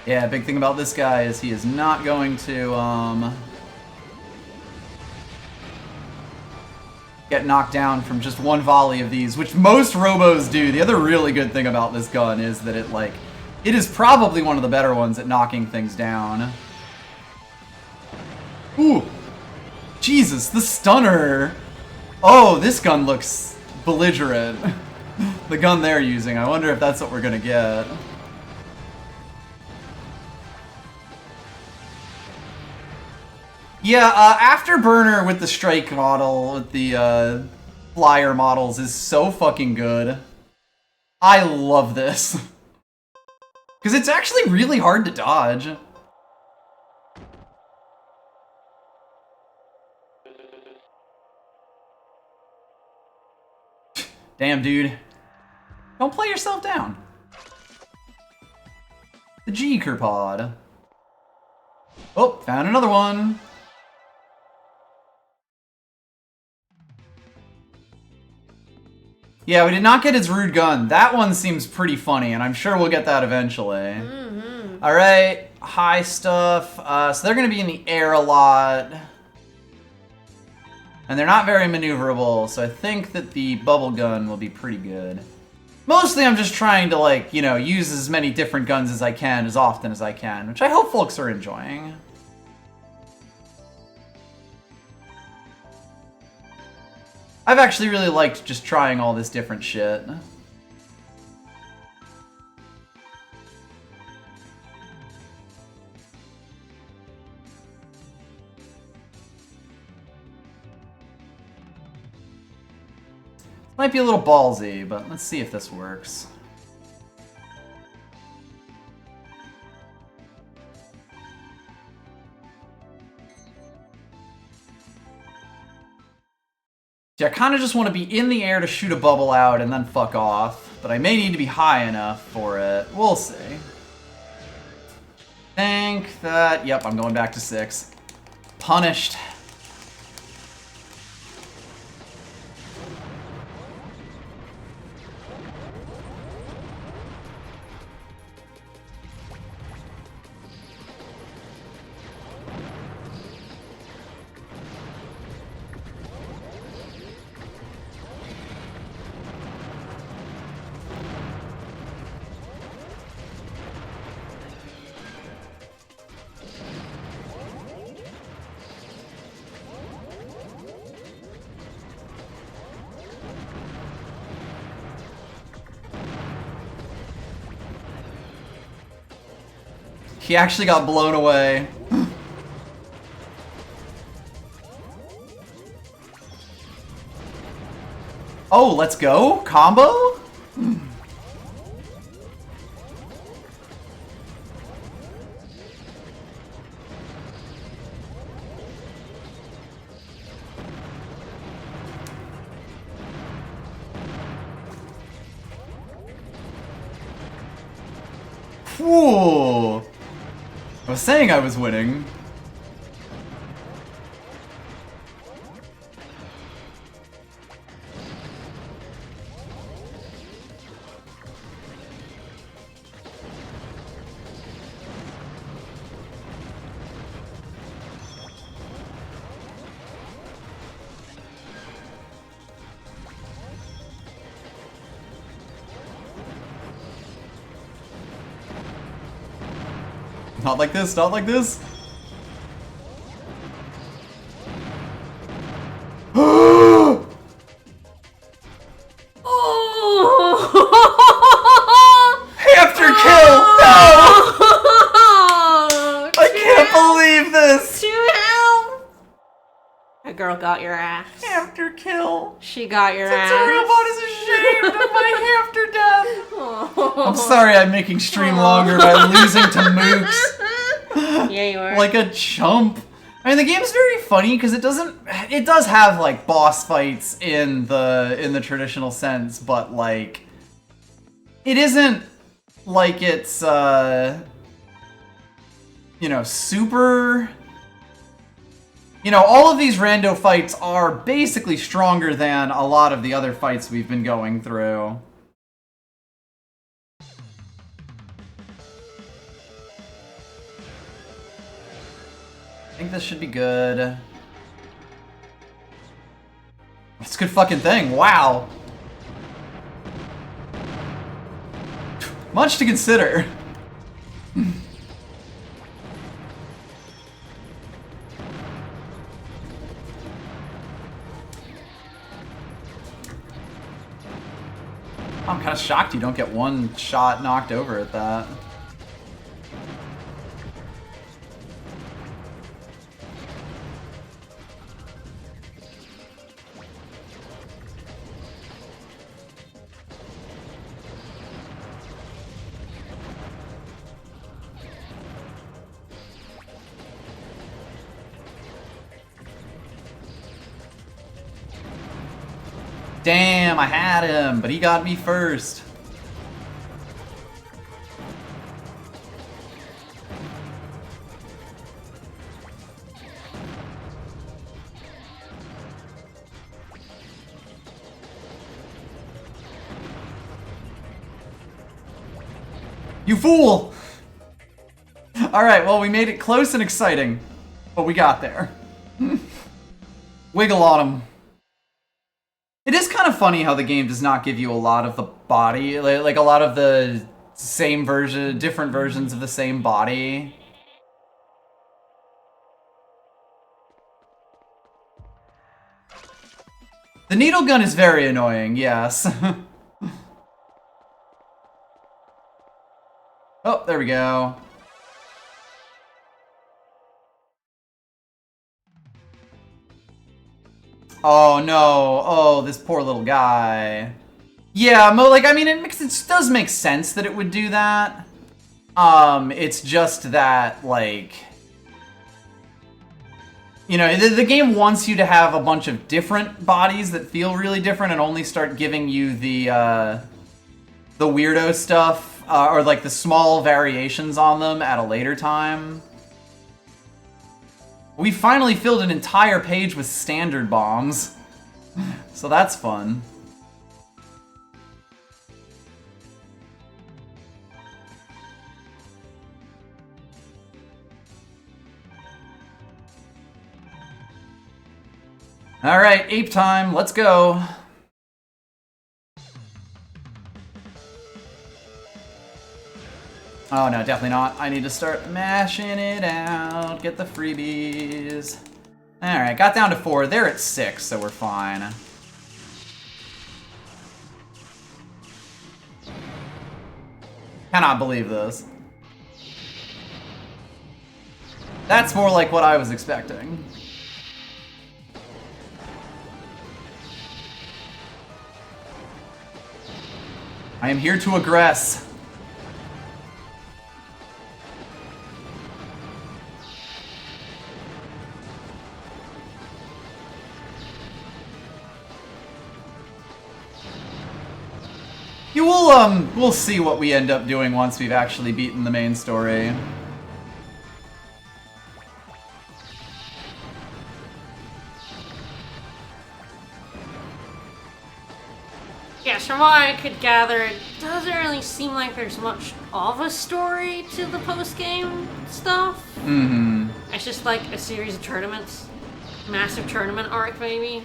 Yeah, big thing about this guy is he is not going to, get knocked down from just one volley of these, which most Robos do. The other really good thing about this gun is that it is probably one of the better ones at knocking things down. Ooh! Jesus, the stunner! Oh, this gun looks belligerent. The gun they're using, I wonder if that's what we're gonna get. Yeah, Afterburner with the Strike model, with the Flyer models, is so fucking good. I love this. Because it's actually really hard to dodge. Damn, dude. Don't play yourself down. The G-Ker pod. Oh, found another one. Yeah, we did not get his rude gun. That one seems pretty funny, and I'm sure we'll get that eventually. Mm-hmm. Alright, high stuff. So they're going to be in the air a lot. And they're not very maneuverable, so I think that the bubble gun will be pretty good. Mostly I'm just trying to, like, you know, use as many different guns as I can, as often as I can, which I hope folks are enjoying. I've actually really liked just trying all this different shit. Might be a little ballsy, but let's see if this works. See, I kind of just want to be in the air to shoot a bubble out and then fuck off, but I may need to be high enough for it. We'll see. Think that... Yep, I'm going back to 6. Punished. He actually got blown away. Oh, let's go? Combo? Whoa. I was saying I was winning. Not like this, not like this. Hamster kill! No! I can't believe this! To hell! That girl got your ass. After kill. She got your ass. Robot is ashamed of my after death. Oh. I'm sorry I'm making stream longer by losing to Mooks. Yeah, you are. Like a chump. I mean, the game's very funny because it does have like boss fights in the traditional sense, but like it isn't like it's you know, super. You know, all of these rando fights are basically stronger than a lot of the other fights we've been going through. I think this should be good. It's a good fucking thing. Wow. Much to consider. I'm kind of shocked you don't get one shot knocked over at that. Damn, I had him, but he got me first. You fool! Alright, well, we made it close and exciting, but we got there. Wiggle on him. It is kind of funny how the game does not give you a lot of the body, like a lot of the same version, different versions of the same body. The needle gun is very annoying, yes. Oh, there we go. Oh no, oh, this poor little guy. Yeah, like, I mean, it does make sense that it would do that. It's just that, like, you know, the game wants you to have a bunch of different bodies that feel really different and only start giving you the weirdo stuff, or like the small variations on them at a later time. We finally filled an entire page with standard bombs, so that's fun. All right, ape time, let's go. Oh no, definitely not. I need to start mashing it out, get the freebies. Alright, got down to 4. They're at 6, so we're fine. Cannot believe this. That's more like what I was expecting. I am here to aggress. We'll see what we end up doing once we've actually beaten the main story. Yes, from what I could gather, it doesn't really seem like there's much of a story to the post-game stuff. Mm-hmm. It's just like a series of tournaments. Massive tournament arc, maybe.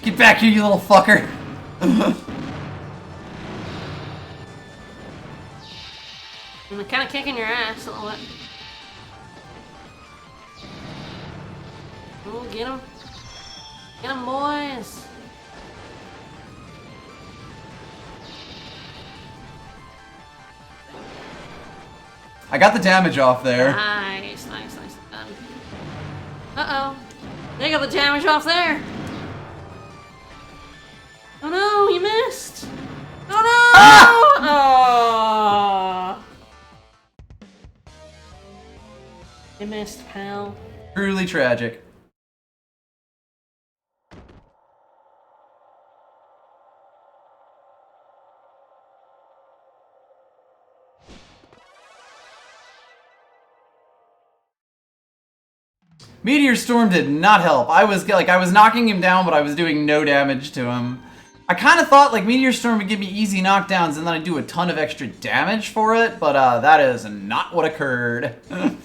Get back here, you little fucker! kind of kicking your ass a little bit. Oh, get him. Get him, boys. I got the damage off there. Nice. Uh-oh. They got the damage off there. Oh no, you missed. Oh no! Ah! Oh. You missed, pal. Truly tragic. Meteor Storm did not help. I was knocking him down, but I was doing no damage to him. I kind of thought like Meteor Storm would give me easy knockdowns and then I'd do a ton of extra damage for it, but that is not what occurred. I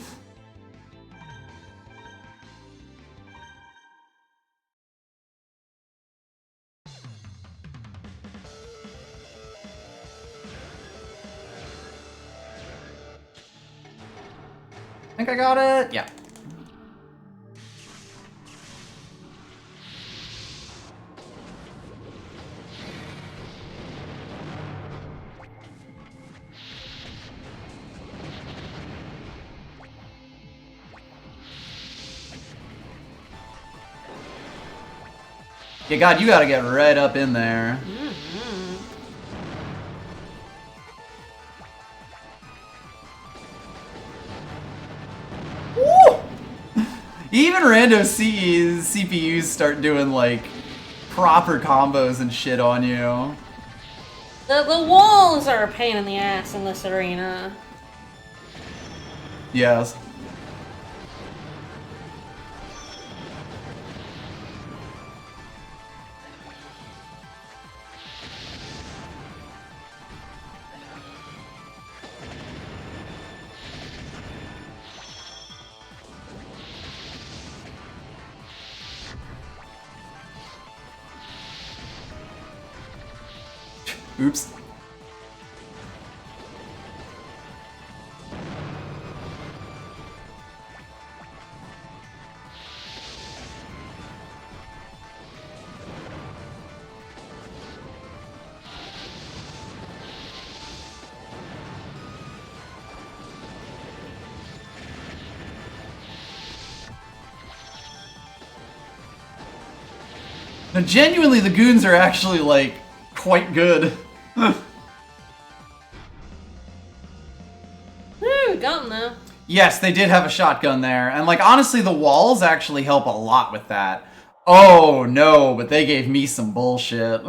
think I got it. Yeah. Yeah, God, you gotta get right up in there. Woo! Even rando CPUs start doing like proper combos and shit on you. The walls are a pain in the ass in this arena. Yes. Oops. Now, genuinely, the goons are actually, like, quite good. Woo, got him though. Yes, they did have a shotgun there. And, like, honestly, the walls actually help a lot with that. Oh, no, but they gave me some bullshit.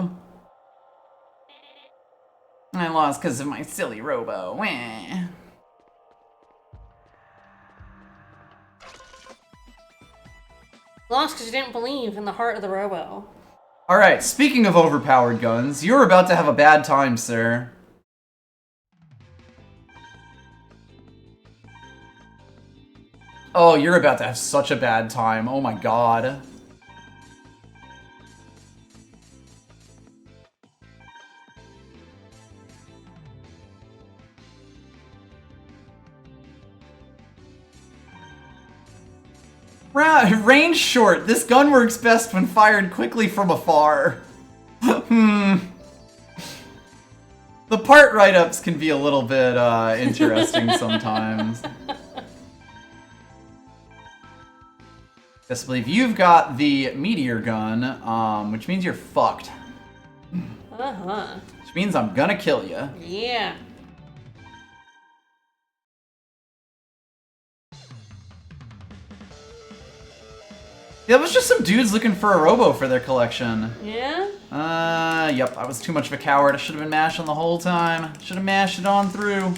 I lost because of my silly Robo. Wah. Lost because you didn't believe in the heart of the Robo. Alright, speaking of overpowered guns, you're about to have a bad time, sir. Oh, you're about to have such a bad time. Oh my god. Range short. This gun works best when fired quickly from afar. The part write-ups can be a little bit interesting sometimes. Best believe you've got the meteor gun, which means you're fucked. Uh-huh. Which means I'm gonna kill you. Yeah. Yeah, it was just some dudes looking for a Robo for their collection. Yeah? Yep, I was too much of a coward. I should have been mashing the whole time. Should have mashed it on through.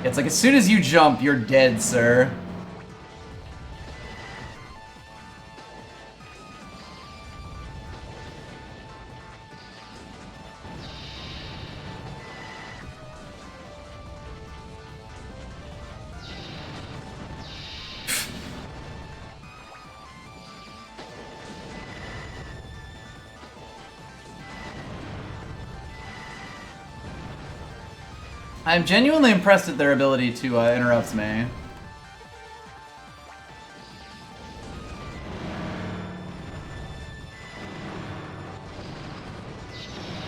It's like as soon as you jump, you're dead, sir. I'm genuinely impressed at their ability to interrupt me.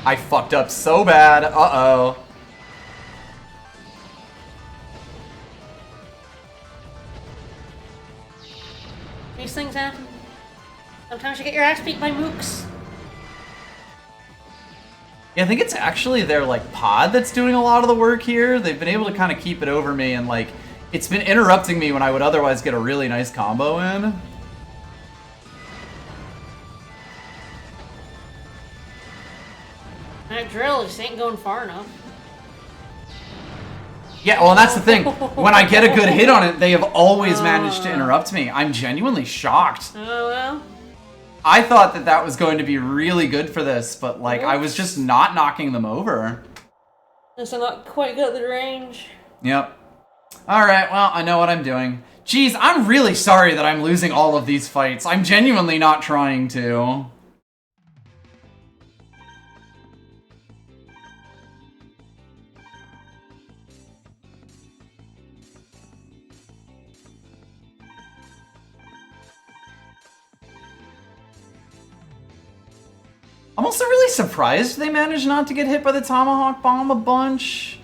I fucked up so bad. Uh-oh. These things happen. Sometimes you get your ass beat by mooks. Yeah, I think it's actually their, like, pod that's doing a lot of the work here. They've been able to kind of keep it over me, and, like, it's been interrupting me when I would otherwise get a really nice combo in. That drill just ain't going far enough. Yeah, well, and that's the thing. When I get a good hit on it, they have always managed to interrupt me. I'm genuinely shocked. Oh, well. I thought that that was going to be really good for this, but, like, I was just not knocking them over. Guess I not quite got the range. Yep. Alright, well, I know what I'm doing. Jeez, I'm really sorry that I'm losing all of these fights. I'm genuinely not trying to. I'm also really surprised they managed not to get hit by the Tomahawk Bomb a bunch.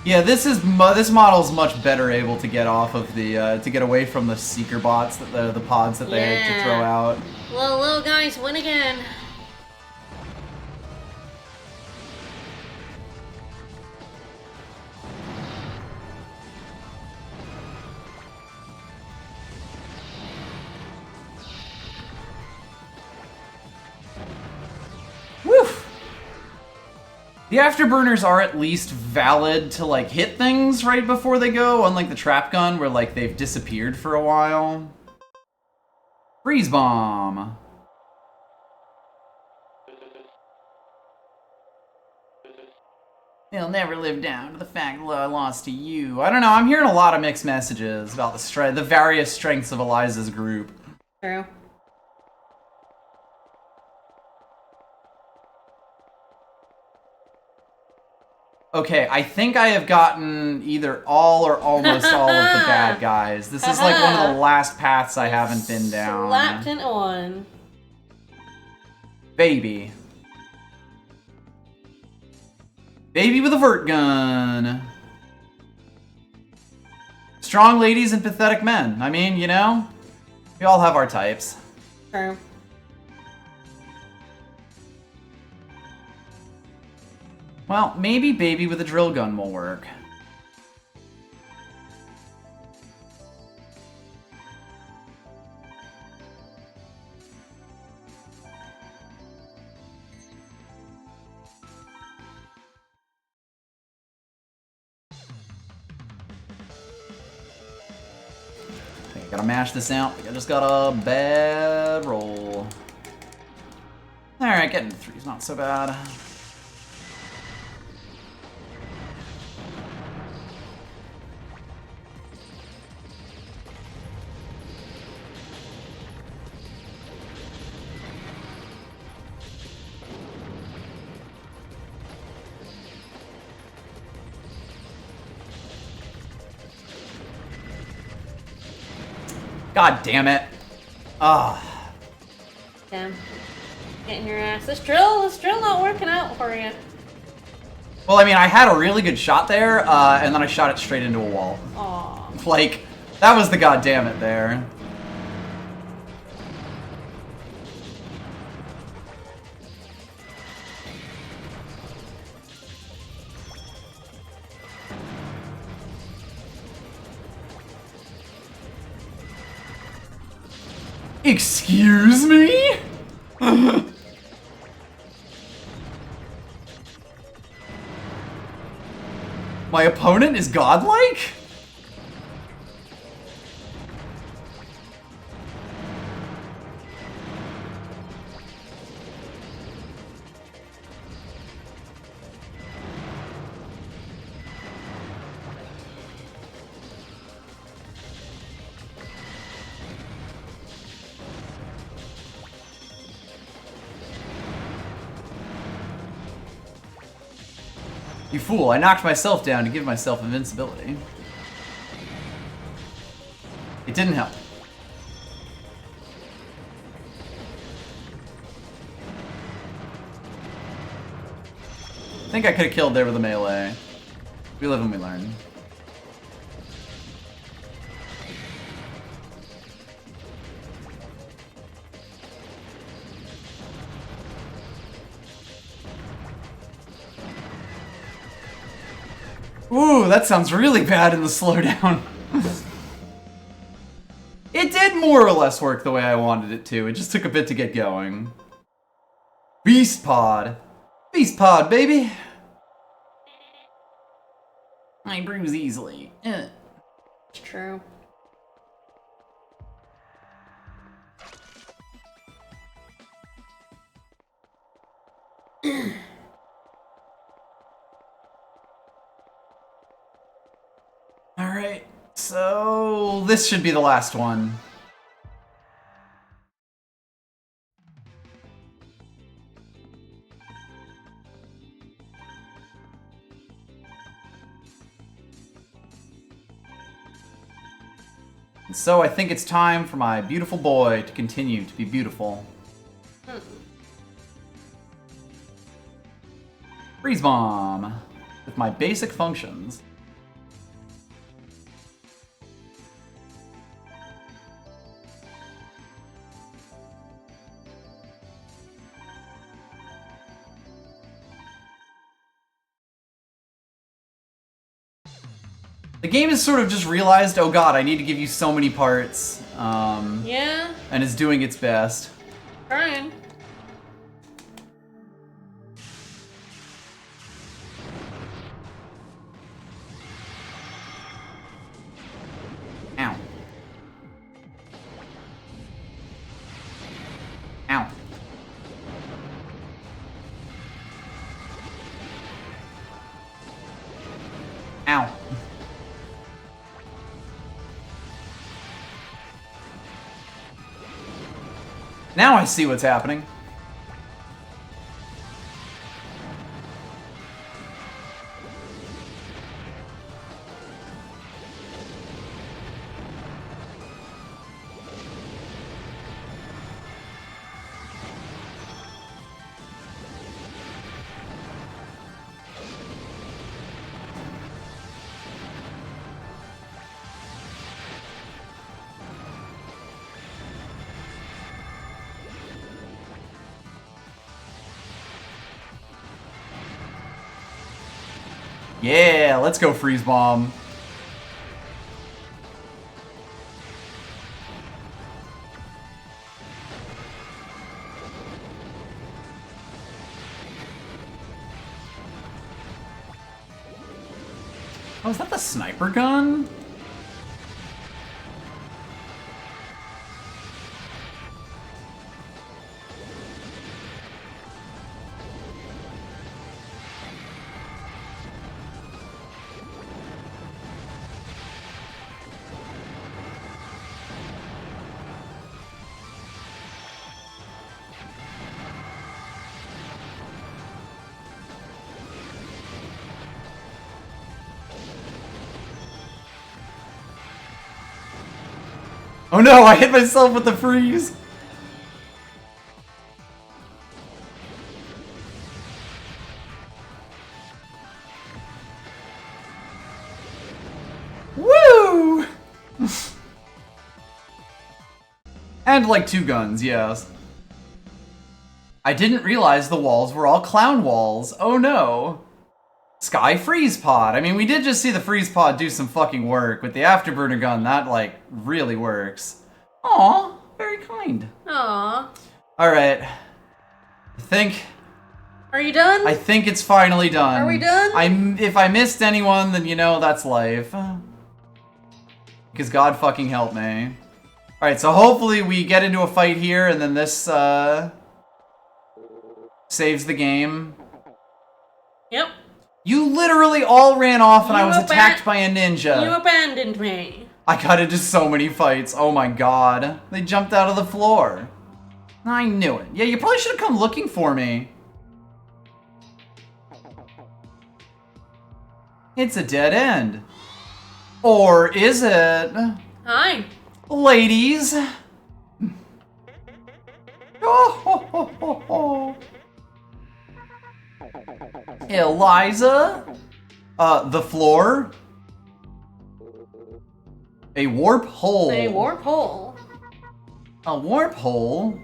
Yeah, this model's much better able to get off of the to get away from the seeker bots, that the pods that they had to throw out. Well, little guys win again. The afterburners are at least valid to, like, hit things right before they go, unlike the trap gun where, like, they've disappeared for a while. Freeze bomb. They'll never live down to the fact that I lost to you. I don't know, I'm hearing a lot of mixed messages about the various strengths of Eliza's group. True. Okay, I think I have gotten either all or almost all of the bad guys. This is like one of the last paths I haven't been down. Slapped into one. Baby. Baby with a vert gun. Strong ladies and pathetic men. I mean, you know, we all have our types. True. Well, maybe baby with a drill gun will work. Okay, gotta mash this out. I just got a bad roll. Alright, getting to 3 is not so bad. God damn it. Ah. Damn. Getting your ass. This drill not working out for you. Well, I mean, I had a really good shot there, and then I shot it straight into a wall. Aw. Like, that was the goddamn it there. Excuse me? My opponent is godlike? You fool, I knocked myself down to give myself invincibility. It didn't help. I think I could have killed there with a melee. We live and we learn. Ooh, that sounds really bad in the slowdown. It did more or less work the way I wanted it to. It just took a bit to get going. Beast Pod. Beast Pod, baby. I bruise easily. It's true. Alright, so this should be the last one. And so I think it's time for my beautiful boy to continue to be beautiful. Freeze Bomb with my basic functions. The game has sort of just realized, oh god, I need to give you so many parts. Yeah. And is doing its best. Trying. Ow. Ow. Ow. Now I see what's happening. Yeah, let's go Freeze Bomb. Oh, is that the sniper gun? Oh no, I hit myself with the freeze! Woo! And like 2 guns, yes. I didn't realize the walls were all clown walls. Oh no. Sky freeze pod. I mean, we did just see the freeze pod do some fucking work. With the afterburner gun, that like really works. Aw, very kind. Aw. Alright. Are you done? I think it's finally done. Are we done? If I missed anyone, then you know that's life. Because God fucking help me. Alright, so hopefully we get into a fight here and then this saves the game. Yep. You literally all ran off and I was attacked by a ninja. You abandoned me. I got into so many fights. Oh my god. They jumped out of the floor. I knew it. Yeah, you probably should have come looking for me. It's a dead end. Or is it? Hi. Ladies. Oh, ho, ho, ho, ho. Eliza? The floor? A warp hole. A warp hole. A warp hole?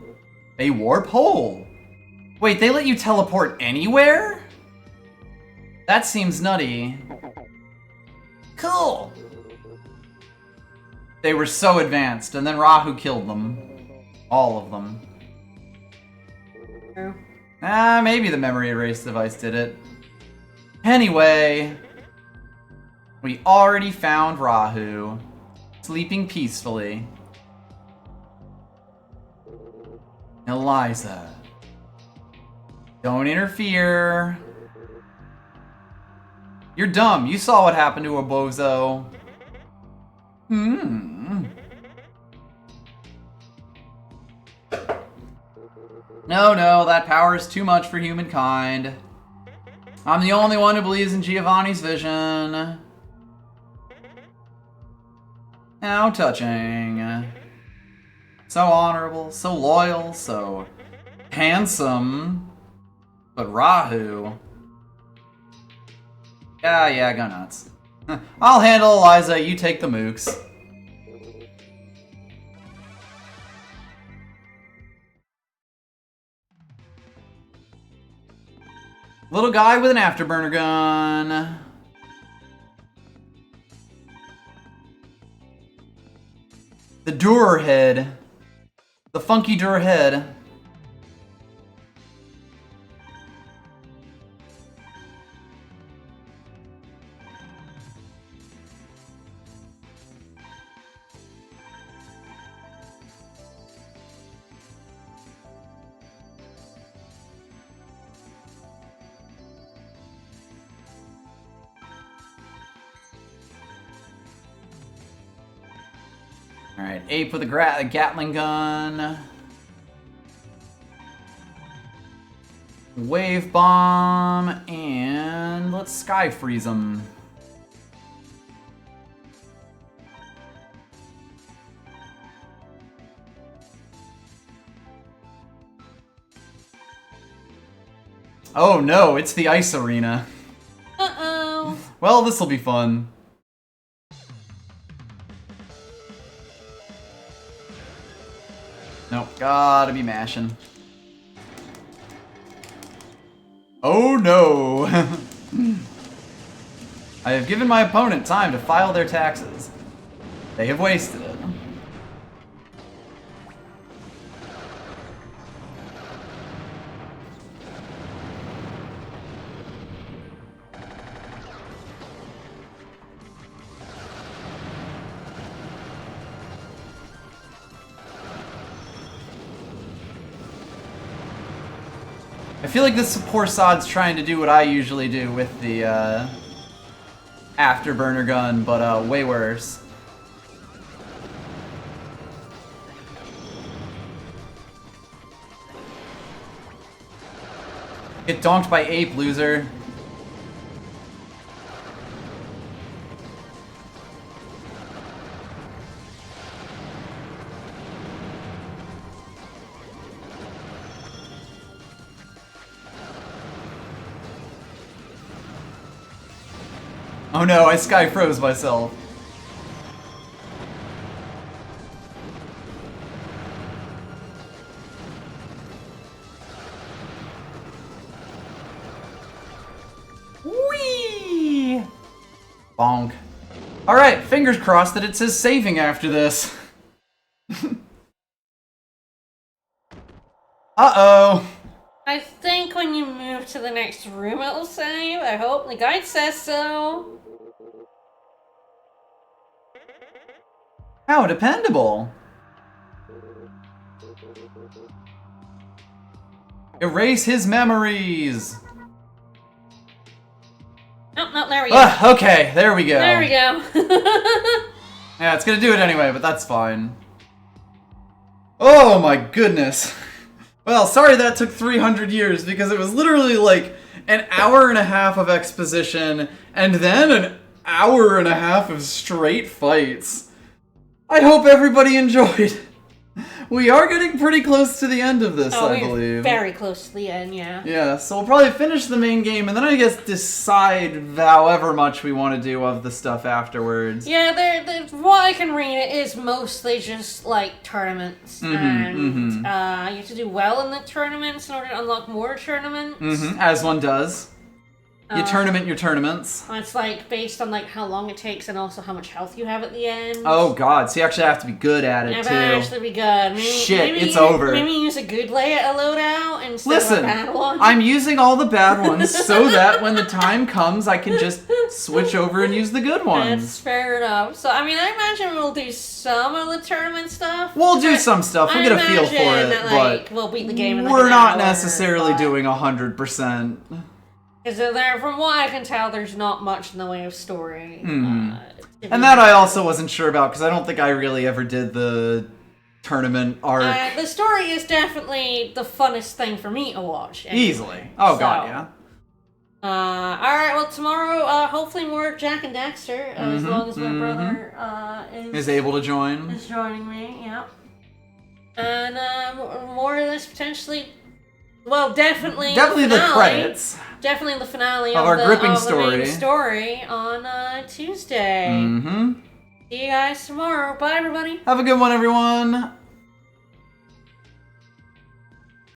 A warp hole. Wait, they let you teleport anywhere? That seems nutty. Cool. They were so advanced, and then Rahu killed them. All of them. True. Maybe the memory erase device did it. Anyway, we already found Rahu, sleeping peacefully. Eliza, don't interfere. You're dumb. You saw what happened to a bozo. No, that power is too much for humankind. I'm the only one who believes in Giovanni's vision. How touching. So honorable, so loyal, so handsome. But Rahu... Yeah, go nuts. I'll handle Eliza, you take the mooks. Little guy with an afterburner gun. The Durer head. The funky Durer head. Alright, Ape with a Gatling gun. Wave bomb, and let's sky freeze him. Oh no, it's the ice arena. Uh-oh. Well, this'll be fun. Nope, gotta be mashing. Oh no! I have given my opponent time to file their taxes. They have wasted it. I feel like this poor sod's trying to do what I usually do with the afterburner gun, but way worse. Get donked by Ape, loser. Oh no, I sky froze myself. Whee! Bonk. Alright, fingers crossed that it says saving after this. Uh-oh. I think when you move to the next room it'll save. I hope. The guide says so. How dependable. Erase his memories. Nope, there we go. Okay, there we go. There we go. Yeah, it's gonna do it anyway, but that's fine. Oh my goodness. Well, sorry that took 300 years, because it was literally like an hour and a half of exposition, and then an hour and a half of straight fights. I hope everybody enjoyed. We are getting pretty close to the end of this, I believe. Very close to the end, yeah. Yeah, so we'll probably finish the main game, and then I guess decide however much we want to do of the stuff afterwards. Yeah, what I can read it is mostly just, like, tournaments. You have to do well in the tournaments in order to unlock more tournaments. As one does. You tournament your tournaments. It's like based on like how long it takes and also how much health you have at the end. Oh god, so you actually have to be good at it too. Actually be good. It's over. Maybe use a good loadout instead of a bad one. I'm using all the bad ones so that when the time comes I can just switch over and use the good ones. That's fair enough. So I mean I imagine we'll do some of the tournament stuff. We'll do some stuff, we'll get a feel for it, that, like, but we'll beat the game in we're not necessarily doing 100%. Because from what I can tell, there's not much in the way of story. And that I also wasn't sure about, because I don't think I really ever did the tournament arc. The story is definitely the funnest thing for me to watch. Anyway. Easily. Oh, god, yeah. Alright, well, tomorrow, hopefully more Jak and Daxter, as long as my brother is able to join. Is joining me, yeah. And more of this potentially... Well, definitely the credits. Definitely the finale of our gripping the main story on Tuesday. See you guys tomorrow. Bye, everybody. Have a good one, everyone.